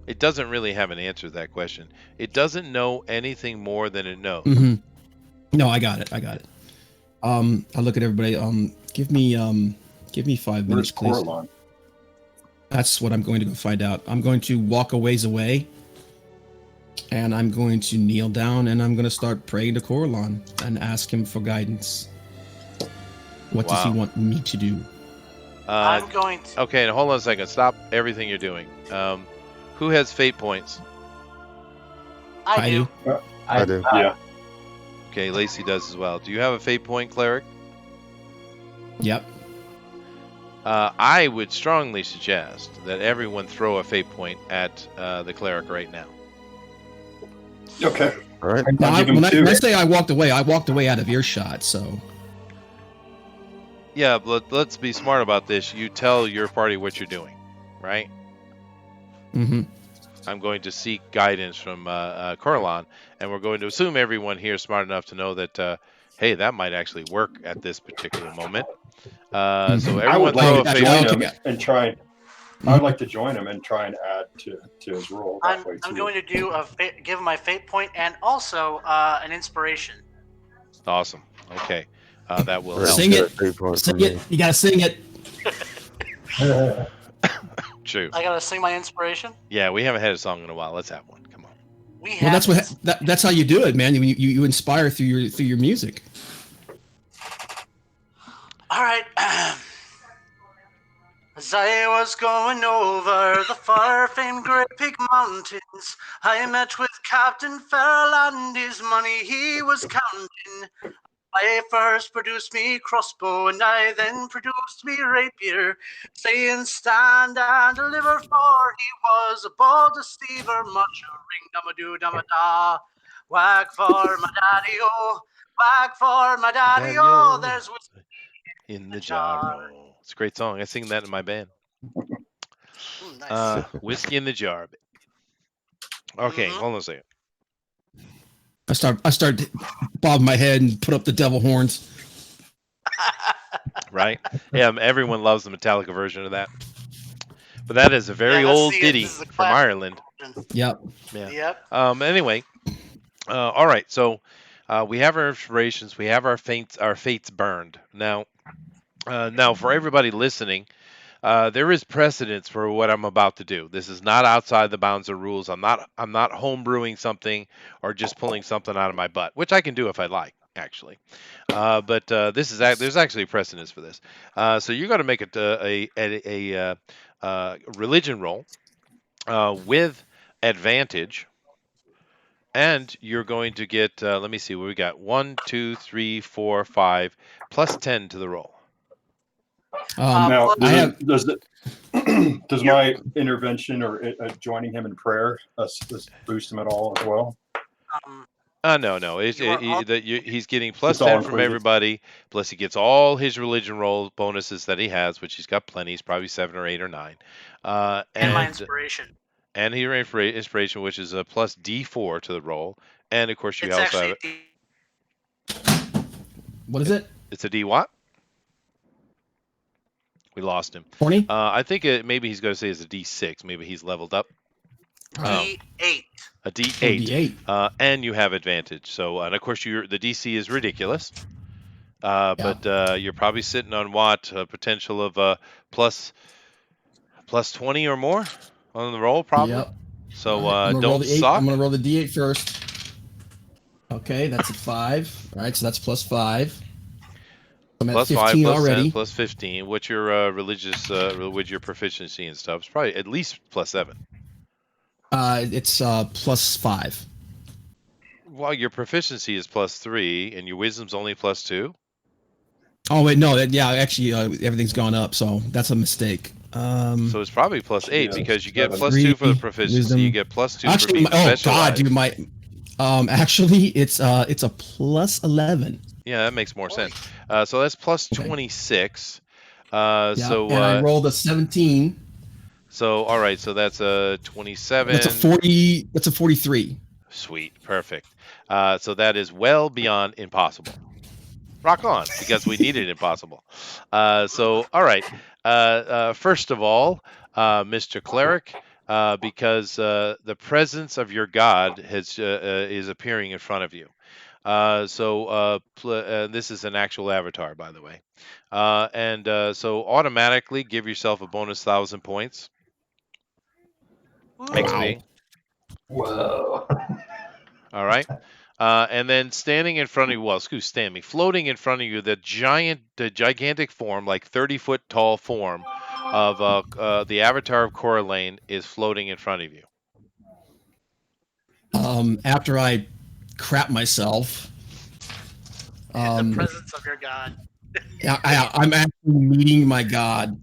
S1: It doesn't really have an answer to that question. It doesn't know anything more than it knows.
S4: Mm-hmm. No, I got it. I look at everybody. Give me 5 minutes,
S7: Where's
S4: please.
S7: Coralon?
S4: That's what I'm going to go find out. I'm going to walk a ways away, and I'm going to kneel down, and I'm going to start praying to Coralon and ask him for guidance. What does he
S1: Wow.
S4: want me to do?
S2: I'm going to.
S1: Okay, hold on a second. Stop everything you're doing. Who has fate points?
S2: I do.
S3: I do.
S7: Yeah.
S1: Okay, Lacey does as well. Do you have a fate point, cleric?
S4: Yep.
S1: I would strongly suggest that everyone throw a fate point at the cleric right now.
S7: Okay.
S3: All right.
S4: Now,
S7: I'll give him
S4: when I
S7: 2.
S4: say I walked away out of earshot. So
S1: Yeah, but let's be smart about this. You tell your party what you're doing, right?
S4: mm-hmm.
S1: I'm going to seek guidance from Coralon, and we're going to assume everyone here is smart enough to know that, hey, that might actually work at this particular moment. So
S7: I
S1: everyone
S7: would
S1: throw a
S7: like to
S1: fate
S7: join
S1: point.
S7: him and try. I'd like to join him and try and add to his role that
S2: I'm
S7: way too.
S2: going to do give him my fate point and also an inspiration.
S1: Awesome. Okay, that will
S3: All right,
S1: help.
S4: Sing
S3: get
S4: it.
S3: a fate point
S4: Sing
S3: from
S4: it.
S3: me.
S4: You gotta sing it.
S1: True.
S2: I gotta sing my inspiration.
S1: Yeah, we haven't had a song in a while. Let's have one. Come on.
S2: We
S4: Well,
S2: have.
S4: that's how you do it, man. You inspire through your music.
S2: All right. As I was going over the far-famed Great Peak Mountains, I met with Captain Farrell and his money he was counting. I first produced me crossbow, and I then produced me rapier, saying stand and deliver, for he was a bold deceiver, much a ring-dum-a-doo-dum-a-da. Whack for my daddy-o, whack for my daddy-o, there's whiskey
S1: In the jar. It's a great song. I sing that in my band.
S2: Nice.
S1: Whiskey in the jar. Okay, hold on a second.
S4: I start bobbing my head and put up the devil horns.
S1: Right? Yeah, everyone loves the Metallica version of that. But that is a very old ditty
S2: this is a
S1: from
S2: classic
S1: Ireland.
S4: Yep.
S1: Yeah.
S2: Yep.
S1: Anyway, all right. So we have our inspirations. We have our fates burned. Now for everybody listening, there is precedence for what I'm about to do. This is not outside the bounds of rules. I'm not homebrewing something or just pulling something out of my butt, which I can do if I like, actually. But there's actually precedence for this. So you're going to make a religion roll with advantage, and you're going to get. Let me see what we got. 1, 2, 3, 4, 5, plus 10 to the roll.
S7: Now,
S4: I have-
S7: does my intervention or joining him in prayer boost him at all as well?
S1: No. He's getting plus
S7: It's all
S1: 10 from
S7: included.
S1: everybody. Plus he gets all his religion roll bonuses that he has, which he's got plenty. He's probably 7 or 8 or 9.
S2: And my inspiration.
S1: And your inspiration, which is a plus D4 to the roll. And of course, you
S2: It's
S1: also have
S2: actually
S4: What is it?
S1: it's a D what? We lost him.
S4: 20?
S1: I think maybe he's going to say it's a D6. Maybe he's leveled up.
S2: D8.
S1: A D8.
S4: D8.
S1: And you have advantage. So, and of course, the DC is ridiculous. But you're probably sitting on what? A potential of plus 20 or more on the roll, probably.
S4: Yep.
S1: So
S4: I'm gonna roll
S1: don't
S4: the 8.
S1: suck.
S4: I'm gonna roll the D8 first. Okay, that's a 5. All right, so that's plus 5. I'm at
S1: Plus 5,
S4: 15
S1: plus
S4: already.
S1: 10, plus 15. What's your religious, with your proficiency and stuff? It's probably at least plus 7.
S4: It's plus 5.
S1: Well, your proficiency is plus 3, and your wisdom's only plus 2.
S4: Oh wait, no, actually everything's gone up, so that's a mistake.
S1: So it's probably plus 8
S7: Yeah,
S1: because you get
S7: 7.
S1: plus 2 for the
S4: 3,
S1: proficiency.
S4: wisdom.
S1: You get plus 2
S4: Actually,
S1: for being specialized.
S4: God, you might. Actually, it's a plus 11.
S1: Yeah, that makes more sense. So that's plus 26.
S4: Yeah,
S1: So
S4: and I rolled a 17.
S1: So all right, so that's a 27.
S4: That's a 40. That's a 43.
S1: Sweet, perfect. So that is well beyond impossible. Rock on, because we needed impossible. So, all right. First of all, Mr. Cleric, because the presence of your god is appearing in front of you. This is an actual avatar, by the way. So automatically give yourself a bonus 1,000 points XP.
S6: Whoa.
S1: All right. And then standing in front of you, floating in front of you, the gigantic form, like 30-foot tall form of the avatar of Coraline is floating in front of you.
S4: After I crap myself,
S2: In the presence of your god.
S4: I'm actually meeting my god.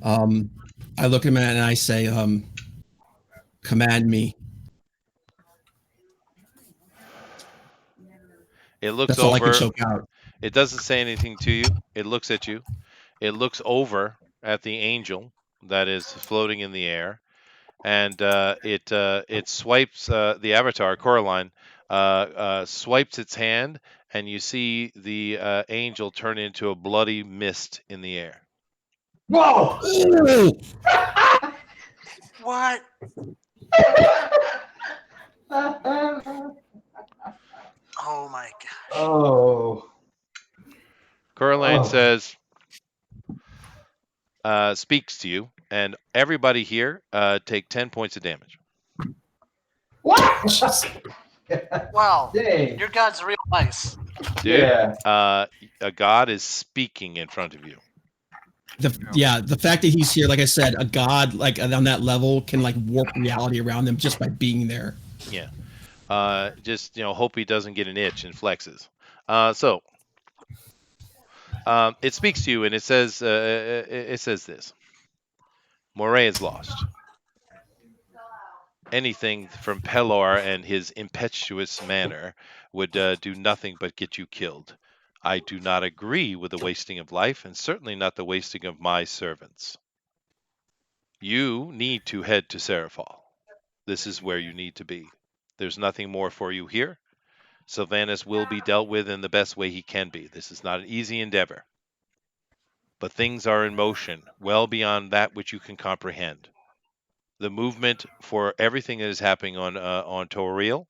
S4: I look at him and I say, command me.
S1: It looks
S4: That's all I can
S1: over.
S4: choke out.
S1: It doesn't say anything to you. It looks at you. It looks over at the angel that is floating in the air, and it swipes the avatar Coraline, swipes its hand, and you see the angel turn into a bloody mist in the air.
S6: Whoa!
S2: What? Oh my god.
S6: Oh.
S1: Coraline says, speaks to you, and everybody here take 10 points of damage.
S6: What?
S2: Wow.
S6: Dang.
S2: Your god's real nice.
S1: Dude,
S6: Yeah.
S1: a god is speaking in front of you.
S4: The fact that he's here, like I said, a god like on that level can like warp reality around them just by being there.
S1: Yeah. Just hope he doesn't get an itch and flexes. It speaks to you and it says this: Moray is lost. Anything from Pelor and his impetuous manner would do nothing but get you killed. I do not agree with the wasting of life, and certainly not the wasting of my servants. You need to head to Serafal. This is where you need to be. There's nothing more for you here. Sylvanas will be dealt with in the best way he can be. This is not an easy endeavor. But things are in motion, well beyond that which you can comprehend. The movement for everything that is happening on Toriel,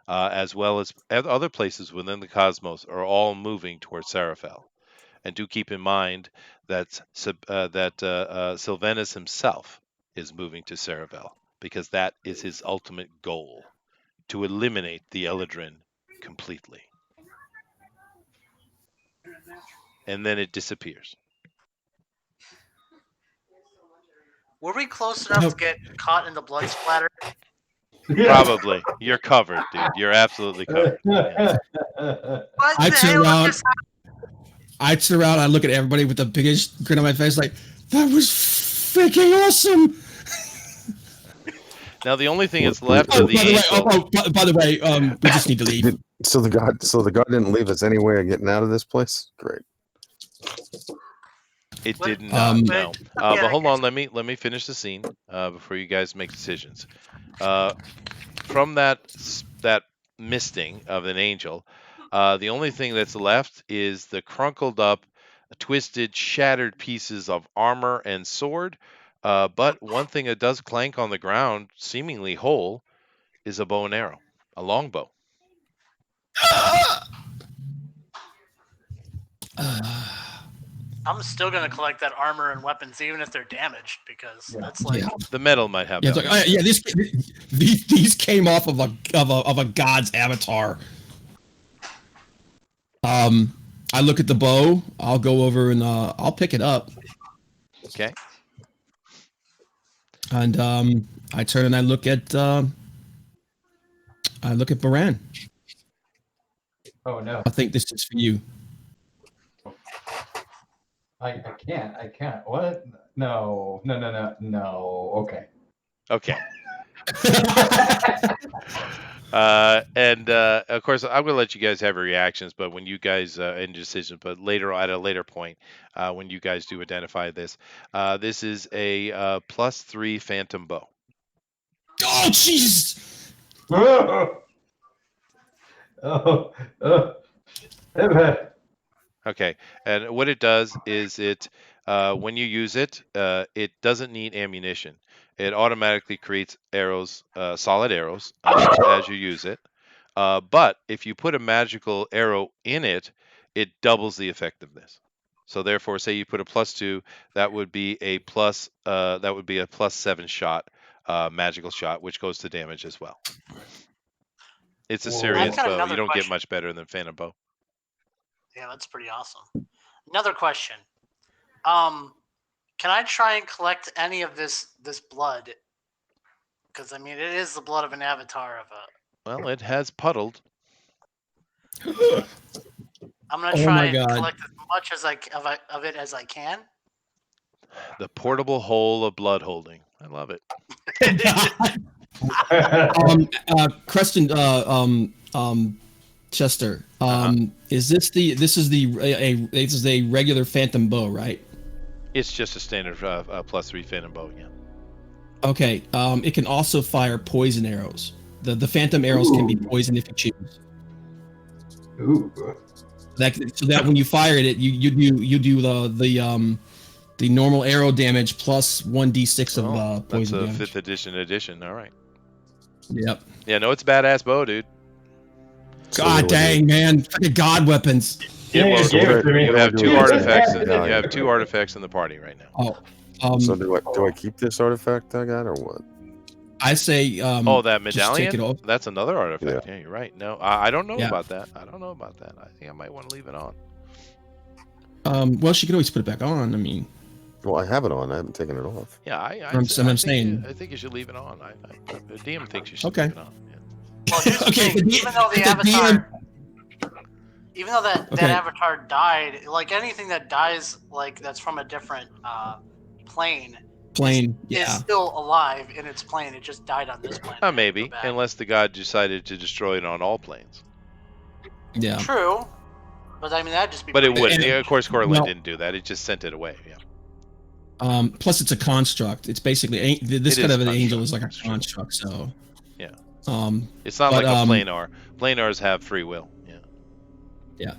S1: as well as other places within the cosmos, are all moving towards Serafel. And do keep in mind that Sylvanas himself is moving to Serafel, because that is his ultimate goal, to eliminate the Eladrin completely. And then it disappears.
S2: Were we close enough to get caught in the blood splatter?
S1: Probably. You're covered, dude. You're absolutely covered. Yeah.
S2: What
S4: I
S2: the
S4: turn
S2: hell
S4: around.
S2: just
S4: I turn around. I look at everybody with the biggest grin on my face, like that was freaking awesome.
S1: Now the only thing that's left of the angel.
S4: By the way, we just need to leave.
S3: So the god didn't leave us any way of getting out of this place. Great.
S1: It
S2: What-
S1: did not. No.
S2: yeah,
S1: But hold on. Let me finish the scene before you guys make decisions. From that misting of an angel, the only thing that's left is the crunkled up, twisted, shattered pieces of armor and sword. But one thing that does clank on the ground, seemingly whole, is a bow and arrow, a longbow.
S2: I'm still gonna collect that armor and weapons, even if they're damaged, because that's like
S1: The metal might have.
S4: Yeah, it's like, these came off of a god's avatar. I look at the bow. I'll go over and I'll pick it up.
S1: Okay.
S4: And I turn and I look at Baran.
S6: Oh no.
S4: I think this is for you.
S6: I can't. What? No. Okay.
S1: Okay. Of course, I'm going to let you guys have your reactions, but when you guys in decision, but later at a later point, when you guys do identify this, this is a +3 phantom bow.
S4: Oh, Jesus!
S6: Oh, oh.
S1: Okay, and what it does is when you use it, it doesn't need ammunition. It automatically creates arrows, solid arrows, as you use it. But if you put a magical arrow in it, it doubles the effectiveness. So therefore, say you put a +2, that would be a +7 shot, magical shot, which goes to damage as well. It's a
S6: Whoa.
S1: serious
S2: I've got
S1: bow. You
S2: another
S1: don't get
S2: question.
S1: much better than Phantom Bow.
S2: Yeah, that's pretty awesome. Another question. Can I try and collect any of this blood? Because I mean, it is the blood of an avatar of a.
S1: Well, it has puddled.
S2: I'm gonna
S4: Oh
S2: try
S4: my
S2: and
S4: God.
S2: collect as much as of it as I can.
S1: The portable hole of blood holding. I love it.
S4: Creston, Chester, is this is a regular Phantom Bow, right?
S1: It's just a standard +3 Phantom Bow. Yeah.
S4: Okay. It can also fire poison arrows. The Phantom arrows can be poisoned if you choose.
S6: Ooh.
S4: So that when you fire it, you do the normal arrow damage plus 1d6 of poison
S1: That's a
S4: damage.
S1: 5th edition. All right.
S4: Yep.
S1: Yeah, no, it's a badass bow, dude.
S4: God dang, man! Fucking god weapons.
S6: Yeah,
S1: well,
S6: you gave it to me.
S1: You have
S3: do
S1: two
S3: with
S1: artifacts.
S3: this?
S1: You have 2 artifacts in the party right now.
S3: So do I keep this artifact I got or what?
S4: I say
S1: That
S4: just
S1: medallion?
S4: take it off.
S1: That's another artifact. Yeah, you're right. No, I don't know
S4: Yeah.
S1: about that. I think I might want to leave it on.
S4: Well, she could always put it back on. I mean,
S3: Well, I have it on. I haven't taken it off.
S1: Yeah,
S4: I'm saying.
S1: I think you should leave it on. The DM thinks you should
S4: Okay.
S1: leave it on. Yeah.
S2: Well, here's the
S4: Okay,
S2: thing,
S4: the
S2: even though the
S4: DM
S2: avatar, even though that
S4: Okay.
S2: avatar died, like anything that dies, like that's from a different plane,
S4: plane.
S2: is
S4: Yeah.
S2: still alive in its plane. It just died on this plane.
S1: Maybe, unless the god decided to destroy it on all planes.
S4: Yeah.
S2: True, but I mean that'd just be.
S1: But it
S2: pretty-
S1: wouldn't. Yeah, of course, Corlin
S4: No.
S1: didn't do that. It just sent it away. Yeah.
S4: Plus, it's a construct. It's basically this
S1: It
S4: kind
S1: is
S4: of an
S1: a
S4: angel
S1: construct,
S4: is like a
S1: that's true.
S4: construct. So.
S1: Yeah. It's not
S4: but,
S1: like a planar. Planars have free will. Yeah.
S4: Yeah.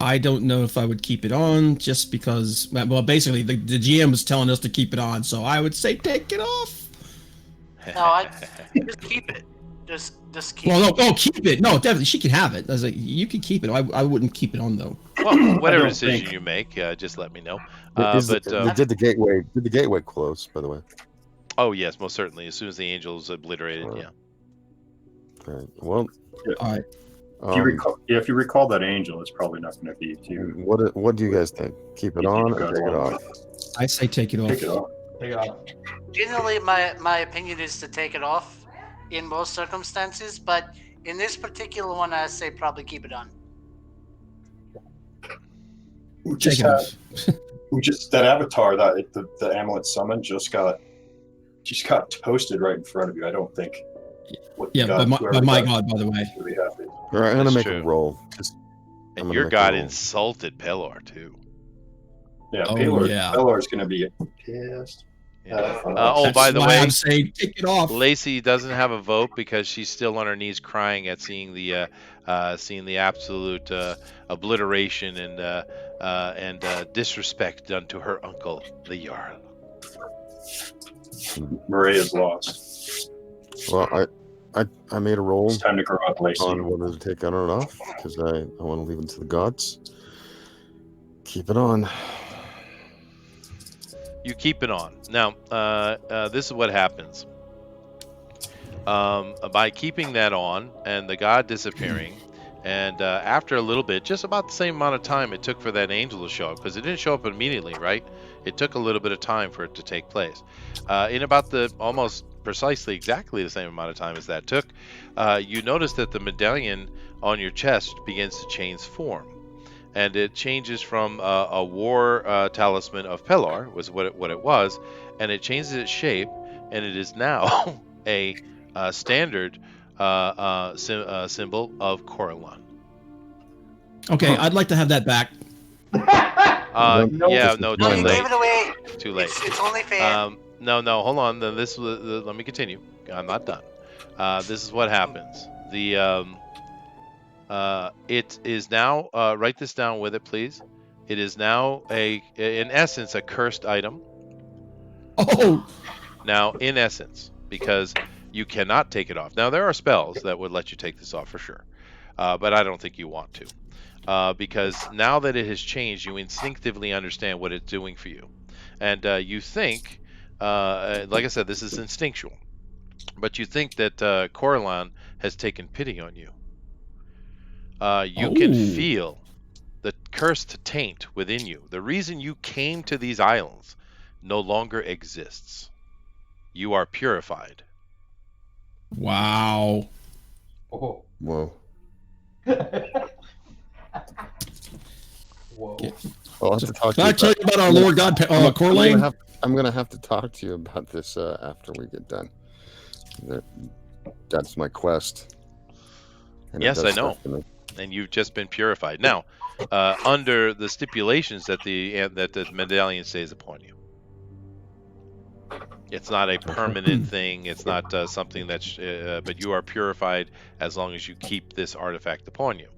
S4: I don't know if I would keep it on just because. Well, basically, the GM was telling us to keep it on, so I would say take it off.
S2: No, I just keep it. Just keep.
S4: Well,
S2: it.
S4: no, keep it. No, definitely, she can have it. I was like, you can keep it. I wouldn't keep it on though.
S1: Well, whatever
S4: don't
S1: decision
S4: think.
S1: you make, just let me know.
S3: Did the gateway close, by the way?
S1: Oh yes, most certainly. As soon as the angel's obliterated,
S3: Right.
S1: yeah.
S3: All right. Well,
S4: All right.
S7: If you recall that angel, it's probably not going to be too.
S3: what do you guys think? Keep it
S7: You
S3: on
S7: think
S3: or
S7: it
S3: take it
S7: goes
S3: off?
S4: I say take it off.
S7: Take it off.
S6: Take it off.
S2: Generally, my opinion is to take it off in most circumstances, but in this particular one, I say probably keep it on.
S7: We
S4: Take
S7: just
S4: it off.
S7: that avatar that the amulet summon just got toasted right in front of you. I don't think.
S4: Yeah, by my god, by the way.
S7: Really happy.
S3: All right, I'm gonna
S1: That's
S3: make
S1: true.
S3: a roll.
S1: And
S3: gonna
S1: your
S3: make a
S1: god
S3: roll.
S1: insulted Pelor too.
S7: Yeah,
S4: Oh,
S7: Pelor,
S4: yeah.
S7: Pelor's going to be pissed.
S1: Yeah.
S4: That's
S1: by the
S4: why
S1: way,
S4: I'm saying take it off.
S1: Lacey doesn't have a vote because she's still on her knees crying at seeing the absolute obliteration and disrespect done to her uncle, the Jarl.
S7: Maria's lost.
S3: Well, I made a roll
S7: It's time to grow up, Lacey.
S3: on whether to take it on or off because I want to leave it to the gods. Keep it on.
S1: You keep it on. Now, this is what happens. By keeping that on and the god disappearing, and after a little bit, just about the same amount of time it took for that angel to show up, because it didn't show up immediately, right? It took a little bit of time for it to take place. In about the almost precisely exactly the same amount of time as that took, you notice that the medallion on your chest begins to change form. And it changes from a war talisman of Pelor, was what it was, and it changes its shape, and it is now a standard symbol of Corlin.
S4: Okay, I'd like to have that back.
S1: Yeah, no,
S2: No,
S1: too
S2: you
S1: late.
S2: gave it away.
S1: Too late.
S2: It's only fair.
S1: No, hold on. Then let me continue. I'm not done. This is what happens. It is now. Write this down with it, please. It is now in essence, a cursed item.
S4: Oh,
S1: Now, in essence, because you cannot take it off. Now, there are spells that would let you take this off for sure, but I don't think you want to, because now that it has changed, you instinctively understand what it's doing for you, and you think, like I said, this is instinctual, but you think that Coraline has taken pity on you. You can
S4: oh,
S1: feel the cursed taint within you. The reason you came to these islands no longer exists. You are purified.
S4: wow.
S6: Oh.
S3: Whoa.
S6: Whoa.
S4: Yeah.
S3: I'll have to talk to
S4: Can I
S3: you
S4: tell
S3: about.
S4: you about our
S3: I'm gonna-
S4: Lord God,
S3: I'm
S4: Coraline?
S3: gonna have to talk to you about this after we get done. That's my quest. And it
S1: Yes,
S3: does
S1: I
S3: stuff
S1: know.
S3: to me.
S1: And you've just been purified. Now, under the stipulations that the medallion stays upon you. It's not a permanent thing. It's not something that's, but you are purified as long as you keep this artifact upon you.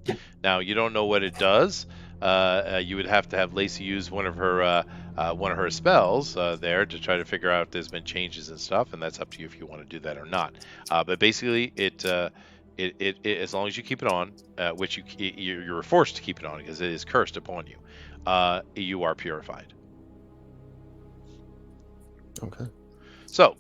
S1: Now, you don't know what it does. You would have to have Lacey use one of her spells there to try to figure out if there's been changes and stuff, and that's up to you if you want to do that or not. But basically, it as long as you keep it on, which you're forced to keep it on because it is cursed upon you, you are purified.
S3: Okay.
S1: So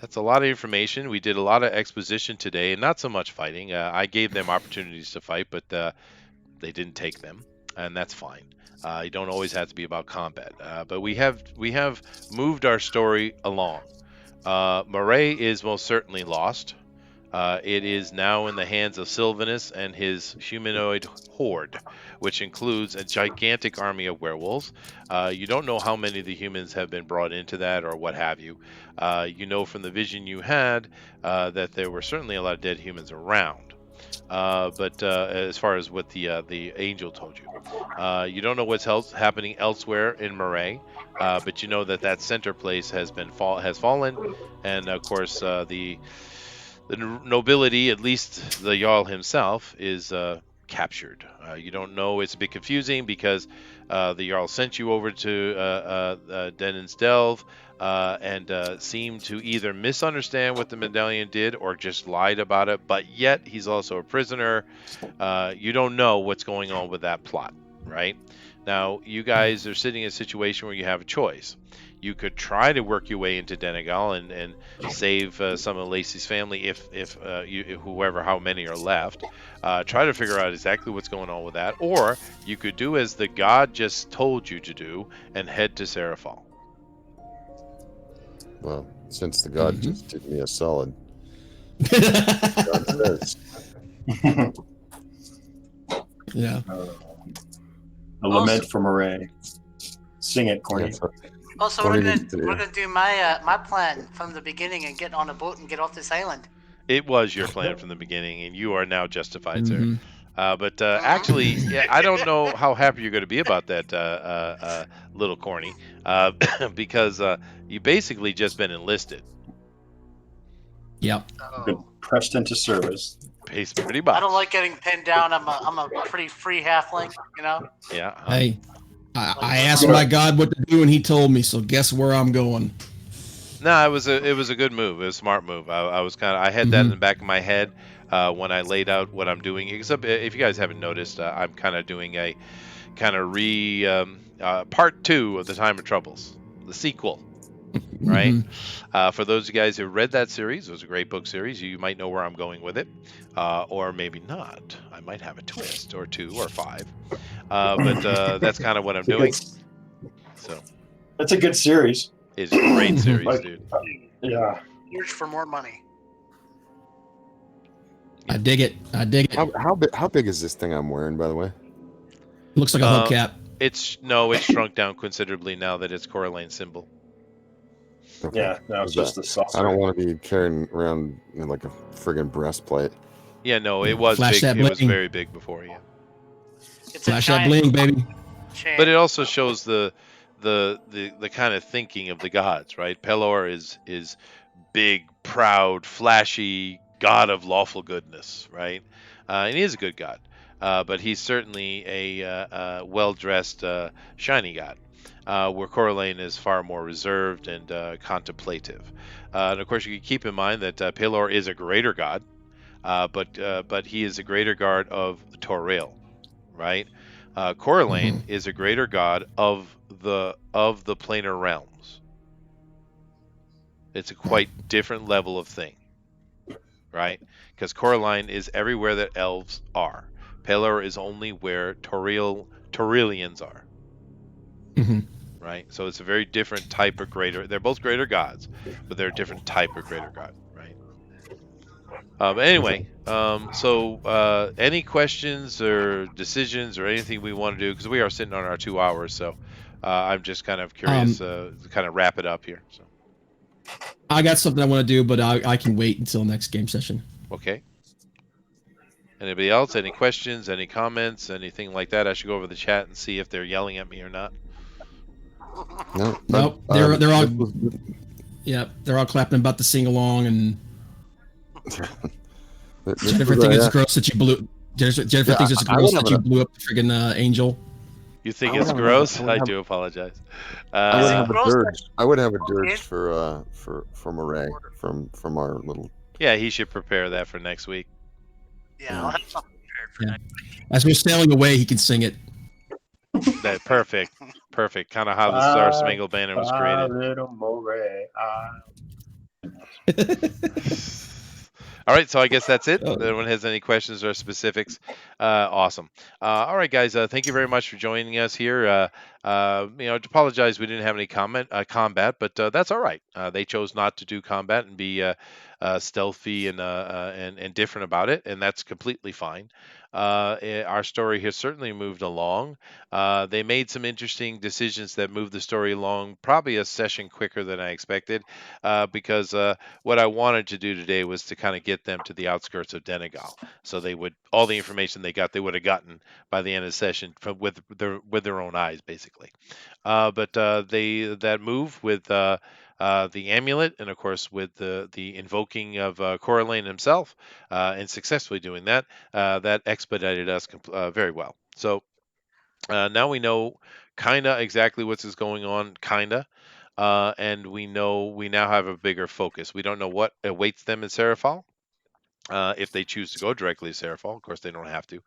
S1: that's a lot of information. We did a lot of exposition today, and not so much fighting. I gave them opportunities to fight, but they didn't take them, and that's fine. You don't always have to be about combat, but we have moved our story along. Moray is most certainly lost. It is now in the hands of Sylvanus and his humanoid horde, which includes a gigantic army of werewolves. You don't know how many of the humans have been brought into that or what have you. You know from the vision you had that there were certainly a lot of dead humans around. But as far as what the angel told you, you don't know what's happening elsewhere in Moray, but you know that center place has fallen, and of course the nobility, at least the Jarl himself, is captured. You don't know. It's a bit confusing because the Jarl sent you over to Denon's Delve and seemed to either misunderstand what the medallion did or just lied about it, but yet he's also a prisoner. You don't know what's going on with that plot, right? Now, you guys are sitting in a situation where you have a choice. You could try to work your way into Denegal and save some of Lacey's family if whoever, how many are left. Try to figure out exactly what's going on with that. Or you could do as the god just told you to do and head to Serafal.
S3: Well, since the god just did me a solid,
S4: Yeah.
S3: God says,
S7: A lament from Moray. Sing it, Corny.
S3: yeah, so-
S2: Also,
S3: Corny
S2: we're
S3: needs to-
S2: gonna do my plan from the beginning and get on a boat and get off this island.
S1: It was your plan from the beginning, and you are now justified, sir.
S4: Mhm.
S1: But actually, yeah, I don't know how happy you're going to be about that, little Corny, because you basically just been enlisted.
S4: Yep.
S7: Been pressed into service.
S1: Pretty much.
S2: I don't like getting pinned down. I'm a pretty free halfling, you know.
S1: Yeah.
S4: Hey, I asked my God what to do, and he told me. So guess where I'm going?
S1: No, it was a good move. It was a smart move. I had that in the back of my head when I laid out what I'm doing. Except if you guys haven't noticed, I'm kind of doing a kind of part 2 of the Time of Troubles, the sequel. Right. For those of you guys who read that series, it was a great book series. You might know where I'm going with it, or maybe not. I might have a twist or 2 or 5, but that's kind of what I'm doing. So
S7: That's a good series.
S1: it's a great series,
S7: Like,
S1: dude.
S7: Yeah.
S2: Search for more money.
S4: I dig it. I dig it.
S3: How big is this thing I'm wearing, by the way?
S4: Looks like a hubcap.
S1: It's shrunk down considerably now that it's Coraline's symbol.
S3: Okay.
S7: Yeah. Now it's just a saucer.
S3: I don't want to be carrying around like a friggin' breastplate.
S1: Yeah, no, it was
S4: Flash
S1: big.
S4: that
S1: It was
S4: bling.
S1: very big before, yeah.
S2: It's a
S4: Flash that
S2: giant
S4: bling, baby.
S2: chain.
S1: But it also shows the kind of thinking of the gods, right? Pelor is big, proud, flashy, god of lawful goodness, right? and he is a good god. But he's certainly a well-dressed, shiny god. Where Coraline is far more reserved and contemplative. And of course, you can keep in mind that Pelor is a greater god, but he is a greater god of Toril, right? Coraline is a greater god of the planar realms. It's a quite different level of thing, right? Because Coraline is everywhere that elves are. Pelor is only where Torilians are. Right? So it's a very different type of greater. They're both greater gods, but they're a different type of greater god, right? Anyway, so any questions or decisions or anything we want to do, because we are sitting on our 2 hours, so I'm just kind of curious to kind of wrap it up here. So
S4: I got something I want to do, but I can wait until next game session.
S1: okay. Anybody else? Any questions? Any comments? Anything like that? I should go over the chat and see if they're yelling at me or not.
S4: Nope. They're all. Yeah, they're all clapping about the sing along, and Jennifer thinks it's gross that you blew. Jennifer thinks it's gross that you blew up the friggin' angel.
S1: You think it's gross? I do apologize.
S3: I would have a dirge. I would have a dirge for Murray from our little.
S1: Yeah, he should prepare that for next week.
S2: Yeah, I'll have something prepared for next week.
S4: As we're sailing away, he can sing it.
S1: That perfect. Kind of how the Star Spangled Banner was created.
S5: Little Murray.
S1: All right, so I guess that's it. If anyone has any questions or specifics, awesome. All right, guys, thank you very much for joining us here. I apologize we didn't have any combat, but that's all right. They chose not to do combat and be stealthy and different about it, and that's completely fine. Our story has certainly moved along. They made some interesting decisions that moved the story along probably a session quicker than I expected, because what I wanted to do today was to kind of get them to the outskirts of Denegal, so they would all the information they would have gotten by the end of the session with their own eyes, basically. But that move with the amulet, and of course with the invoking of Coraline himself, and successfully doing that, that expedited us very well. So now we know kind of exactly what's going on, and we now have a bigger focus. We don't know what awaits them in Serafal. If they choose to go directly to Serafal, of course they don't have to.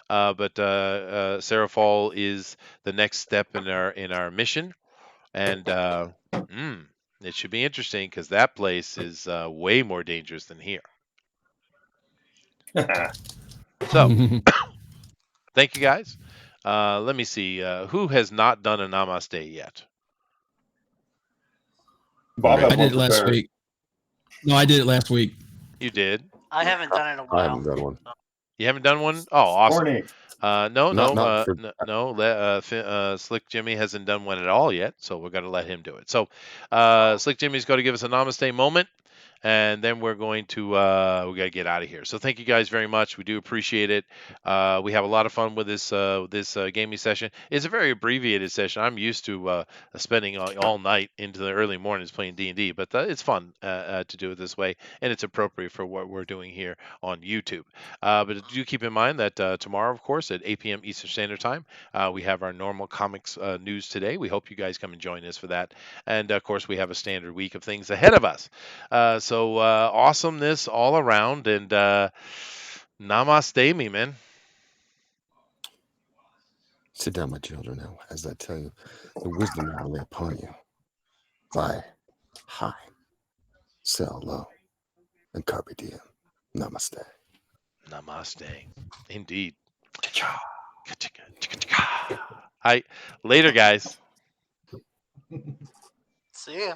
S1: But Serafal is the next step in our mission, and it should be interesting because that place is way more dangerous than here. So, thank you guys. Let me see. Who has not done a Namaste yet?
S7: Bob
S4: I did it last week. No, I did it last week.
S1: You did?
S2: I haven't done it in a while.
S3: I haven't done one.
S1: You haven't done one? Oh, awesome.
S3: Not
S1: Slick Jimmy hasn't done one at all yet, so we're going to let him do it. So, Slick Jimmy's going to give us a Namaste moment, and then we're going to we got to get out of here. So thank you guys very much. We do appreciate it. We have a lot of fun with this gaming session. It's a very abbreviated session. I'm used to spending all night into the early mornings playing D&D, but it's fun to do it this way, and it's appropriate for what we're doing here on YouTube. But do keep in mind that tomorrow, of course, at 8 p.m. Eastern Standard Time, we have our normal comics news today. We hope you guys come and join us for that. And, of course, we have a standard week of things ahead of us. So awesomeness all around, and namaste me, man.
S3: Sit down, my children, now, as I tell you the wisdom I lay upon you. Fly high, sail low, and carpe diem. Namaste.
S1: Namaste. Indeed. Hi. Later, guys.
S2: See ya.